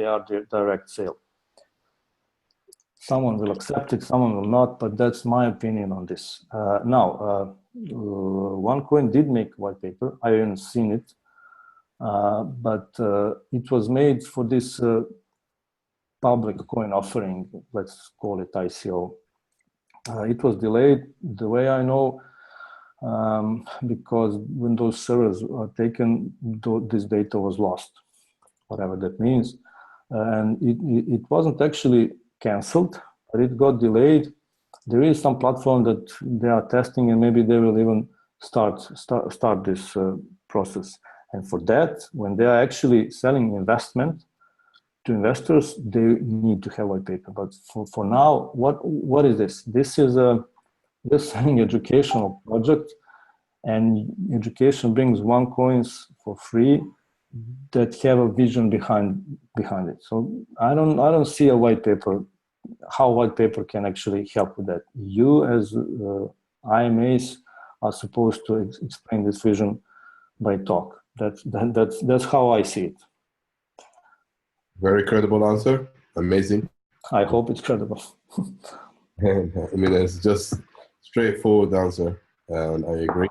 are their direct sale. Someone will accept it, someone will not, but that's my opinion on this. Now, OneCoin did make white paper. I haven't seen it, but it was made for this public coin offering, let's call it ICO. It was delayed, the way I know, because when those servers are taken, this data was lost, whatever that means. And it wasn't actually canceled, but it got delayed. There is some platform that they are testing, and maybe they will even start this process. And for that, when they are actually selling investment to investors, they need to have white paper. But for now, what is this? This is an educational project, and education brings OneCoins for free that have a vision behind it. So I don't see a white paper, how white paper can actually help with that. You as IMAs are supposed to explain this vision by talk. That's how I see it. Very credible answer. Amazing. I hope it's credible. I mean, it's just straightforward answer, and I agree.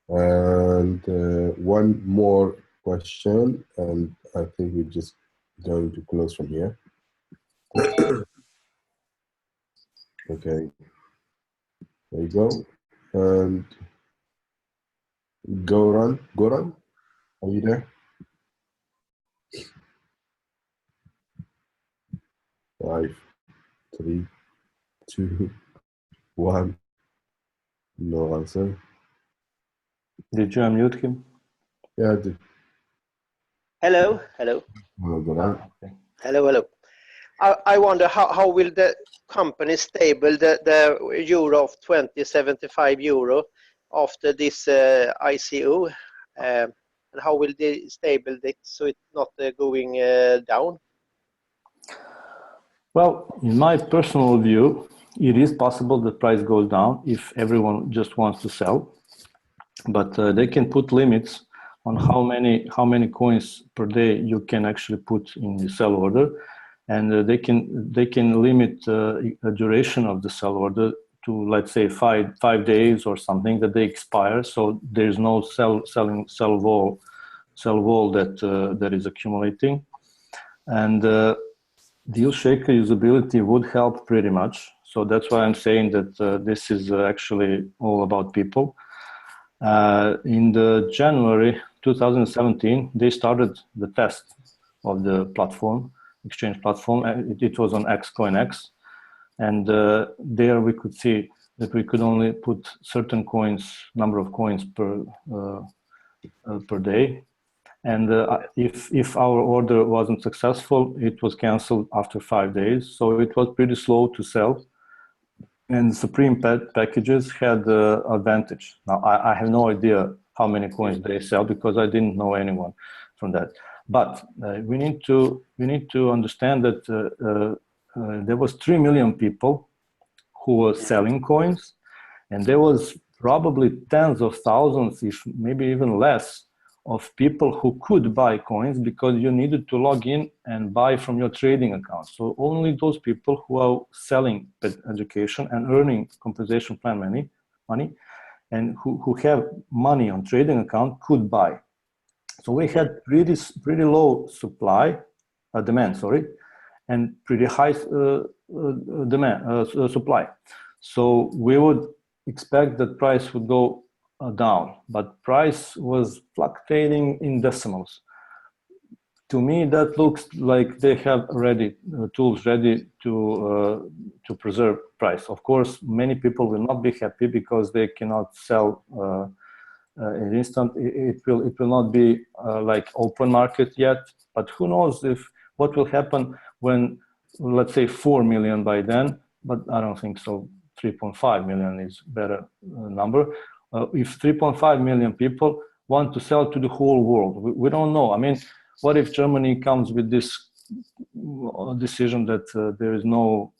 And one more question, and I think we're just going to close from here. Okay, there you go. And Goran, are you there? 5, 3, 2, 1. No answer. Did you unmute him? Yeah, I did. Hello. Hello, Goran. Okay. Hello. I wonder how will the company stable the euro of 2075 euro after this ICO, and how will they stable it so it's not going down? Well, in my personal view, it is possible the price goes down if everyone just wants to sell, but they can put limits on how many coins per day you can actually put in the sell order, and they can limit a duration of the sell order to, let's say, five days or something, that they expire. So there's no sell wall that is accumulating, and Deal shaker usability would help pretty much. So that's why I'm saying that this is actually all about people. In the January 2017, they started the test of the platform, exchange platform. It was on Xcoinx. And there we could see that we could only put certain coins, number of coins per day. And if our order wasn't successful, it was canceled after 5 days. So it was pretty slow to sell. And Supreme packages had the advantage. Now, I have no idea how many coins they sell because I didn't know anyone from that. But we need to understand that there was 3 million people who were selling coins, and there was probably tens of thousands, if maybe even less, of people who could buy coins because you needed to log in and buy from your trading account. So only those people who are selling education and earning compensation plan money and who have money on trading account could buy. So we had pretty low demand, and pretty high supply. So we would expect that price would go down, but price was fluctuating in decimals. To me, that looks like they have tools ready to preserve price. Of course, many people will not be happy because they cannot sell in instant. It will not be like open market yet, but who knows what will happen when, let's say, 4 million by then, but I don't think so. 3.5 million is better number. If 3.5 million people want to sell to the whole world, we don't know. I mean, what if Germany comes with this decision that there is no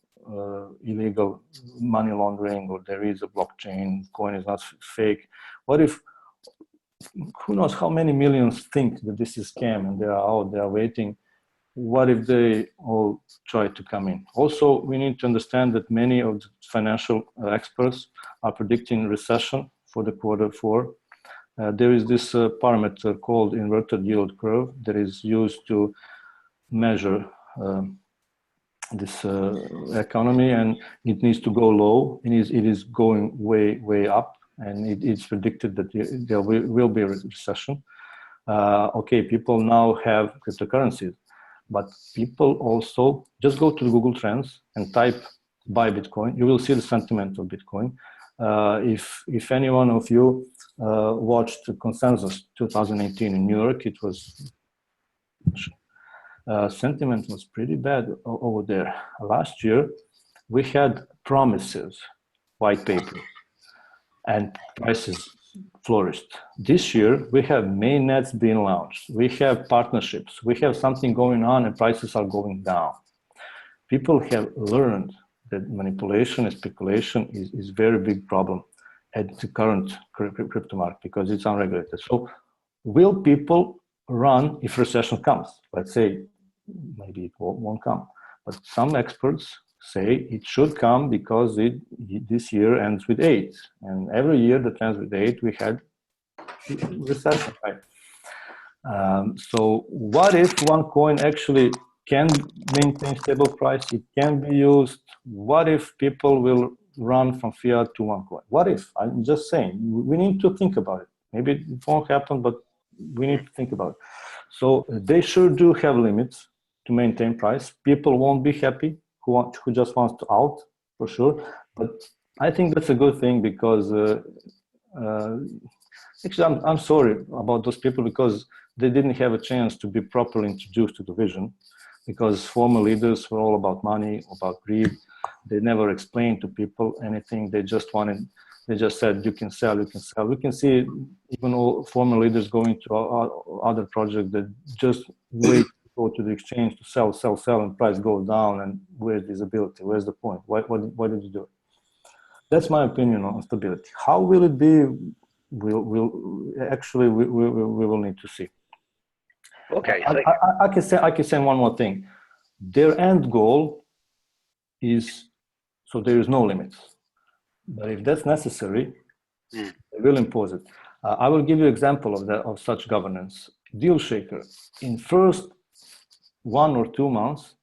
illegal money laundering, or there is a blockchain, coin is not fake? What if, who knows how many millions think that this is scam and they are out, they are waiting? What if they all try to come in? Also, we need to understand that many of the financial experts are predicting recession for the Q4. There is this parameter called inverted yield curve that is used to measure this economy, and it needs to go low, and it is going way up, and it's predicted that there will be a recession. Okay, people now have cryptocurrencies, but people also just go to the Google Trends and type buy Bitcoin. You will see the sentiment of Bitcoin. If any one of you watched Consensus 2018 in New York, it was sentiment was pretty bad over there. Last year, we had promises, white paper, and prices flourished. This year, we have mainnets being launched. We have partnerships. We have something going on, and prices are going down. People have learned that manipulation and speculation is a very big problem at the current crypto market because it's unregulated. So will people run if recession comes? Let's say maybe it won't come, but some experts say it should come because this year ends with 8, and every year that ends with 8 we had recession, right? So what if one coin actually can maintain stable price? It can be used. What if people will run from fiat to Onecoin? What if? I'm just saying, we need to think about it. Maybe it won't happen, but we need to think about it. So they sure do have limits to maintain price. People won't be happy who just wants to out, for sure. But I think that's a good thing because actually I'm sorry about those people because they didn't have a chance to be properly introduced to the vision, because former leaders were all about money, about greed. They never explained to people anything. They just said, you can sell, you can sell. We can see even all former leaders going to other projects that just wait to go to the exchange to sell, and price goes down, and where's visibility? Where's the point? Why did you do it? That's my opinion on stability. How will it be? We will need to see. Okay. I can say one more thing. Their end goal is, so there is no limits. But if that's necessary, they will impose it. I will give you an example of such governance. Deal shaker. In first 1 or 2 months,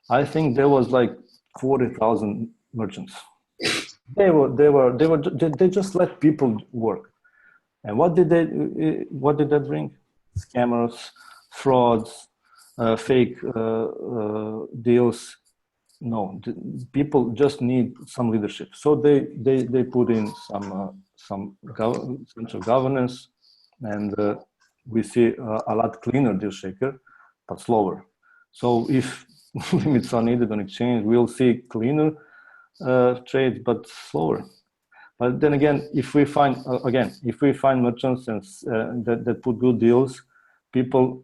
I think there was like 40,000 merchants. They just let people work. And what did they bring? Scammers, frauds, fake deals. No, people just need some leadership. So they put in some central governance, and we see a lot cleaner deal shaker, but slower. So if limits are needed on exchange, we'll see cleaner trades, but slower. But then again, if we find merchants and that put good deals, people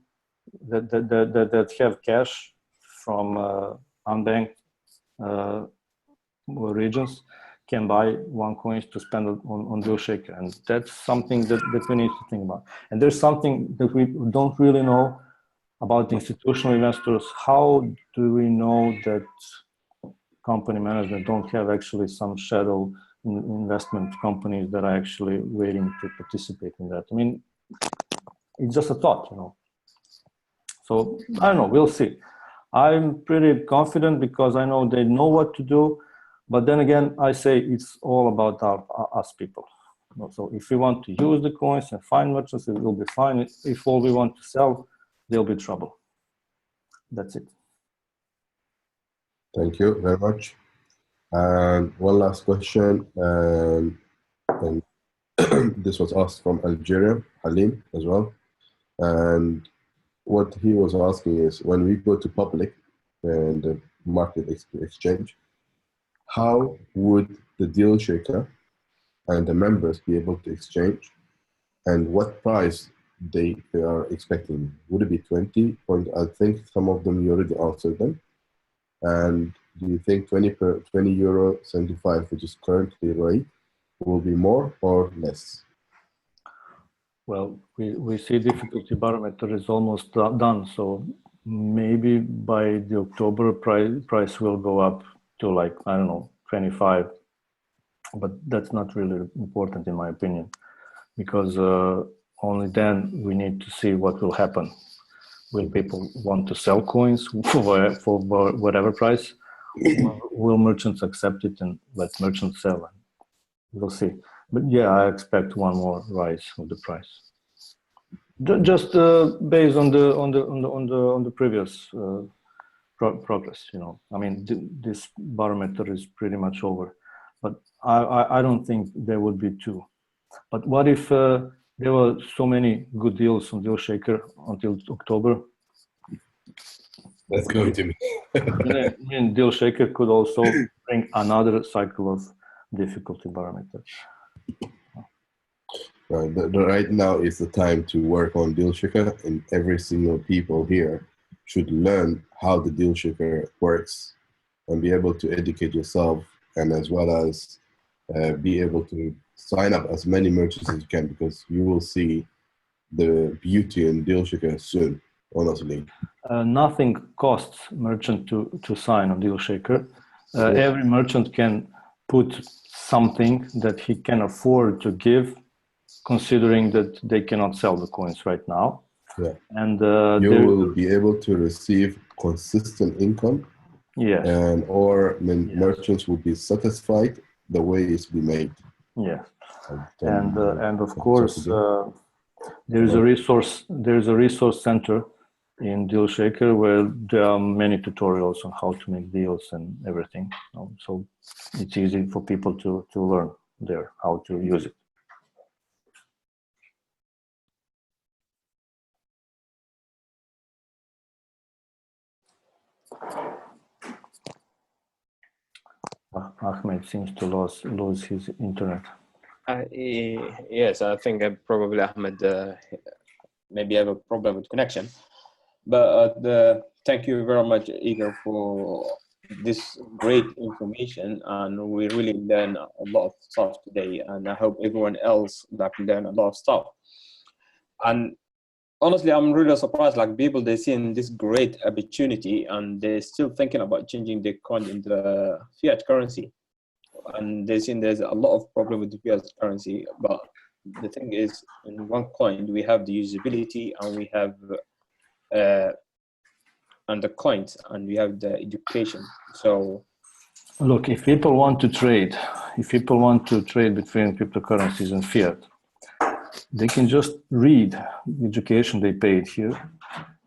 that have cash from unbanked regions can buy Onecoins to spend on deal shaker, and that's something that we need to think about. And there's something that we don't really know about institutional investors. How do we know that company management don't have actually some shadow investment companies that are actually waiting to participate in that? I mean, it's just a thought, you know. So I don't know, we'll see. I'm pretty confident because I know they know what to do. But then again, I say it's all about us people. So if we want to use the coins and find merchants, it will be fine. If all we want to sell, there'll be trouble. That's it. Thank you very much. And one last question, and this was asked from Algeria, Halim as well. And what he was asking is, when we go to public and the market exchange, how would the deal shaker and the members be able to exchange, and what price they are expecting? Would it be 20? I think some of them you already answered them. And do you think 20 euro 75, which is currently rate, will be more or less? Well, we see difficulty barometer is almost done, so maybe by the October price will go up to, like, I don't know, 25, but that's not really important in my opinion, because only then we need to see what will happen. Will people want to sell coins for whatever price? Will merchants accept it and let merchants sell? We'll see. But yeah, I expect one more rise of the price. Just based on the previous progress, you know. I mean, this barometer is pretty much over, but I don't think there would be two. But what if there were so many good deals on Deal Shaker until October? That's going to be. And Deal Shaker could also bring another cycle of difficulty barometer. Right now is the time to work on Deal Shaker, and every single people here should learn how the Deal Shaker works and be able to educate yourself, and as well as be able to sign up as many merchants as you can, because you will see the beauty in Deal Shaker soon, honestly. Nothing costs merchant to sign on Deal Shaker. Every merchant can put something that he can afford to give, considering that they cannot sell the coins right now. Yeah. And you will be able to receive consistent income. Yes. And merchants will be satisfied the way it's been made. Yeah. And of course, there's a resource center in Deal Shaker where there are many tutorials on how to make deals and everything. So it's easy for people to learn there how to use it. Ahmed seems to lose his internet. Yes, I think probably Ahmed maybe have a problem with connection. But thank you very much, Igor, for this great information, and we really learned a lot of stuff today, and I hope everyone else learn a lot of stuff. And honestly, I'm really surprised, like people, they seen this great opportunity and they're still thinking about changing the coin into the fiat currency. And they seen there's a lot of problem with the fiat currency, but the thing is, in Onecoin, we have the usability and we have and the coins, and we have the education. So look, if people want to trade between cryptocurrencies and fiat, they can just read the education they paid here,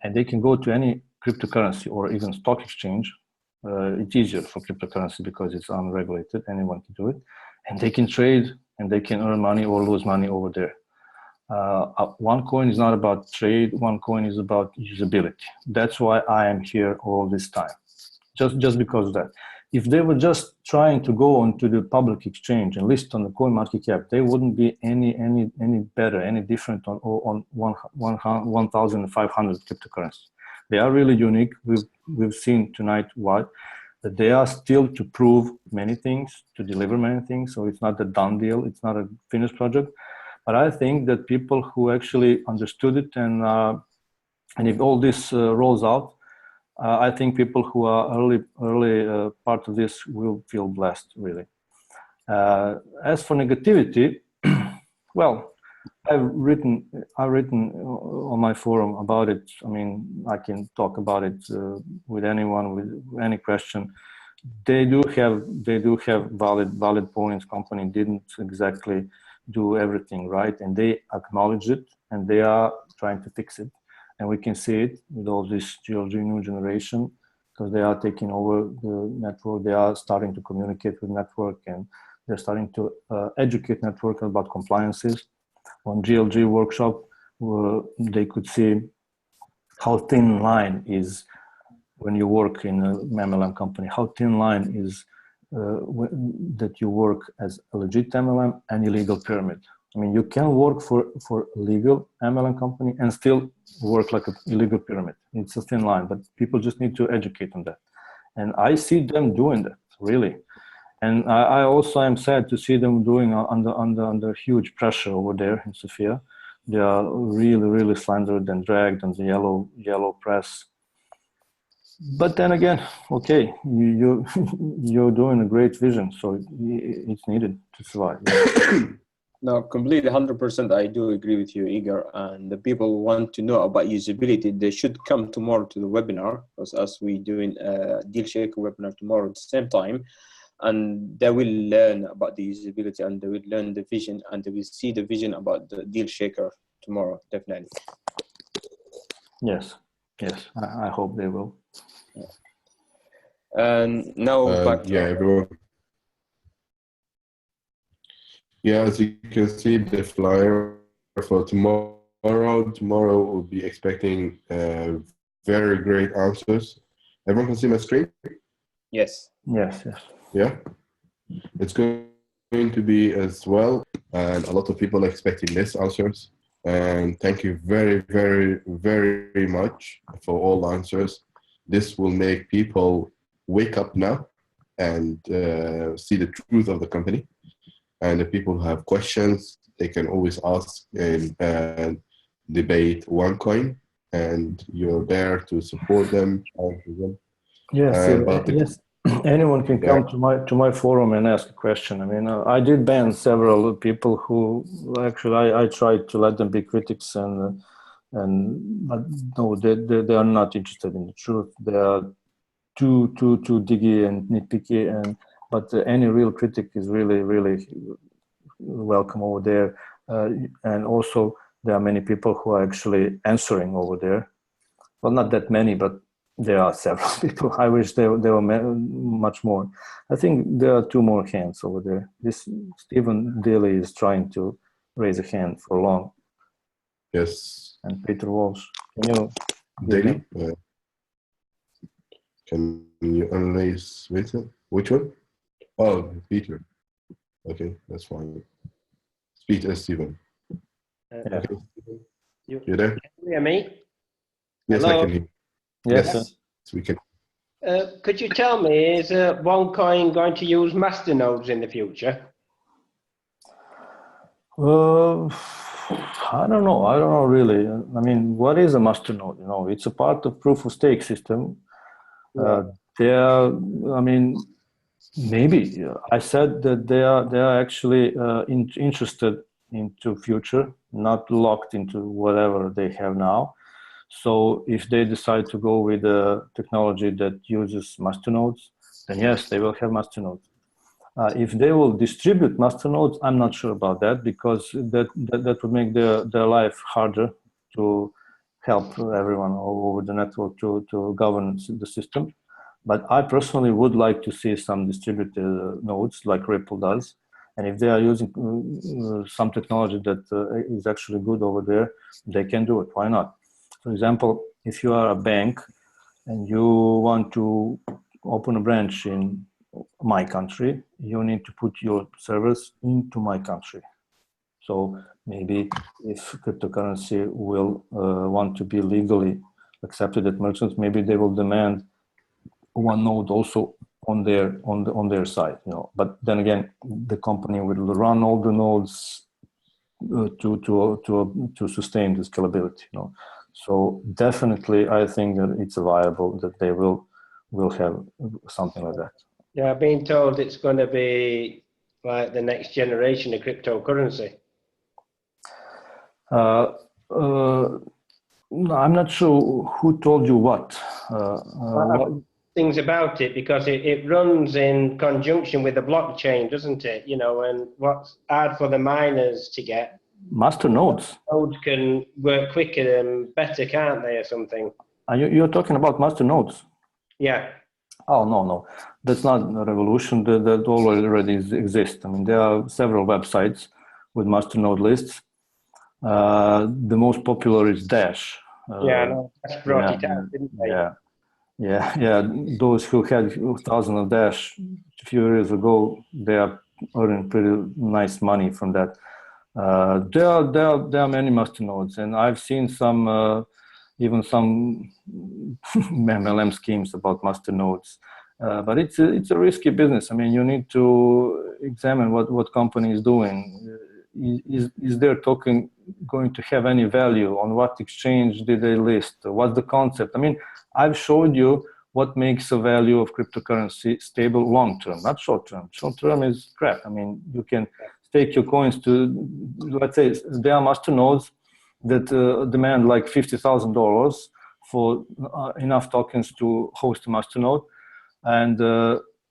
and they can go to any cryptocurrency or even stock exchange. It's easier for cryptocurrency because it's unregulated, anyone can do it, and they can trade and they can earn money or lose money over there. Onecoin is not about trade. Onecoin is about usability. That's why I am here all this time, just because of that. If they were just trying to go onto the public exchange and list on the CoinMarketCap, they wouldn't be any better, any different on 1,500 cryptocurrencies. They are really unique. We've seen tonight that they are still to prove many things, to deliver many things. So it's not a done deal. It's not a finished project. But I think that people who actually understood it and if all this rolls out, I think people who are early part of this will feel blessed, really. As for negativity, well, I've written on my forum about it. I mean, I can talk about it with anyone with any question. They do have valid points. Company didn't exactly do everything right, and they acknowledge it, and they are trying to fix it. And we can see it with all this GLG new generation, because they are taking over the network. They are starting to communicate with network, and they're starting to educate network about compliances. On GLG workshop, they could see how thin line is when you work in a MLM company, how thin line is that you work as a legit MLM and illegal pyramid. I mean, you can work for a legal MLM company and still work like an illegal pyramid. It's a thin line, but people just need to educate on that. And I see them doing that, really. And I also am sad to see them doing under huge pressure over there in Sofia. They are really slandered and dragged on the yellow press. But then again, okay, you're doing a great vision, so it's needed to survive. no, completely 100%. I do agree with you, Igor. And the people want to know about usability. They should come tomorrow to the webinar, because as we doing a deal shaker webinar tomorrow at the same time, and they will learn about the usability, and they will learn the vision, and they will see the vision about the deal shaker tomorrow, definitely. Yes, I hope they will. Yeah. And now back to everyone. Yeah, as you can see, the flyer for tomorrow we'll be expecting very great answers. Everyone can see my screen? Yes. Yeah, it's going to be as well, and a lot of people are expecting these answers. And thank you very much for all answers. This will make people wake up now and see the truth of the company. And if people have questions, they can always ask in debate Onecoin, and you're there to support them. Yes. Anyone can come to my forum and ask a question. I mean, I did ban several people who actually I tried to let them be critics, but no, they are not interested in the truth. They are too diggy and nitpicky, but any real critic is really welcome over there. And also there are many people who are actually answering over there. Well, not that many, but there are several people. I wish there were much more. I think there are 2 more hands over there. This Stephen Daly is trying to raise a hand for long. Yes. And Peter Walsh. Can you Daly? Can you unraise Peter? Which one? Oh, Peter. Okay, that's fine. Speak as Stephen. Okay. You there? Can you hear me? Yes, Hello? I can hear. Yes, we can. Could you tell me, is Onecoin going to use masternodes in the future? I don't know really. I mean, what is a masternode? You know, it's a part of proof of stake system. I mean, maybe I said that they are actually interested into future, not locked into whatever they have now. So if they decide to go with a technology that uses masternodes, then yes, they will have masternodes. If they will distribute masternodes, I'm not sure about that, because that would make their life harder to help everyone all over the network to govern the system. But I personally would like to see some distributed nodes like Ripple does. And if they are using some technology that is actually good over there, they can do it. Why not? For example, if you are a bank and you want to open a branch in my country, you need to put your servers into my country. So maybe if cryptocurrency will want to be legally accepted at merchants, maybe they will demand one node also on their side, you know. But then again, the company will run all the nodes to sustain the scalability, you know. So definitely, I think that it's viable that they will have something like that. Yeah, I've been told it's going to be like the next generation of cryptocurrency. I'm not sure who told you what. Things about it, because it runs in conjunction with the blockchain, doesn't it? You know, and what's hard for the miners to get. Master nodes. Nodes can work quicker and better, can't they, or something? You're talking about master nodes? Yeah. Oh, no. That's not a revolution. That already exists. I mean, there are several websites with master node lists. The most popular is Dash. Dash brought it out, didn't they? Yeah. Those who had 1,000 of Dash a few years ago, they are earning pretty nice money from that. There are many masternodes, and I've seen some even some MLM schemes about masternodes. But it's a risky business. I mean, you need to examine what company is doing. Is their token going to have any value? On what exchange did they list? What's the concept? I mean, I've showed you what makes a value of cryptocurrency stable long term, not short term. Short term is crap. I mean, you can stake your coins to, let's say, there are masternodes that demand like $50,000 for enough tokens to host a masternode, and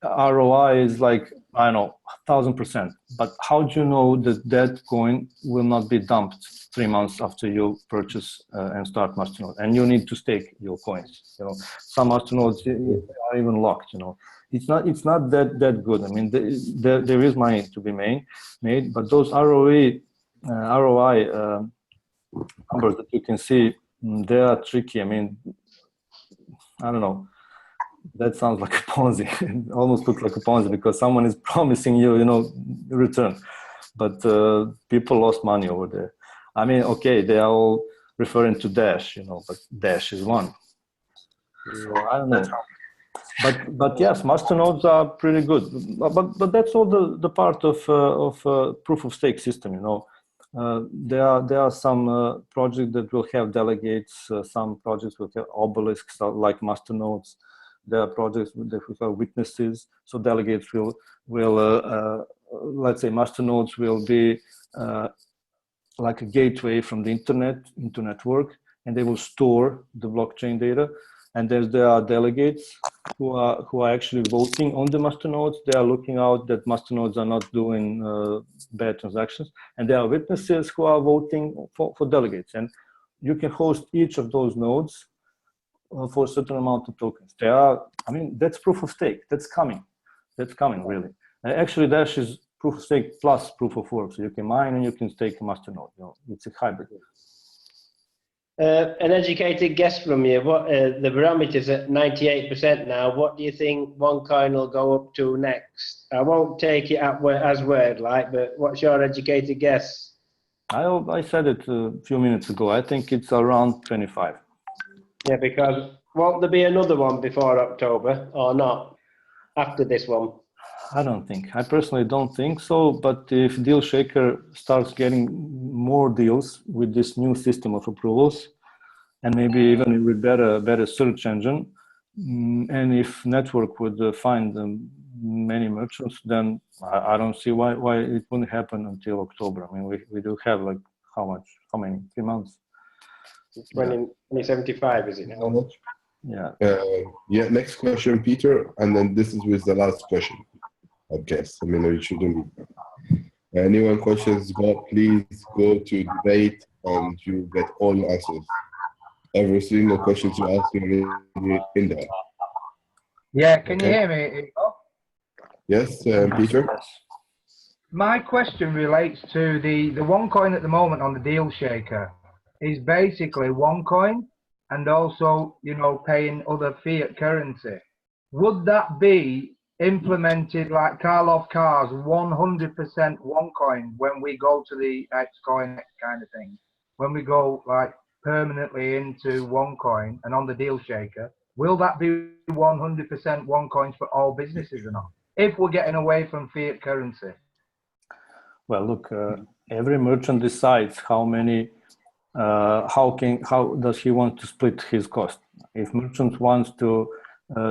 ROI is like, I don't know, 1,000%. But how do you know that coin will not be dumped 3 months after you purchase and start masternode? And you need to stake your coins. You know, some masternodes are even locked. You know, it's not that good. I mean, there is money to be made, but those ROI numbers that you can see, they are tricky. I mean, I don't know. That sounds like a Ponzi. It almost looks like a Ponzi, because someone is promising you, return. But people lost money over there. I mean, okay, they are all referring to Dash, but Dash is one. So I don't know. But yes, masternodes are pretty good. But that's all the part of proof of stake system. There are some projects that will have delegates. Some projects will have obelisks like masternodes. There are projects that will have witnesses. So delegates will let's say masternodes will be like a gateway from the internet into network, and they will store the blockchain data. And there are delegates who are actually voting on the masternodes. They are looking out that masternodes are not doing bad transactions. And there are witnesses who are voting for delegates. And you can host each of those nodes for a certain amount of tokens. That's proof of stake. That's coming. Really. Actually, Dash is proof of stake plus proof of work. So you can mine and you can stake a masternode. It's a hybrid. An educated guess from you. What the barometer's at 98% now. What do you think Onecoin will go up to next? I won't take it as word, but what's your educated guess? I said it a few minutes ago. I think it's around 25. Yeah, because won't there be another one before October or not after this one? I personally don't think so. But if DealShaker starts getting more deals with this new system of approvals, and maybe even with better search engine, and if network would find many merchants, then I don't see why it wouldn't happen until October. I mean, we do have like how many? 3 months. 2075, is it How now? much? Yeah. Yeah, next question, Peter, and then this is with the last question, I guess. I mean, it shouldn't be. Anyone questions, please go to debate and you get all your answers. Every single question you ask me in there. Yeah, can you Okay. hear me, Igor? Yes, Peter? My question relates to the Onecoin at the moment on the deal shaker is basically Onecoin and also, you know, paying other fiat currency. Would that be implemented like Karlov cars, 100% Onecoin when we go to the Xcoin kind of thing? When we go like permanently into Onecoin and on the deal shaker, will that be 100% Onecoins for all businesses or not? If we're getting away from fiat currency. Well, look, every merchant decides how many, how does he want to split his cost. If merchant wants to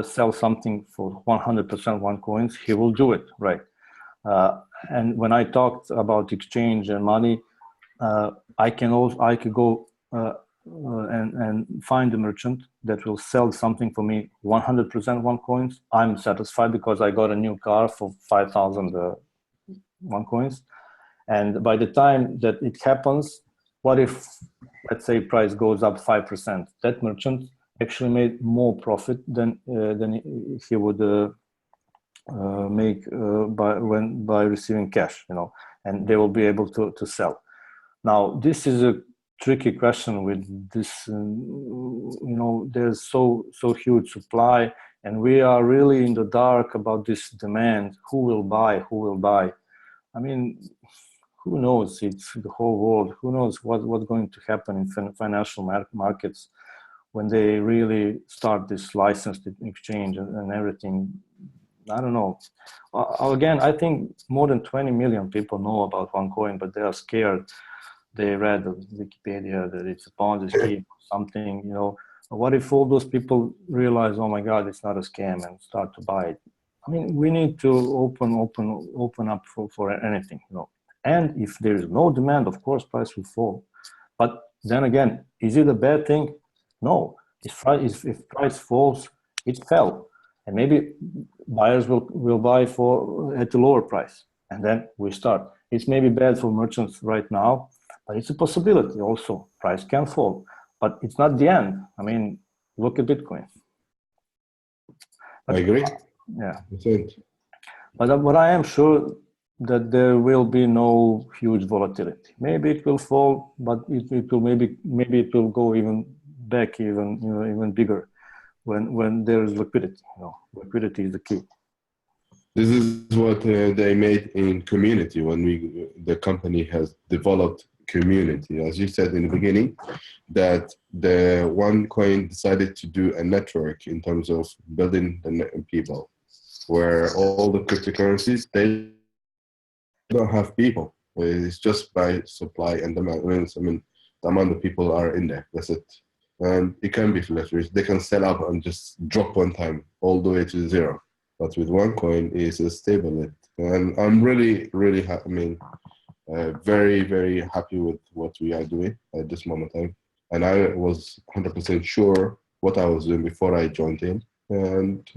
sell something for 100% Onecoins, he will do it, right? And when I talked about exchange and money, I could go and find a merchant that will sell something for me 100% Onecoins. I'm satisfied because I got a new car for 5,000 Onecoins. And by the time that it happens, what if, let's say, price goes up 5%? That merchant actually made more profit than he would make by receiving cash, you know, and they will be able to sell. Now, this is a tricky question with this, you know, there's so huge supply, and we are really in the dark about this demand. Who will buy? Who will buy? I mean, who knows? It's the whole world. Who knows what's going to happen in financial markets when they really start this licensed exchange and everything. I don't know. Again, I think more than 20 million people know about Onecoin, but they are scared. They read on Wikipedia that it's a Ponzi scheme or something, you know. What if all those people realize, oh my God, it's not a scam, and start to buy it? I mean, we need to open up for anything, you know. And if there is no demand, of course, price will fall. But then again, is it a bad thing? No. If price falls, it fell. And maybe buyers will buy at a lower price. And then we start. It's maybe bad for merchants right now, but it's a possibility also. Price can fall. But it's not the end. I mean, look at Bitcoin. I agree. Yeah. But I am sure that there will be no huge volatility. Maybe it will fall, but it will maybe it will go even back even bigger when there is liquidity. You know, liquidity is the key. This is what they made in community when the company has developed community. As you said in the beginning, that the Onecoin decided to do a network in terms of building the people, where all the cryptocurrencies, they don't have people. It's just by supply and demand. I mean, the amount of people are in there. That's it. And it can be fluctuating. They can sell up and just drop one time all the way to zero. But with Onecoin, it's a stable. And I'm really, really happy. I mean, very, very happy with what we are doing at this moment in time. And I was 100% sure what I was doing before I joined in. And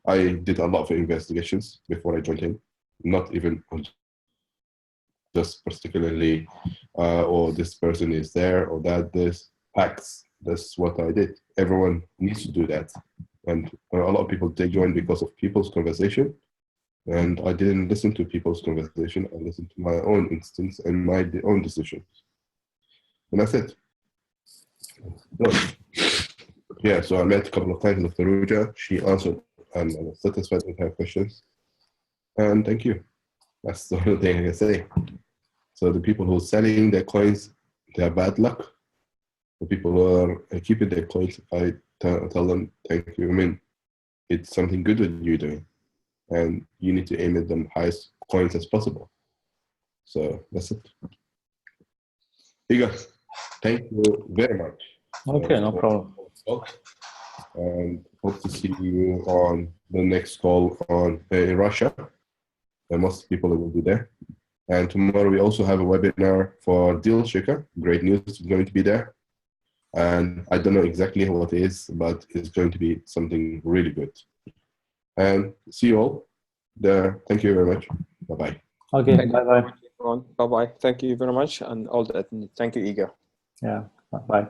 I did a lot of investigations before I joined in. Not even just particularly, or this person is there or that, this facts. That's what I did. Everyone needs to do that. And a lot of people, they join because of people's conversation. And I didn't listen to people's conversation. I listened to my own instincts and my own decisions. And that's it. Yeah, so I met a couple of times with Ruja. She answered and I was satisfied with her questions. And thank you. That's the only thing I can say. So the people who are selling their coins, they have bad luck. The people who are keeping their coins, I tell them, thank you. I mean, it's something good that you're doing. And you need to aim at the highest coins as possible. So that's it. Igor, thank you very much. Okay, no problem. And hope to see you on the next call on in Russia. And most people will be there. And tomorrow we also have a webinar for Deal Checker. Great news is going to be there. and I don't know exactly what it is, but it's going to be something really good. And see you all there. Thank you very much. Bye-bye. Okay, bye-bye. Bye-bye. Thank you very much, and all that. Thank you, Igor. Yeah, bye.